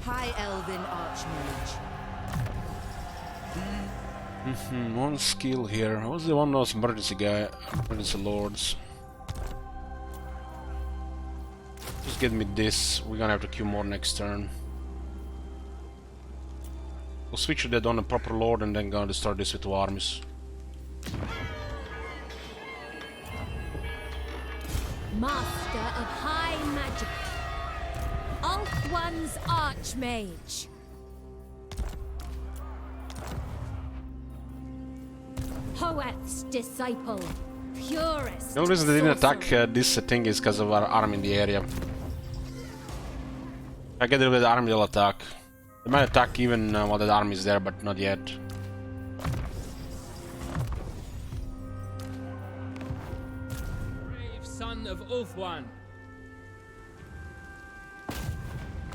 High Elven Archmage. One skill here. What's the one of those emergency guy? Emergency lords. Just get me this. We're gonna have to queue more next turn. We'll switch that on a proper lord and then gonna start this with 2 armies. Master of High Magic. Ulthuan's Archmage. Hoeth's Disciple. Purest. The only reason they didn't attack sorcerer. this thing is because of our army in the area. If I get rid of the army, they'll attack. They might attack even while the army is there, but not yet. Brave son of Ulthuan.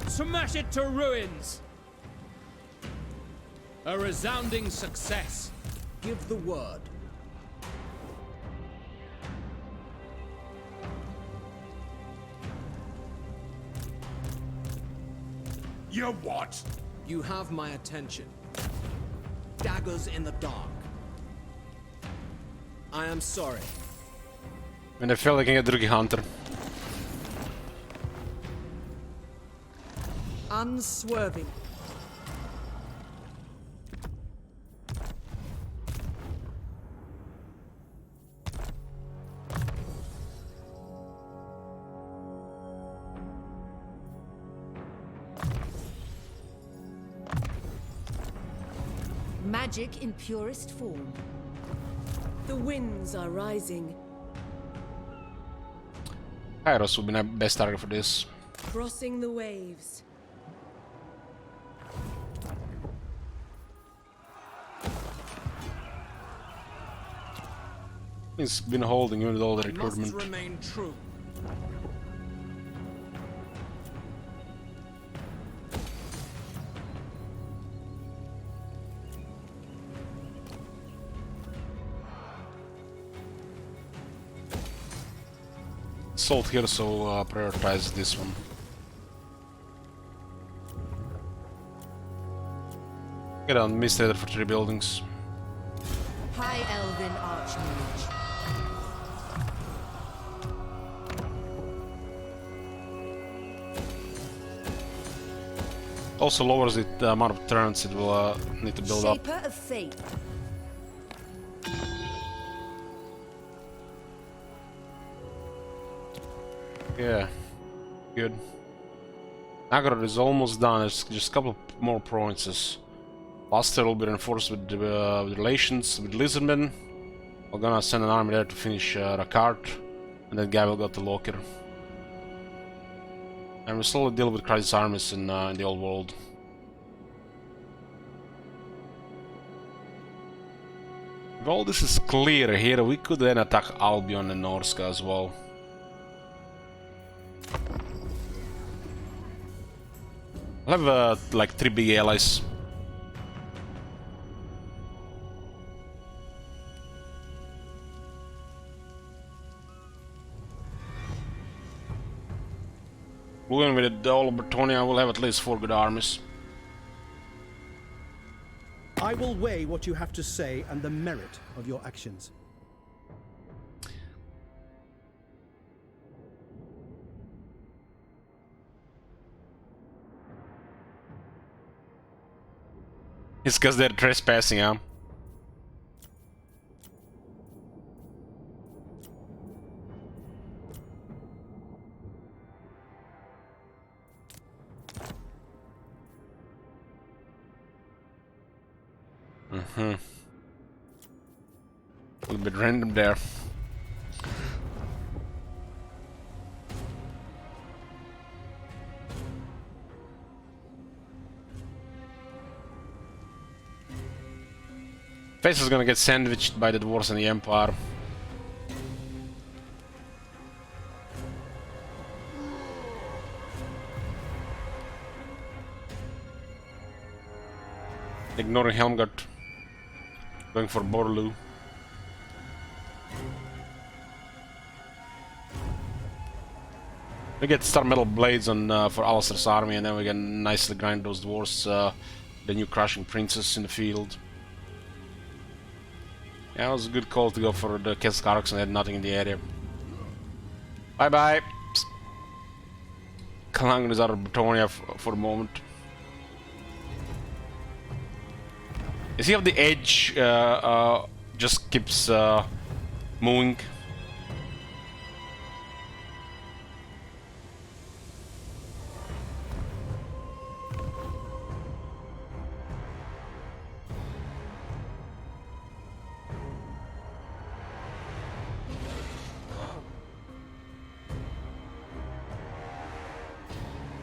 Smash it to ruins! A resounding success. Give the word. You what? You have my attention. Daggers in the dark. I am sorry. When they fail, they can get Drugi Hunter. Unswerving. Magic in purest form. The winds are rising. Kairos would be my best target for this. Crossing the waves. He's been holding even with all the I must recruitment. remain true. Salt here, so prioritize this one. Get on Administrator for 3 buildings. High Elven Archmage. Also lowers the amount of turns it will need to build up. Shaper of Fate. Yeah, good. Nagarod is almost done. It's just a couple more provinces. Luster will be reinforced with relations with Lizardmen. We're gonna send an army there to finish Rakart, and that guy will go to Loker. And we slowly deal with crisis armies in the old world. If all this is clear here, we could then attack Albion and Norska as well. I'll have like 3 big allies. Going with the all of Bretonia, we'll have at least 4 good armies. I will weigh what you have to say and the merit of your actions. It's because they're trespassing, huh? A little bit random there. Face is gonna get sandwiched by the dwarves and the Empire. Ignoring Helmgard. Going for Borlu. We get star metal blades on for Alistair's army, and then we can nicely grind those dwarves. The new crushing princess in the field. Yeah, it was a good call to go for the Keskarks and had nothing in the area. Bye bye. Kalangan is out of Bretonia for the moment. You see how the edge just keeps moving?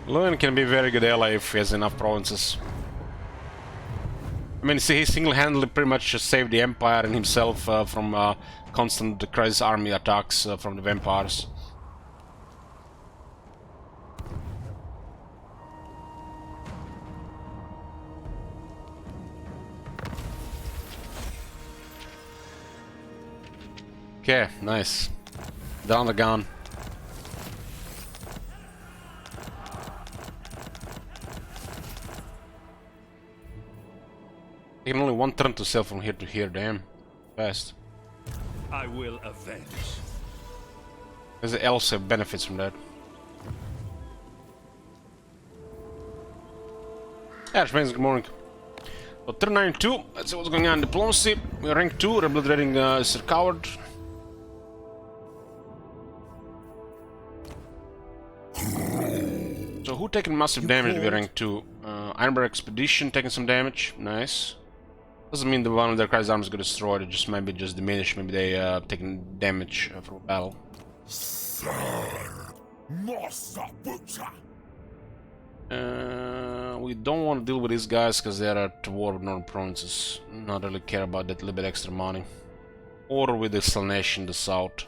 Lewin can be a very good ally if he has enough provinces. I mean, see, he single-handedly pretty much just saved the Empire and himself from constant crisis army attacks from the vampires. Okay, nice. Down the gun. Taking only one turn to sail from here to here, damn. Fast. I will avenge. There's also benefits from that. Yeah, Schmains, good morning. So, turn 92, let's see what's going on in diplomacy. We're rank 2, Rebel Reading is a coward. So, who taking massive damage? We're rank 2. Ironbark Expedition taking some damage, nice. Doesn't mean the one of their crisis arms got destroyed, it just maybe just diminished, maybe they taking damage from battle. Sir, Master Butcher. We don't want to deal with these guys because they are at war with northern provinces. Not really care about that little bit extra money. Or with the Slanesh in the south.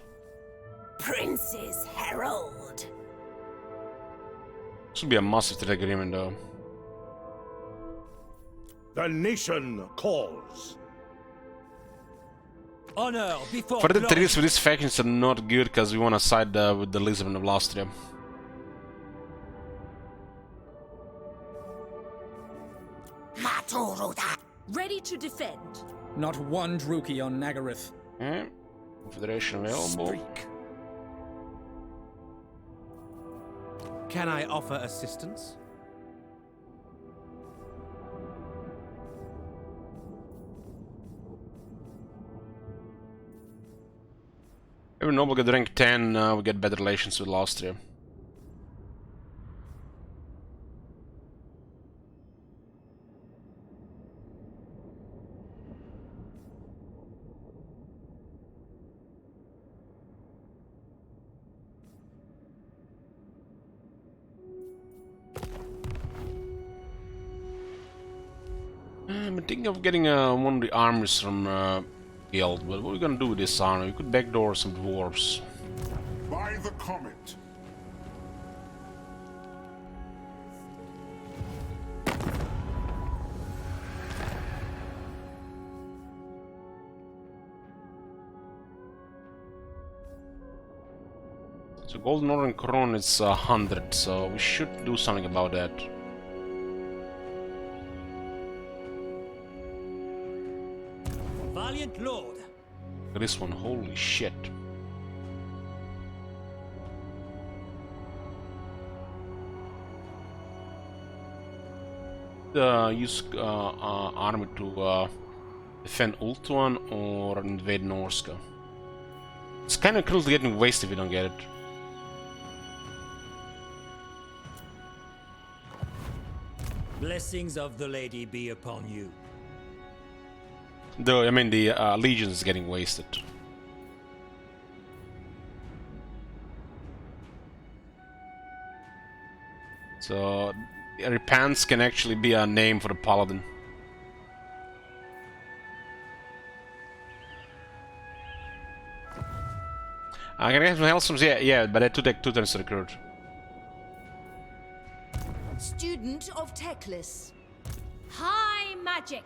Prince's Herald. This would be a massive trade agreement though. The nation calls. Honor before Further glory. treaties with these factions are not good because we want to side with the Elizabeth of Austria. Ready to defend. Not one Druki on Nagaryth. Okay. Confederation available. Speak. Can I offer assistance? Every noble get rank 10, we get better relations with Austria. I'm thinking of getting one of the armies from Guild, but what are we gonna do with this army? We could backdoor some dwarves. By the comet. So Golden Northern Crown is 100, so we should do something about that. Valiant Lord. This one, holy shit. Use army to defend Ultuan or invade Norska. It's kind of currently getting wasted if we don't get it. Blessings of the lady be upon you. Though, I mean, the Legion is getting wasted. So, Repents can actually be a name for the Paladin. Can I get some Hellstorms? Yeah, but I take 2 turns to recruit. Student of Teclis. High magic.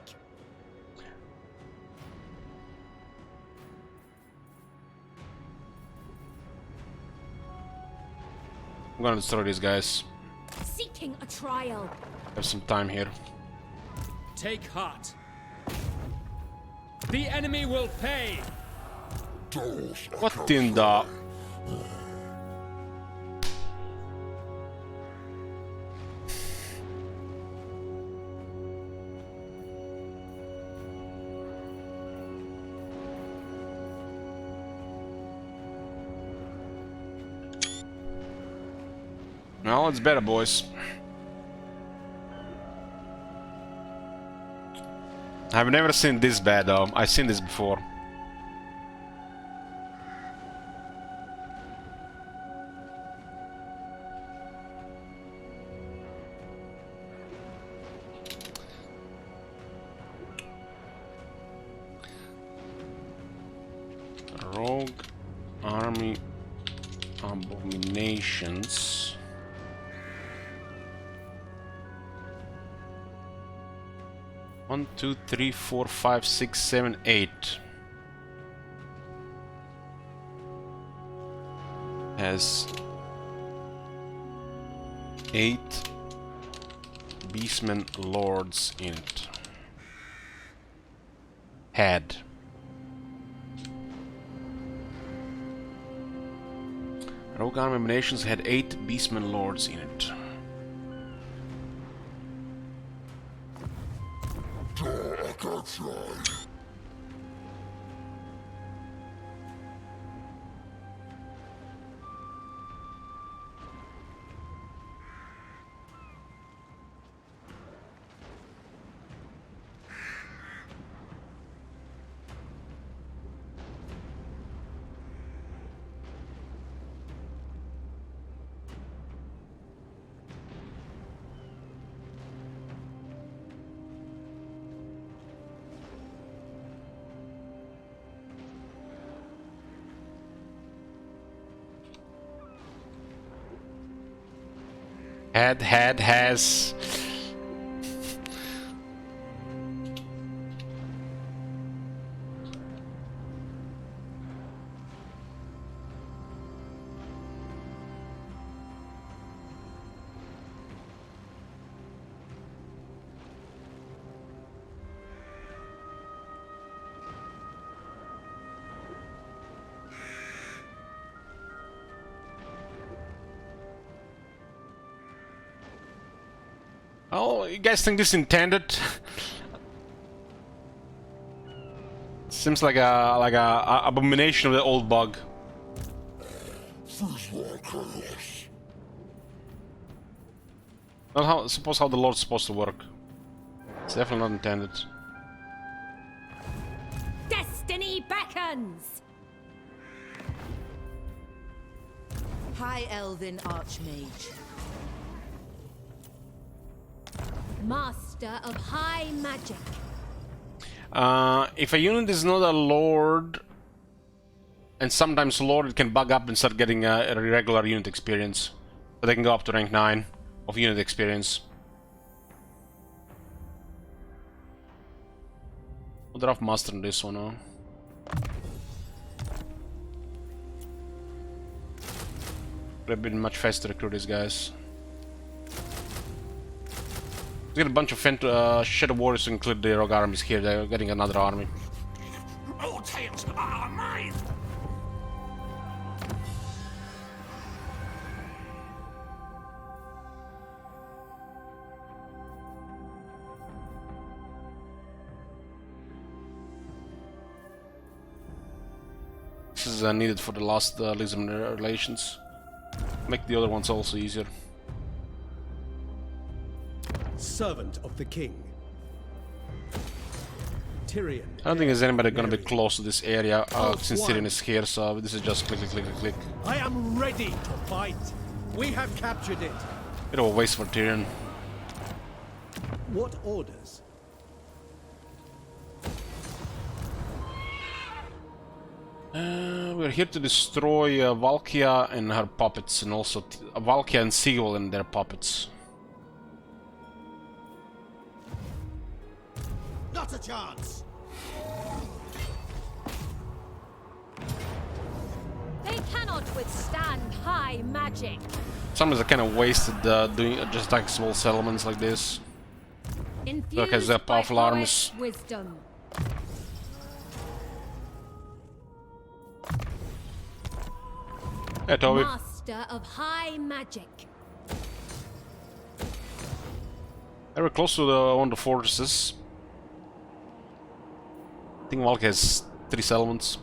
I'm gonna destroy these guys. Seeking a trial. Have some time here. Take heart. The enemy will pay. What in the... No, it's better, boys. I've never seen this bad though. I've seen this before. Rogue army abominations. One, two, three, four, five, six, seven, 8. Has 8 Beastmen Lords in it. Had. Rogue Army Abominations had 8 Beastmen Lords in it. Has. Oh, you guys think this is intended? Seems like a abomination of the old bug. Not how suppose how the Lord's supposed to work. It's definitely not intended. Destiny beckons. High Elven Archmage. Master of high magic. If a unit is not a Lord, and sometimes Lord, it can bug up and start getting a regular unit experience. But they can go up to rank 9 of unit experience. What rough master on this one, huh? Would have been much faster to recruit these guys. Let's get a bunch of Shadow Warriors to include the Rogue armies here. They're getting another army. All tales are mine! This is needed for the last Lisbon relations. Make the other ones also easier. Servant of the king. Tyrion. I don't think there's anybody gonna be close to this area since Tyrion is here, so this is just click, click, click, click. I am ready to fight. We have captured it. Bit of a waste for Tyrion. What orders? We're here to destroy Valkia and her puppets, and also Valkia and Sigil and their puppets. Not a chance. They cannot withstand high magic. Sometimes I kind of wasted doing just like small settlements like this. Look at the Infused by powerful armies. poet's wisdom. Hey, Toby. Master of high magic. Very close to one of the fortresses. I think Valk has 3 settlements.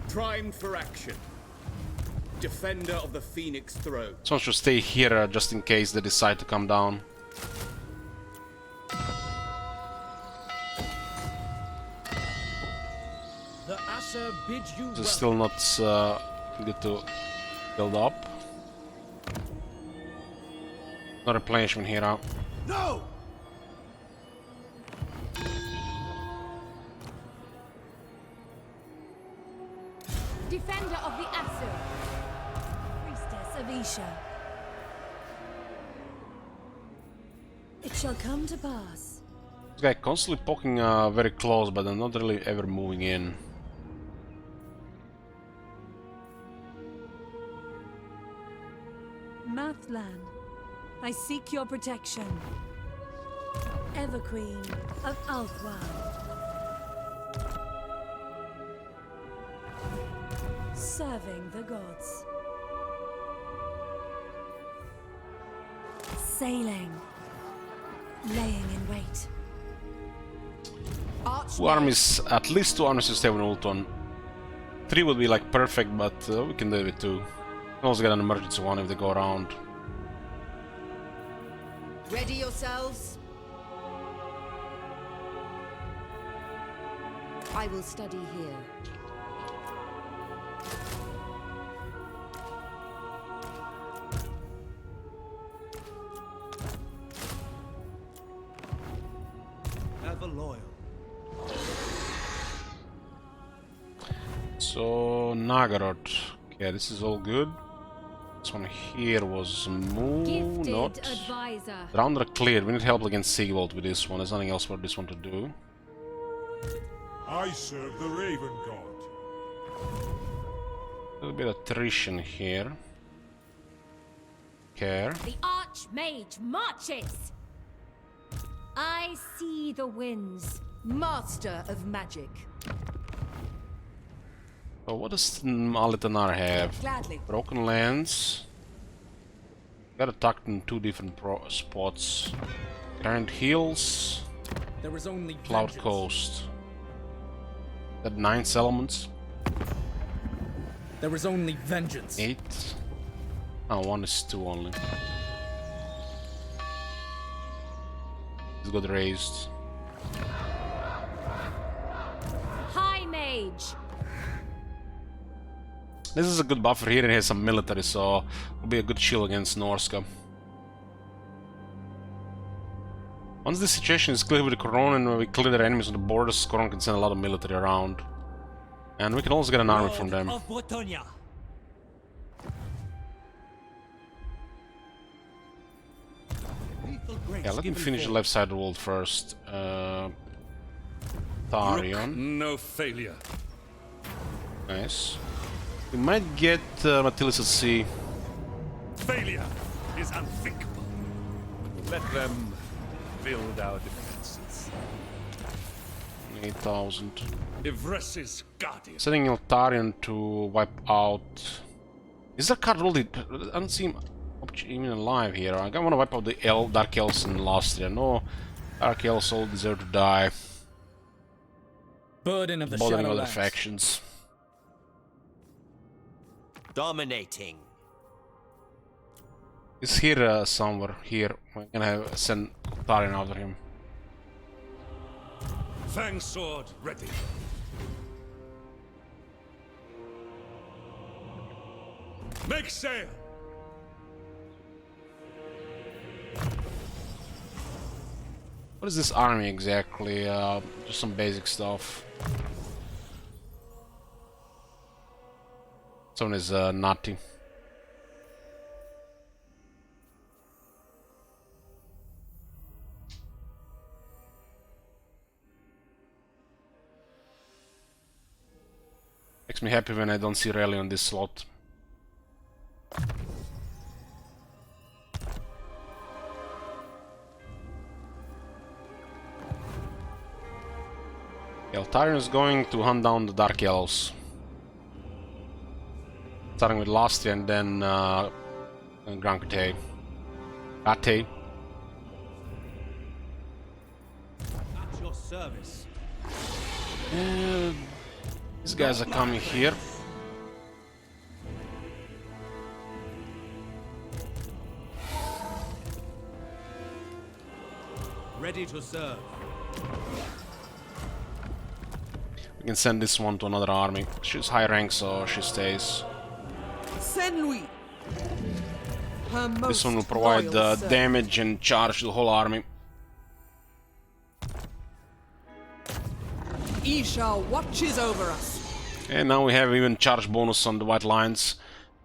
Primed for action. Defender of the Phoenix Throne. Someone should stay here just in case they decide to come down. The Asa bids you This is still not good to build up. No replenishment here now. No! Defender of the Asur. Priestess of Isha. It shall come to pass. This guy constantly poking very close, but they're not really ever moving in. Mathlan, I seek your protection. Everqueen of Althwan. Serving the gods. Sailing. Laying in wait. 2 armies, at least 2 armies to stay with Ulton. 3 would be like perfect, but we can do it with 2. We can also get an emergency one if they go around. Ready yourselves. I will study here. ever loyal. So Nagarod. Okay, this is all good. This one here was moved. Not. Advisor. Round are cleared. We need help against Sigvald with this one. There's nothing else for this one to do. I serve the Raven God. A little bit of attrition here. Care. The Archmage marches. I see the winds. Master of magic. So what does Alitanar have? Gladly. Broken lands. Got attacked in 2 different spots. Grand Hills. There is only Cloud vengeance. Coast. Got 9 settlements. There is only vengeance. 8. Oh, 1 is 2 only. It's got raised. High Mage. This is a good buffer here, and it has some military, so it'll be a good shield against Norska. Once this situation is clear with the Corona and we clear their enemies on the borders, Corona can send a lot of military around. And we can also get an army from them. Yeah, let me finish the left side of the world first. Tarion. No failure. Nice. We might get Matilis at sea. Failure is unthinkable. Let them build our defenses. 8,000. Ivres's guardian. Setting Eltarion to wipe out. Is that card really? I don't seem even alive here. I want to wipe out the Dark Elves in Lastria. No, Dark Elves all deserve to die. Burden of the Bothering other Shadowlands. factions. Dominating. He's here somewhere. Here, we're gonna send Eltarion after him. Fang sword ready. Make sail. What is this army exactly? Just some basic stuff. Someone is naughty. Makes me happy when I don't see rally on this slot. Eataine is going to hunt down the Dark Elves. Starting with Lastia and then Grand Crate. At your service. These guys are coming here. Ready to serve. We can send this one to another army. She's high rank, so she stays. This one will provide damage and charge to the whole army. Isha watches over us. And now we have even charge bonus on the white lines.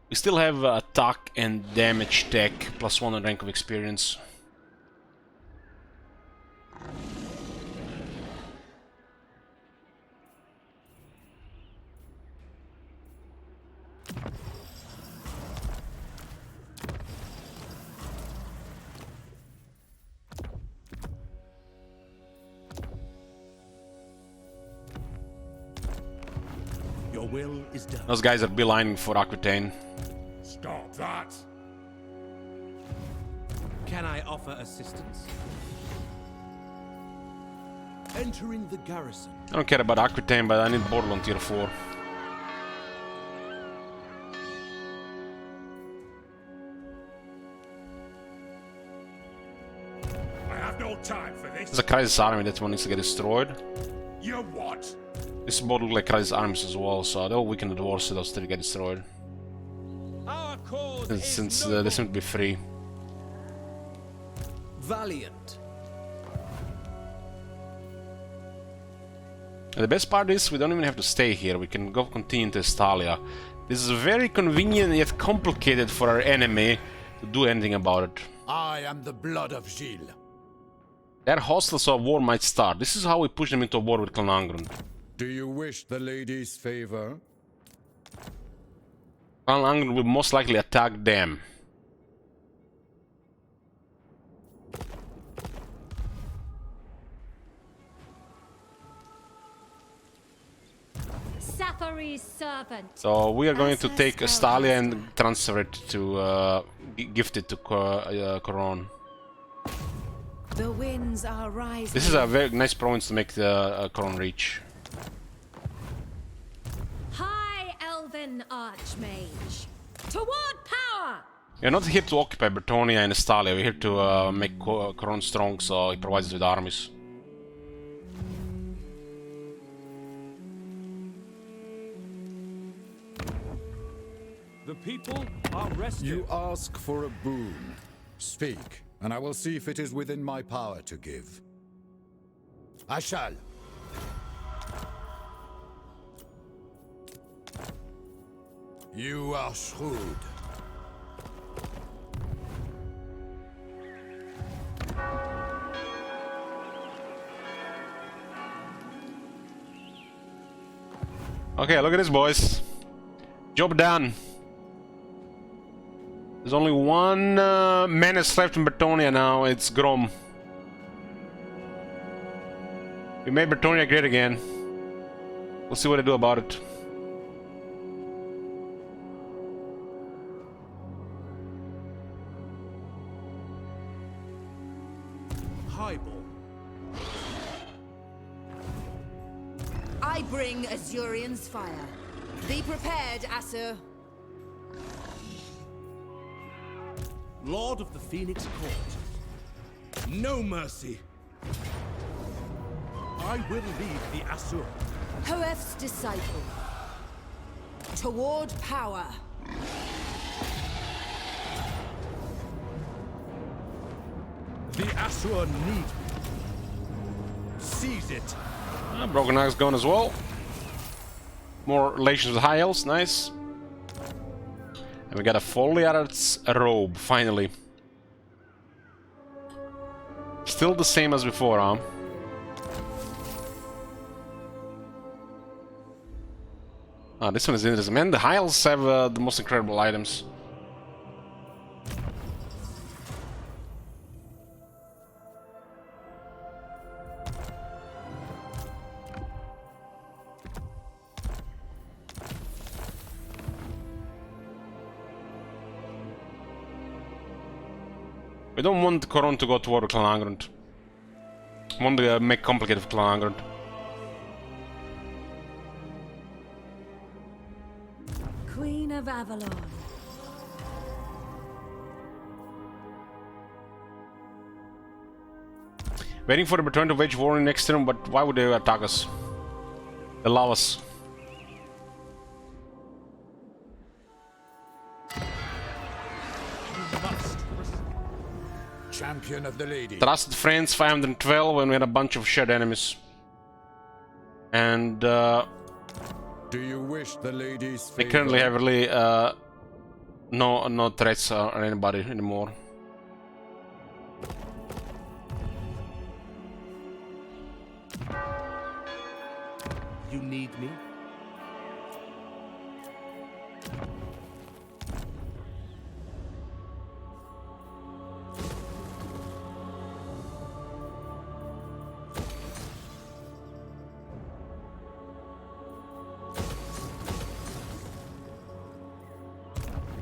We still have attack and damage tech, +1 on rank of experience. Your will is done. Those guys are beelining for Eataine. Stop that! Can I offer assistance? Entering the garrison. I don't care about Eataine, but I need Borderland tier 4. I have no time for this. There's a Crisis army that one needs to get destroyed. You what? This board looks like Crisis armies as well, so they'll weaken the dwarves so they'll still get destroyed. Our cause Since they seem to be free. Valiant. And the best part is we don't even have to stay here, we can go continue to Estalia. This is very convenient yet complicated for our enemy to do anything about it. I am the blood of Gilles. Their hostile, so a war might start. This is how we push them into a war with Clan Angrund. Do you wish the lady's favor? Clan Angrund will most likely attack them. Safari's servant. So we are going to take Estalia and transfer it to, gift it to Coron. The winds are rising. This is a very nice province to make the Coron reach. High Elven Archmage. Toward power! We're not here to occupy Bretonnia and Estalia, we're here to make Coron strong, so he provides us with armies. The people are resting. You ask for a boon. Speak, and I will see if it is within my power to give. I shall. You are shrewd. Okay, look at this, boys. Job done. There's only one menace left in Bretonnia now, it's Grom. We made Bretonnia great again. We'll see what I do about it. Highball. I bring Azurian's fire. Be prepared, Asur. Lord of the Phoenix Court. No mercy. I will lead the Asur. Hoef's disciple. Toward power. The Asur need me. Seize it. Broken Axe gone as well. More relations with High Elves, nice. And we got a Foliard's robe, finally. Still the same as before, huh? Ah, this one is interesting. Man, the Hiles have the most incredible items. We don't want Coron to go to war with Clan Angrund. We want to make complicated for Clan Angrund. Queen of Avalon. Waiting for the return to wage war in next turn, but why would they attack us? They love us. Champion of the lady. Trusted friends 512 when we had a bunch of shared enemies. And do you wish the ladies we currently have really no threats or anybody anymore. You need me?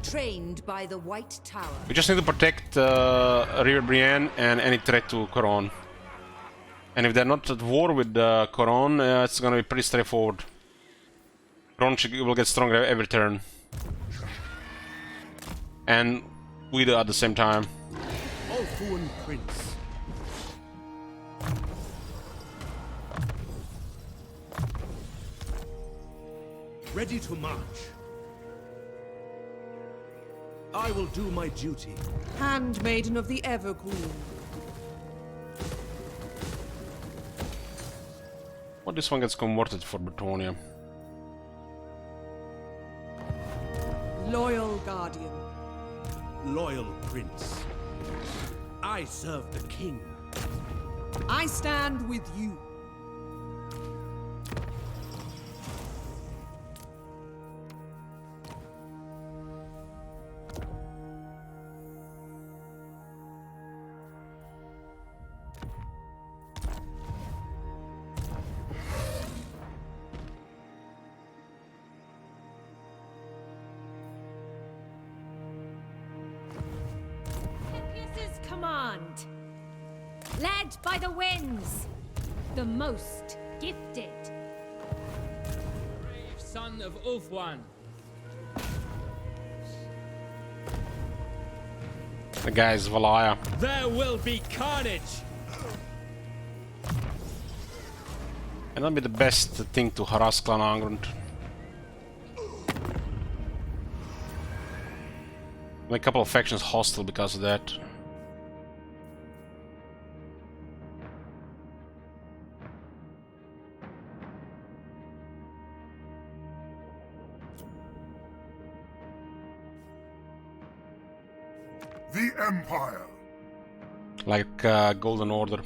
Trained by the White Tower. We just need to protect River Brienne and any threat to Coron. And if they're not at war with Coron, it's gonna be pretty straightforward. Coron will get stronger every turn. And we do at the same time. Ulfuan Prince. Ready to march. I will do my duty. Handmaiden of the Evergreen. Well, this one gets converted for Bretonia. Loyal Guardian. Loyal Prince. I serve the king. I stand with you. Command. Led by the winds. The most gifted. Brave son of Ulfuan. The guy's Valaya. There will be carnage. And that'll be the best thing to harass Clan Angrund. A couple of factions hostile because of that. The Empire. Like Golden Order.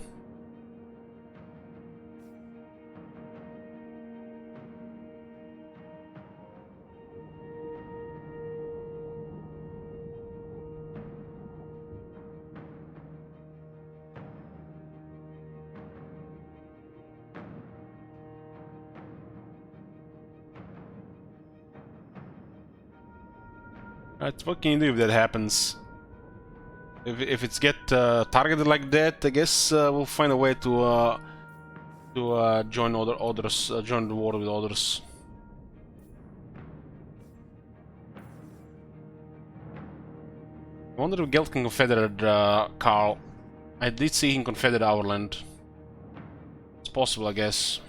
What can you do if that happens? If it's get targeted like that, I guess we'll find a way to join others, join the war with others. I wonder if Geld can confederate Karl. I did see him confederate our land. It's possible, I guess.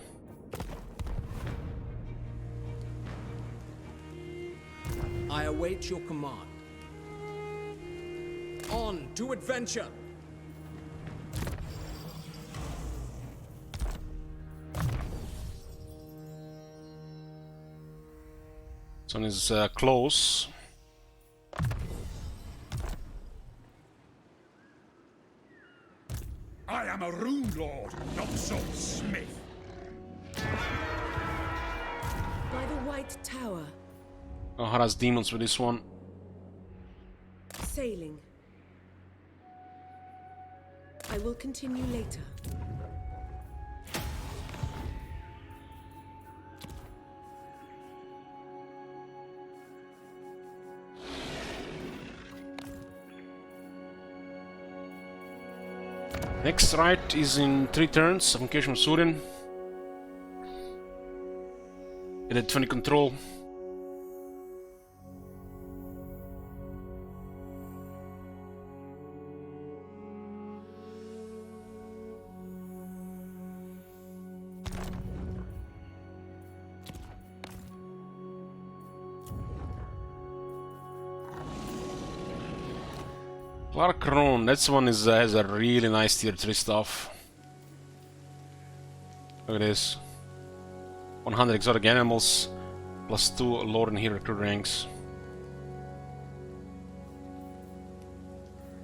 I await your command. On to adventure! This one is close. I am a rune lord, not some smith. By the White Tower. I'll harass demons with this one. Sailing. I will continue later. Next right is in 3 turns, Suffocation of Surin. Get a 20 control. Clark Rune, that one has a really nice tier 3 stuff. Look at this. 100 exotic animals, plus 2 lord and hero recruit ranks.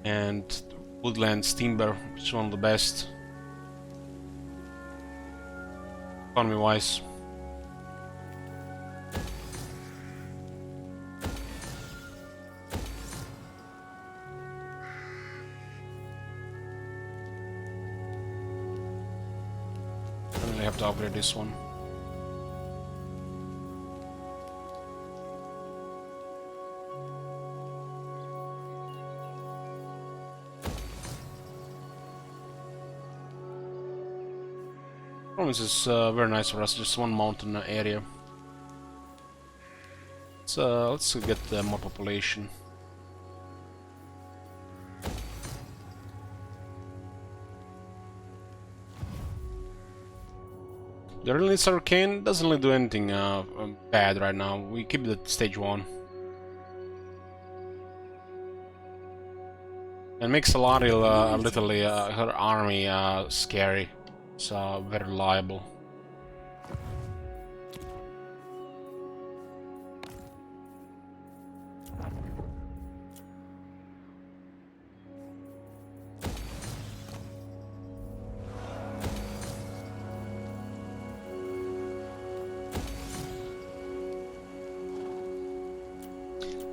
And Woodland Steambear, which is one of the best. Economy wise. I have to upgrade this one. This is very nice for us, just one mountain area. Let's get more population. The Release Arcane doesn't really do anything bad right now. We keep it at stage 1. And makes Alariel literally her army scary. It's very reliable.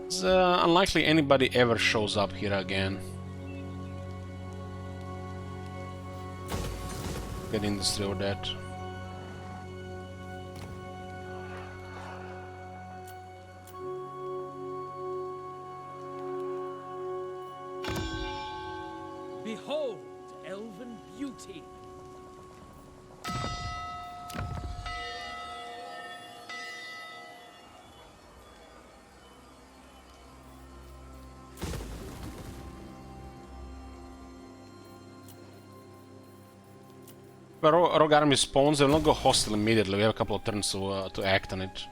It's unlikely anybody ever shows up here again. Get industry or that. Behold, elven beauty. When Rogue Army spawns, they will not go hostile immediately. We have a couple of turns to act on it.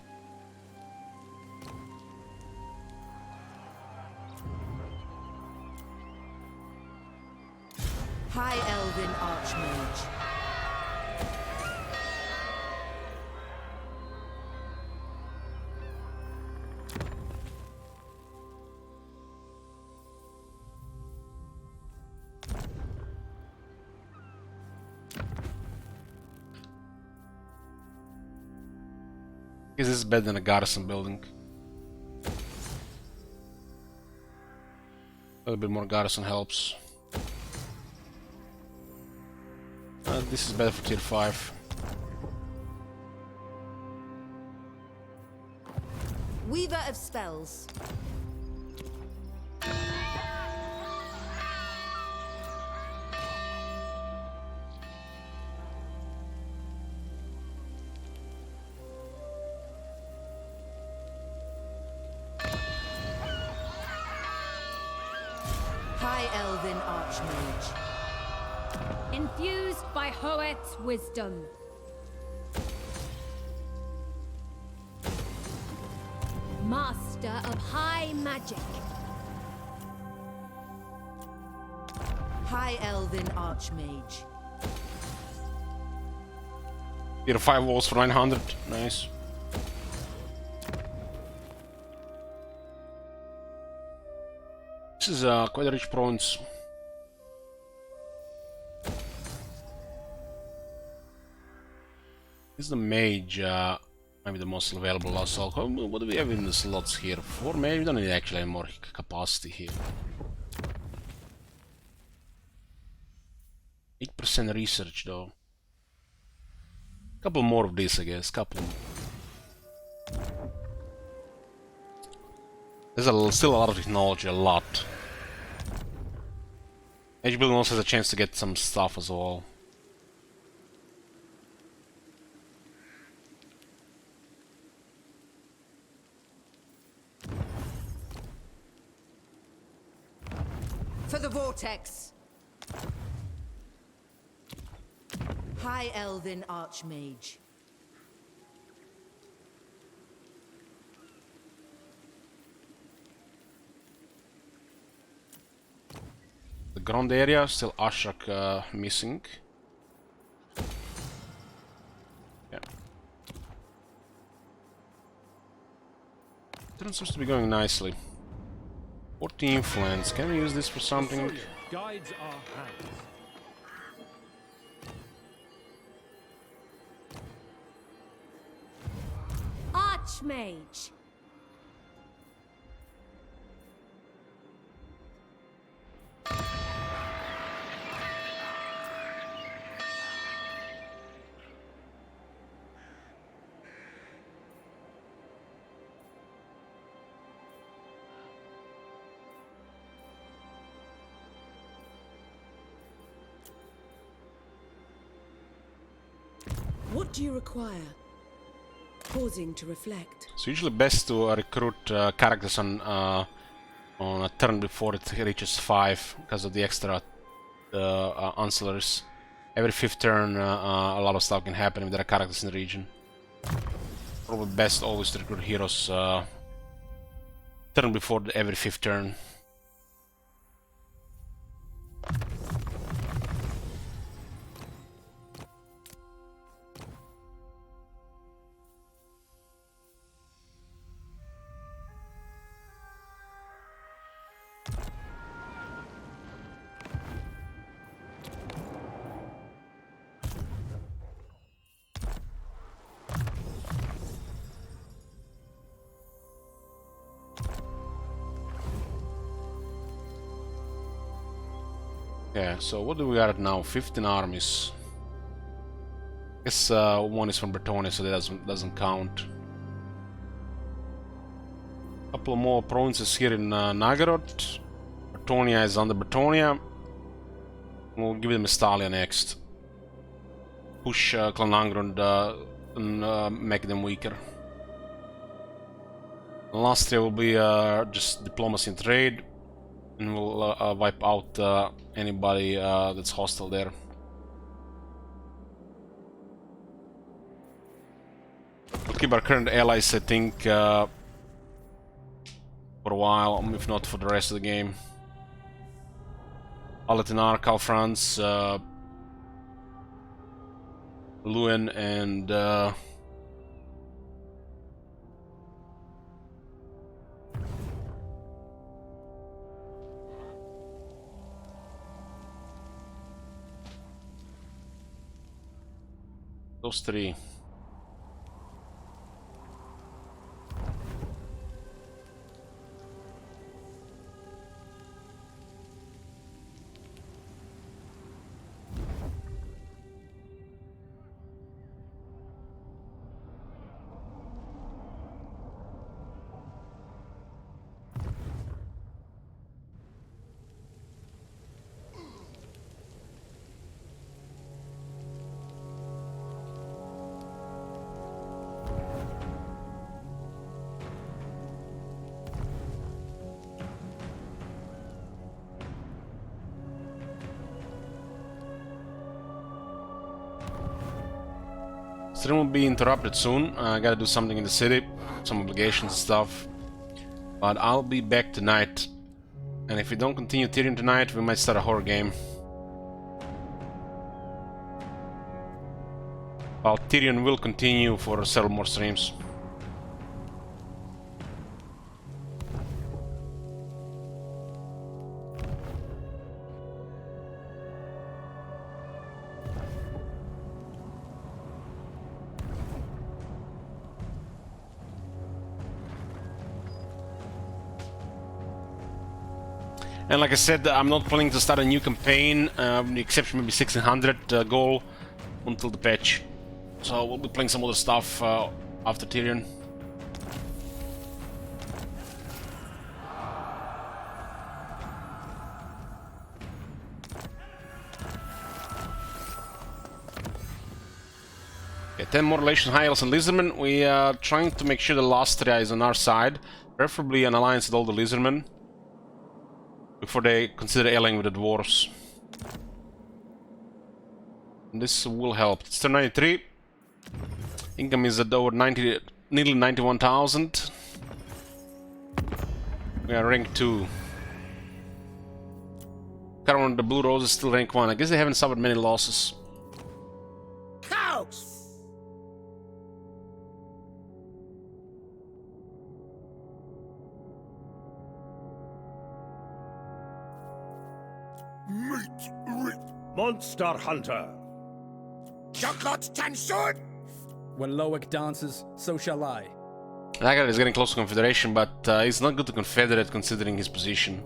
High Elven Archmage. This is better than a garrison building. A little bit more garrison helps. This is better for tier 5. Weaver of Spells. High Elven Archmage. Infused by Hoet's wisdom. Master of high magic. High Elven Archmage. Tier 5 walls for 900. Nice. This is quite a rich province. This is the mage. Maybe the most available assault. What do we have in the slots here? 4 maybe? We don't need actually any more capacity here. 8% research though. Couple more of these, I guess. Couple more. There's still a lot of technology, a lot. Edge building also has a chance to get some stuff as well. For the vortex. High Elven Archmage. The ground area, still Ashrak missing. Yeah. Turn seems to be going nicely. 40 influence. Can we use this for something? Guides our hands. Archmage. What do you require? Pausing to reflect. It's usually best to recruit characters on a turn before it reaches 5 because of the extra ancillaries. Every 5th turn a lot of stuff can happen if there are characters in the region. Probably best always to recruit heroes turn before every 5th turn. Yeah, so what do we got now? 15 armies. I guess one is from Bretonia, so that doesn't count. Couple more provinces here in Nagarod. Bretonia is under Bretonia. We'll give them Estalia next. Push Clan Angrund and make them weaker. Last year will be just diplomacy and trade. And we'll wipe out anybody that's hostile there. We'll keep our current allies, I think, for a while, if not for the rest of the game. Aletinar, Calfrance, Luen, and those 3. Stream will be interrupted soon. I gotta do something in the city, some obligations and stuff. But I'll be back tonight. And if we don't continue Tyrion tonight, we might start a horror game. While Tyrion will continue for several more streams. And like I said, I'm not planning to start a new campaign, with the exception maybe 1600 goal until the patch. So we'll be playing some other stuff after Tyrion. Okay, 10 more relations, High Elves and Lizardmen. We are trying to make sure the Lastria is on our side, preferably an alliance with all the Lizardmen, before they consider allying with the Dwarves. And this will help. It's turn 93. Income is at over 90, nearly 91,000. We are rank 2. Currently, the Blue Rose is still rank 1. I guess they haven't suffered many losses. House! Monster Hunter. When Loic dances, so shall I. That guy is getting close to Confederation, but it's not good to Confederate considering his position.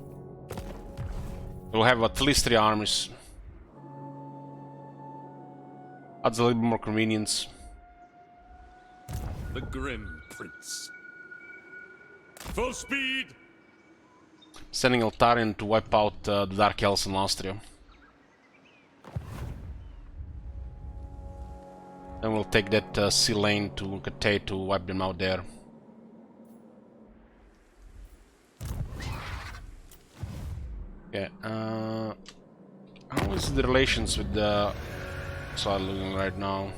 We'll have at least 3 armies. Adds a little bit more convenience. The Grim Prince. Full speed! Sending Altarian to wipe out the Dark Elves in Lastria. Then we'll take that sea lane to Cathay to wipe them out there. Okay, how is the relations with the side looking right now?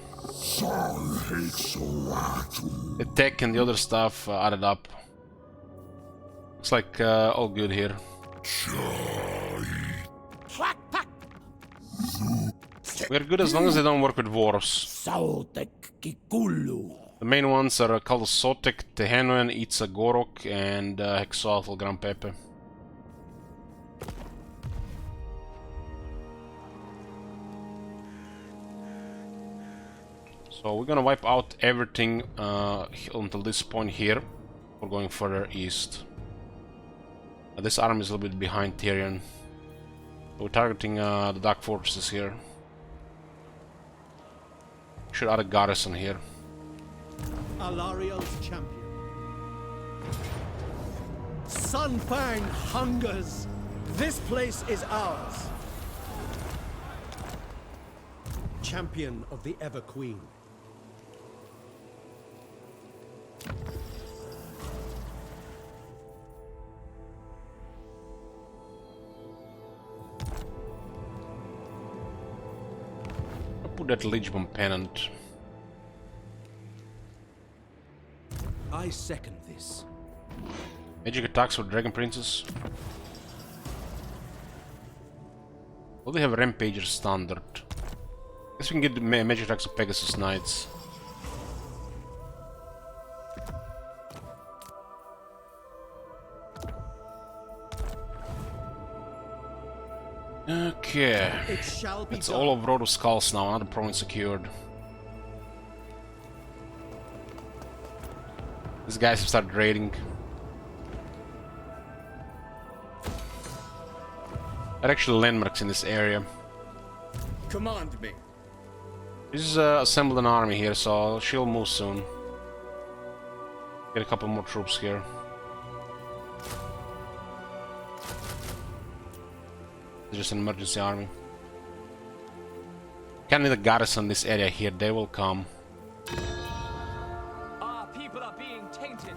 The tech and the other stuff added up. Looks like all good here. We're good as long as they don't work with dwarves. The main ones are Kaldos Sotek, Tehenoen, Itza Gorok, and Hexoalfal Gran Pepe. So we're gonna wipe out everything until this point here. We're going further east. This army is a little bit behind Tyrion. We're targeting the Dark Fortresses here. Should add a garrison here. Alariel's champion. Sunfang hungers. This place is ours. Champion of the Ever Queen. Put that Lichbomb pennant. I second this. Magic attacks for Dragon Princes. Will they have Rampager standard? Guess we can get the magic attacks of Pegasus Knights. Okay. It's all of Road of Skulls now, another province secured. These guys have started raiding. There are actually landmarks in this area. Command me. This is assembled an army here, so she'll move soon. Get a couple more troops here. It's just an emergency army. Can't need a garrison in this area here, they will come. Our people are being tainted.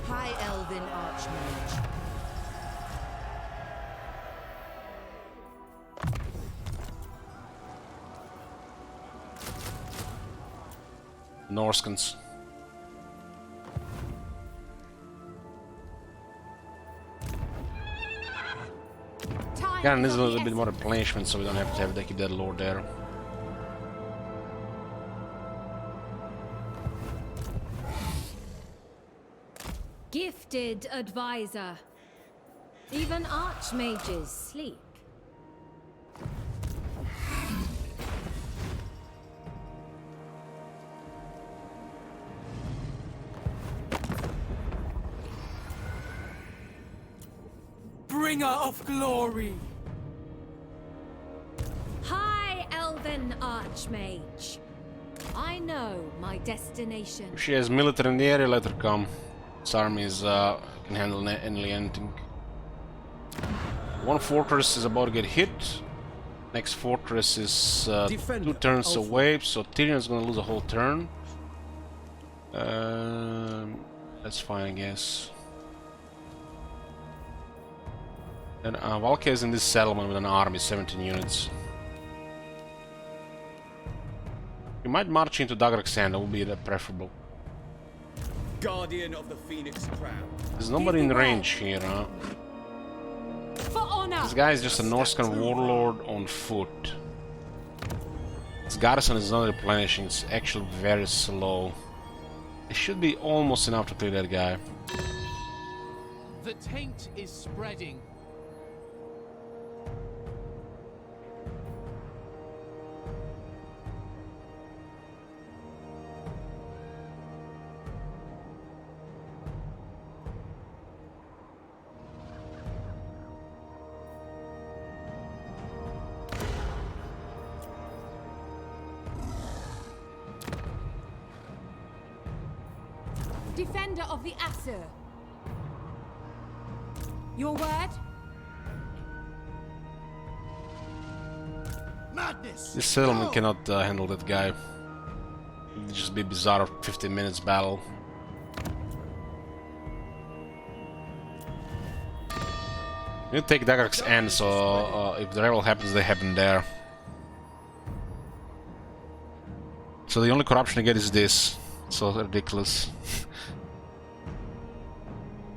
High Elven Archmage. Norskans. Yeah, and there's a little bit more replenishment, so we don't have to have to keep that lord there. Gifted advisor. Even archmages sleep. bringer of glory. High Elven Archmage. I know my destination. If she has military in the area, let her come. This army is, can handle nearly anything. One fortress is about to get hit. Next fortress is 2 turns away, so Tyrion is gonna lose a whole turn. That's fine, I guess. And Valka is in this settlement with an army, 17 units. You might march into Dagrak's Hand, that would be preferable. Guardian of the Phoenix Crown. There's nobody in range here, huh? For honor. This guy is just a Norscan warlord on foot. His garrison is not replenishing, it's actually very slow. It should be almost enough to clear that guy. The taint is spreading. Defender of the Aesir. Your word? Madness. This settlement cannot handle that guy. It'll just be bizarre 15 minutes battle. You take Dagrak's End, so if the rebel happens, they happen there. So the only corruption I get is this. So ridiculous.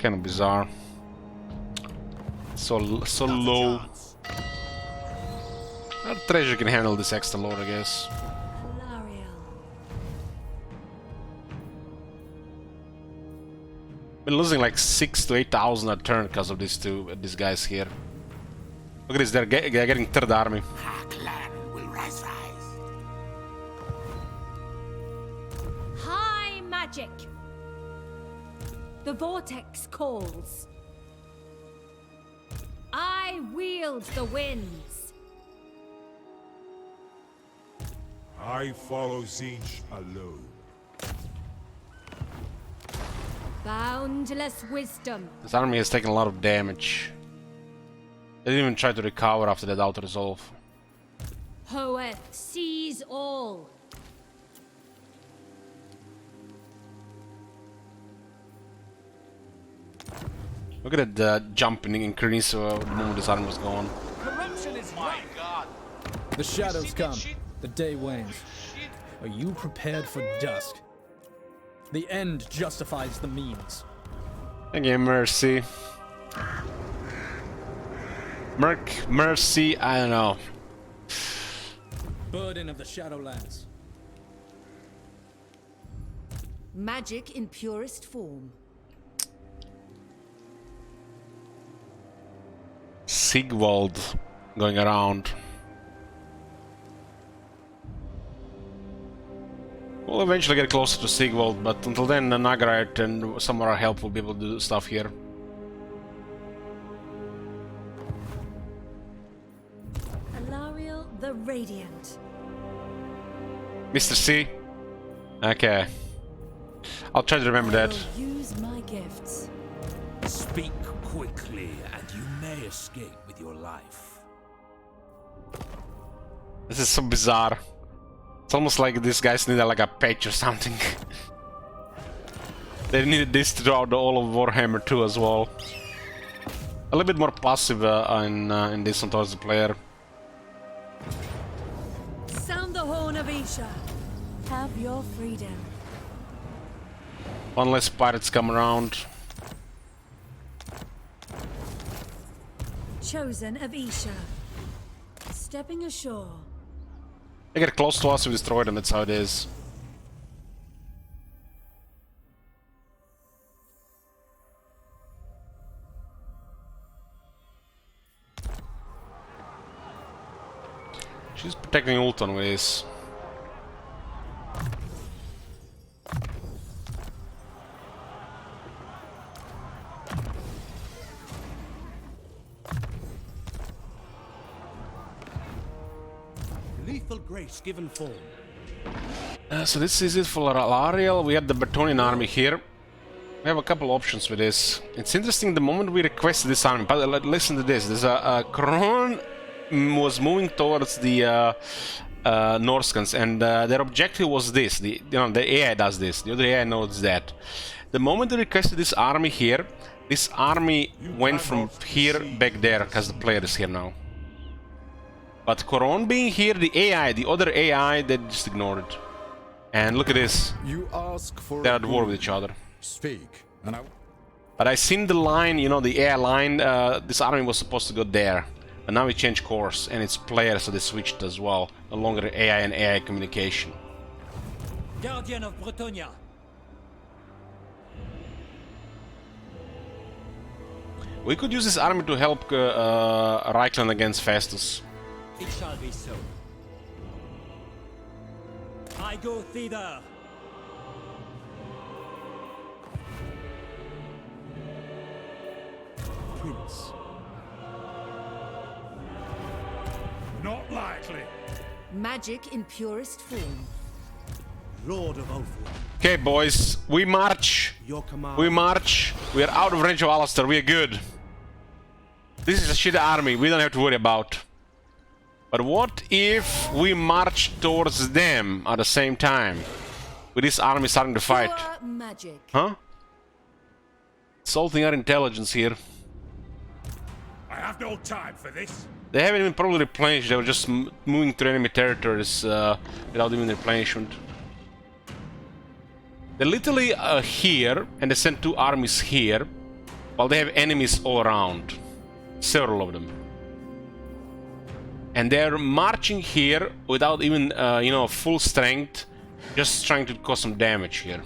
Kind of bizarre. So low. Treasure can handle this extra load, I guess. Been losing like 6,000 to 8,000 a turn because of these guys here. Look at this, they're getting third army. Our clan will rise. High magic. The vortex calls. I wield the winds. I follow Zinj alone. Boundless wisdom. This army has taken a lot of damage. They didn't even try to recover after that auto resolve. Hoeth sees all. Look at that jump in increase the moment this army was gone. Corruption is My God. The shadows come. The day wanes. Shit. Are you prepared for dusk? The end justifies the means. Again, Mercy. Mercy, I don't know. Burden of the Shadowlands. Magic in purest form. Sigvald going around. We'll eventually get closer to Sigvald, but until then, Nagarite and some of our help will be able to do stuff here. Alariel the Radiant. Mr. C? Okay. I'll try to remember that. Use my gifts. Speak quickly, and you may escape with your life. This is so bizarre. It's almost like these guys needed like a patch or something. They needed this throughout all of Warhammer 2 as well. A little bit more passive in this one towards the player. Sound the horn of Isha. Have your freedom. One less pirates come around. Chosen of Isha. Stepping ashore. They get close to us, we destroy them, that's how it is. She's protecting Ulton with this. lethal grace given form. So this is it for Lariel. We have the Bretonnian army here. We have a couple options with this. It's interesting the moment we requested this army, but listen to this. There's a Kron was moving towards the Norskans, and their objective was this. The AI does this. The other AI knows that. The moment they requested this army here, this army went from here back there because the player is here now. But Coron being here, the AI, the other AI, they just ignored it. And look at this. You ask for They're at war with each other. Speak, and I... But I seen the line, you know, the AI line, this army was supposed to go there. But now we changed course, and it's player, so they switched as well. No longer AI and AI communication. Guardian of Bretonia. We could use this army to help Reichland against Festus. It shall be so. I go thither. Prince. Not likely. Magic in purest form. Lord of Ulfwood. Okay, boys, we march. Your command. We march. We are out of range of Alistair. We are good. This is a shit army. We don't have to worry about. But what if we march towards them at the same time? With this army starting to fight. Pure magic. Huh? Insulting our intelligence here. I have no time for this. They haven't even probably replenished. They were just moving through enemy territories without even replenishment. They're literally here, and they sent 2 armies here, while they have enemies all around. Several of them. And they're marching here without even, you know, full strength, just trying to cause some damage here.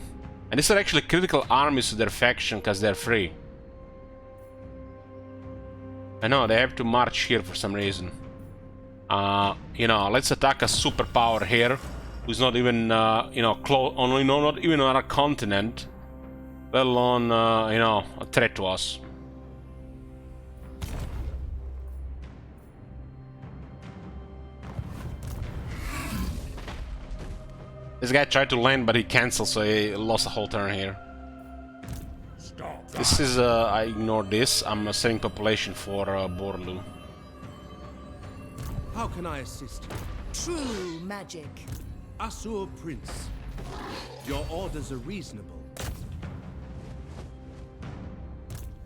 And these are actually critical armies to their faction, because they're free. I know, they have to march here for some reason. You know, let's attack a superpower here, who's not even, you know, not even on our continent, let alone, you know, a threat to us. This guy tried to land, but he cancelled, so he lost a whole turn here. This is, I ignored this. I'm saving population for Borlu. How can I assist you? True magic. Asur Prince. Your orders are reasonable.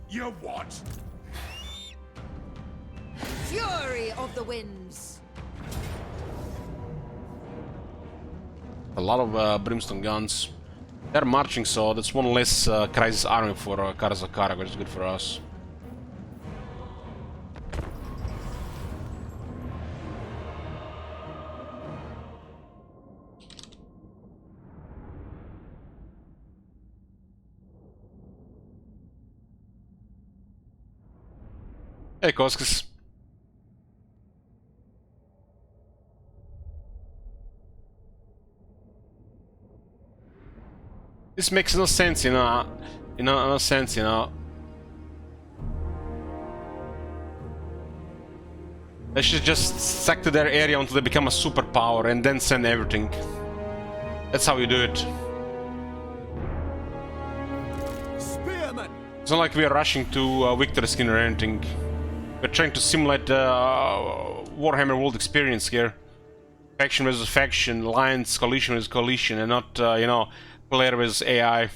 You what? Fury of the winds. A lot of brimstone guns. They're marching, so that's one less crisis army for Karazakara, which is good for us. Hey, Koskis. This makes no sense, you know. No sense, you know. They should just sack to their area until they become a superpower and then send everything. That's how you do it. Spearman. It's not like we are rushing to victory skin or anything. We're trying to simulate Warhammer World experience here. Faction versus faction, alliance, coalition versus coalition, and not, you know, player versus AI.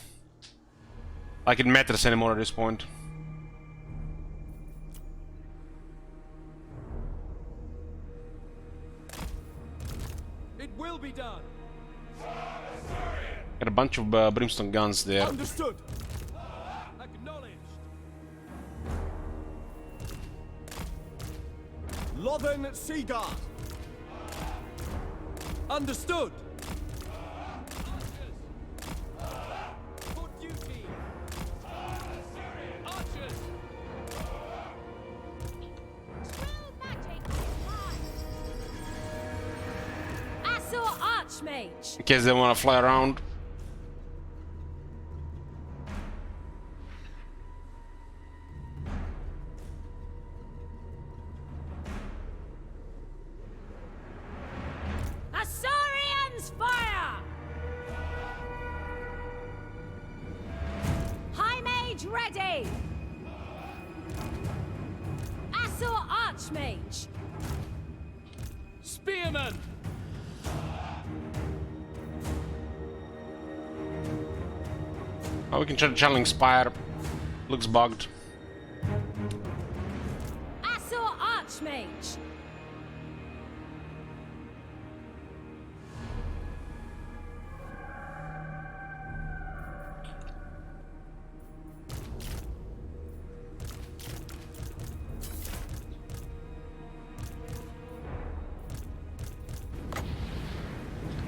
Like it matters anymore at this point. It will be done. Got a bunch of brimstone guns there. Understood. Acknowledged. Lothen Seaguard. Understood. For duty. Archers. Asur Archmage. In case they want to fly around. ready! Assault Archmage! Spearman! Oh, we can try to challenge Spire. Looks bugged. Assault Archmage!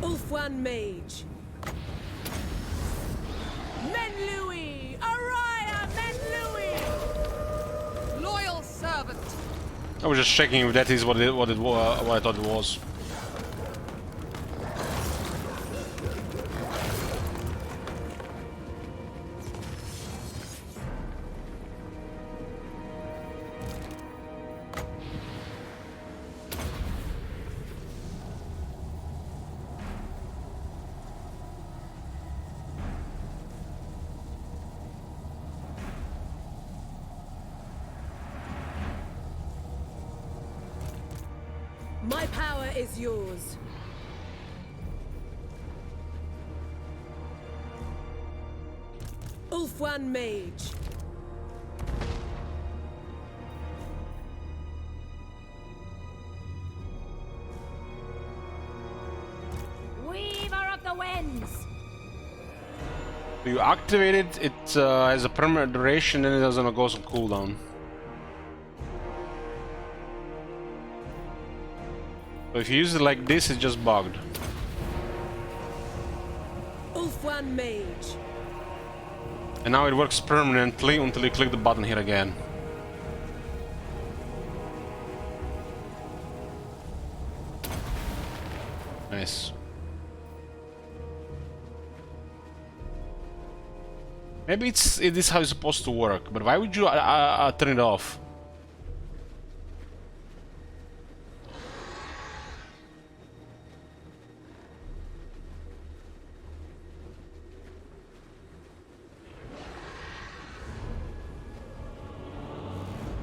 Ulfwan Mage. Menlui! Araya Menlui! Loyal servant. I was just checking if that is what I thought it was. My power is yours. Ulfwan Mage. Weaver of the Winds! You activate it, it has a permanent duration, and it doesn't go on cooldown. So if you use it like this, it's just bugged. Ulfwan Mage. And now it works permanently until you click the button here again. Nice. Maybe it is how it's supposed to work, but why would you turn it off?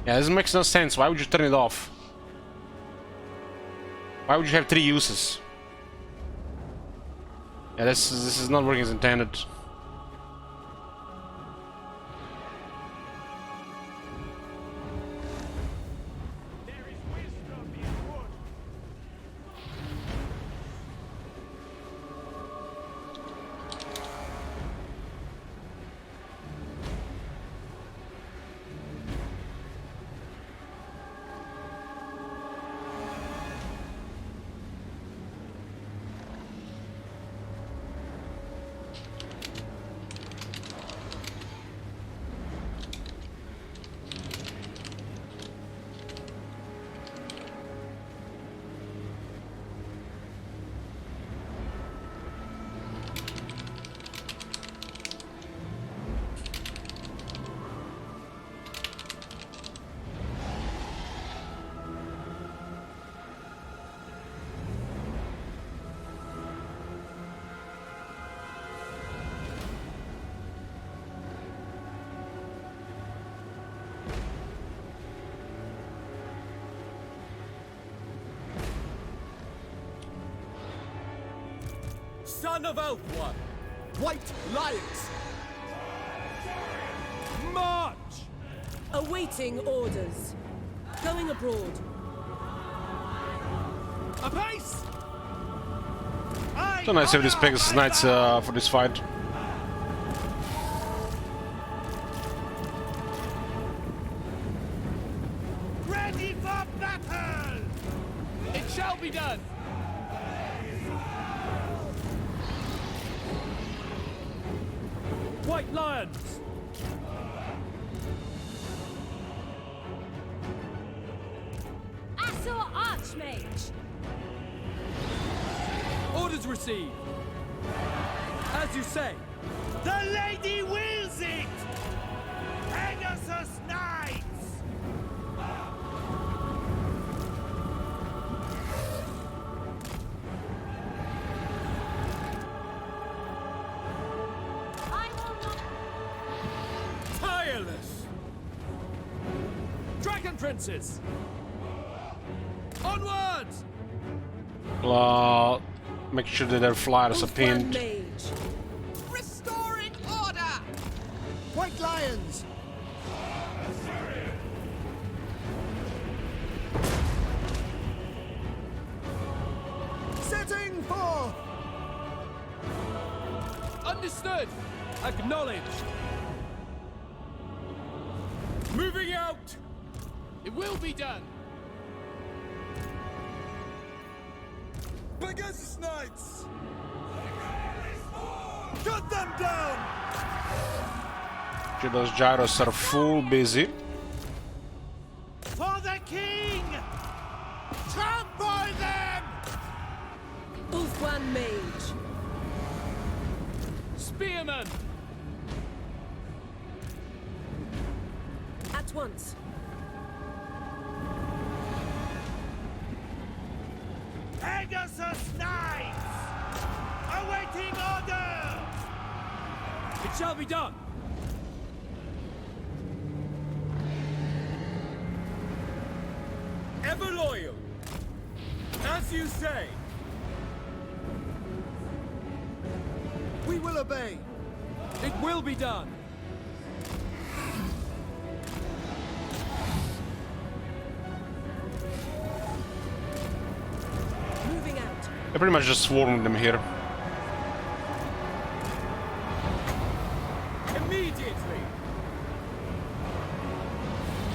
Yeah, this makes no sense. Why would you turn it off? Why would you have 3 uses? Yeah, this is not working as intended. Son of Ulfwan! White Lions! March! Awaiting orders. Going abroad. Apace! So nice to have these Pegasus Knights for this fight. Ready for battle! It shall be done! White Lions! Assault Archmage! Orders received! As you say! The lady wills it! Pegasus Knights! Tile Dragon Princes! Onwards! Make sure that their flyers are pinned. Mage. Restoring order! White Lions! Setting forth! Understood! Acknowledged! Moving out! It will be done! Pegasus Knights! Cut them down! Okay, those gyros are full busy. For the king! Trample them! Ulfwan Mage. Spearman! At once. Pegasus Knights! Awaiting order! It shall be done! Ever loyal! As you say! We will obey! It will be done! Moving out. I pretty much just swarmed them here. Immediately!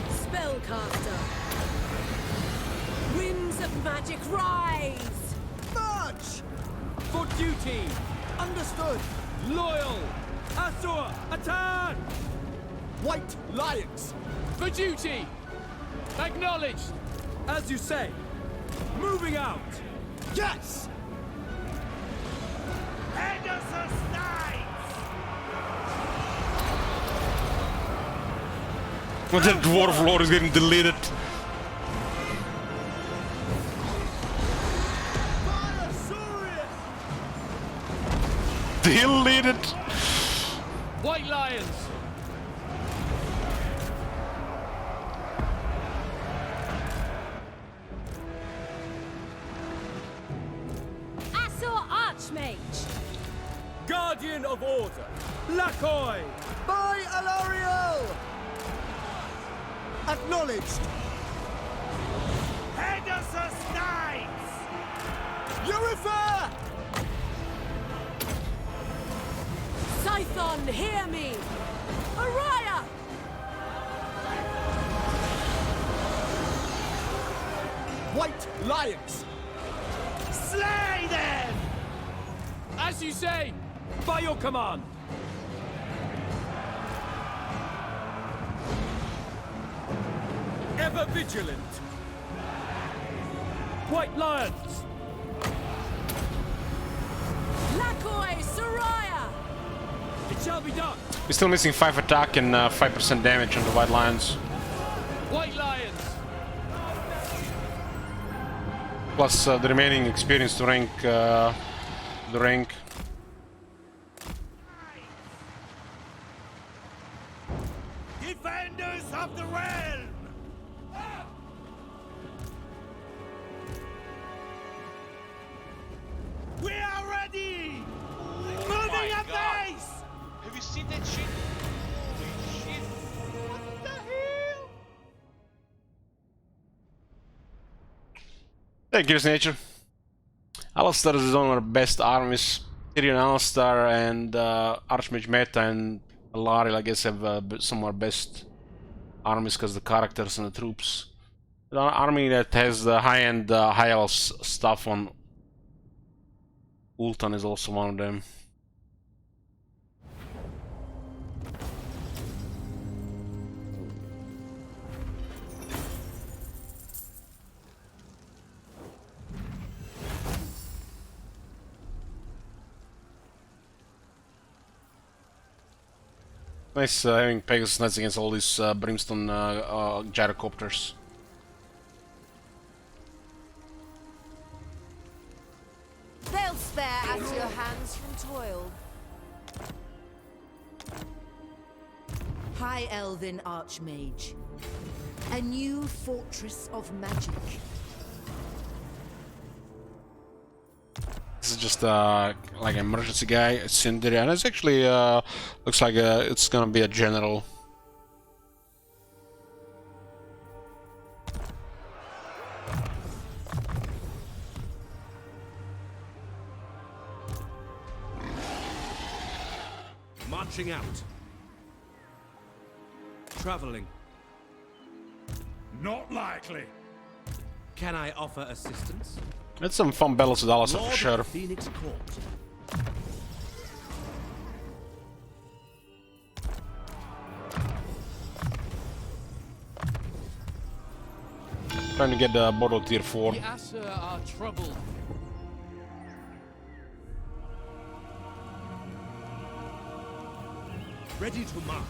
Spellcaster. Winds of magic rise! March! For duty! Understood! Loyal! Asur! Attack! White Lions! For duty! Acknowledged! As you say! Moving out! Yes! Pegasus Knights! Well, that dwarf lord is getting deleted. Deleted! White Lions! Asur Archmage. Guardian of Order! Lakoi! By Alariel! Acknowledged! Pegasus Knights! Urifer! Scython, hear me! Araya! White Lions! Slay them! As you say, by your command! Ever vigilant! White Lions! Lakoi, Soraya! It shall be done! We're still missing 5 attack and 5% damage on the White Lions. White Lions! Plus the remaining experience to rank the rank. Defenders of the realm! We are ready! Moving a base! Have you seen that shit? Holy shit! What the hell? Thank you, Nature. Alistar is one of our best armies. Tyrion, Alistar, and Archmage Meta and Alariel, I guess, have some of our best armies because the characters and the troops. An army that has the high-end, high-level stuff on Eataine is also one of them. Nice having Pegasus Knights against all these Brimstone gyrocopters. They'll spare at your hands from toil. High Elven Archmage. A new fortress of magic. This is just like an emergency guy, a Cinder, and it's actually looks like it's gonna be a general. Marching out. Traveling. Not likely. Can I offer assistance? It's some fun battles with Alistair for Lord sure. of Phoenix Court. Trying to get the bottle tier 4. The Asher are troubled. Ready to march.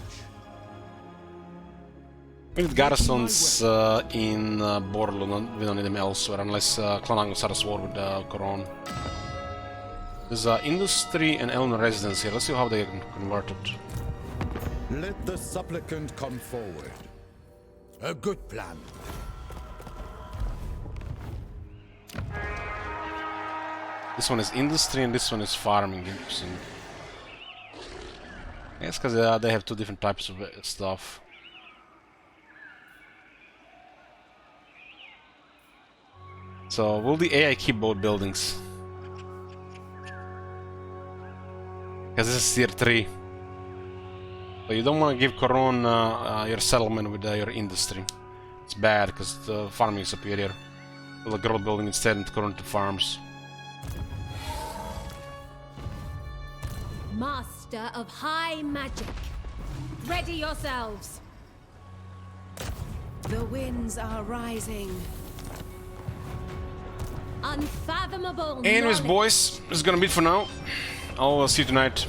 I think the garrisons in Borlo, we don't need them elsewhere unless Clanango starts war with Coron. There's industry and Elven residence here. Let's see how they can convert it. Let the supplicant come forward. A good plan. This one is industry and this one is farming. Interesting. I guess because they have two different types of stuff. So, will the AI keep both buildings? Because this is tier 3. So you don't want to give Coron your settlement with your industry. It's bad because the farming is superior. Build a girl building instead and Coron to farms. Master of high magic. Ready yourselves. The winds are rising. Unfathomable Anyways, knowledge. boys, this is gonna be it for now. I'll see you tonight.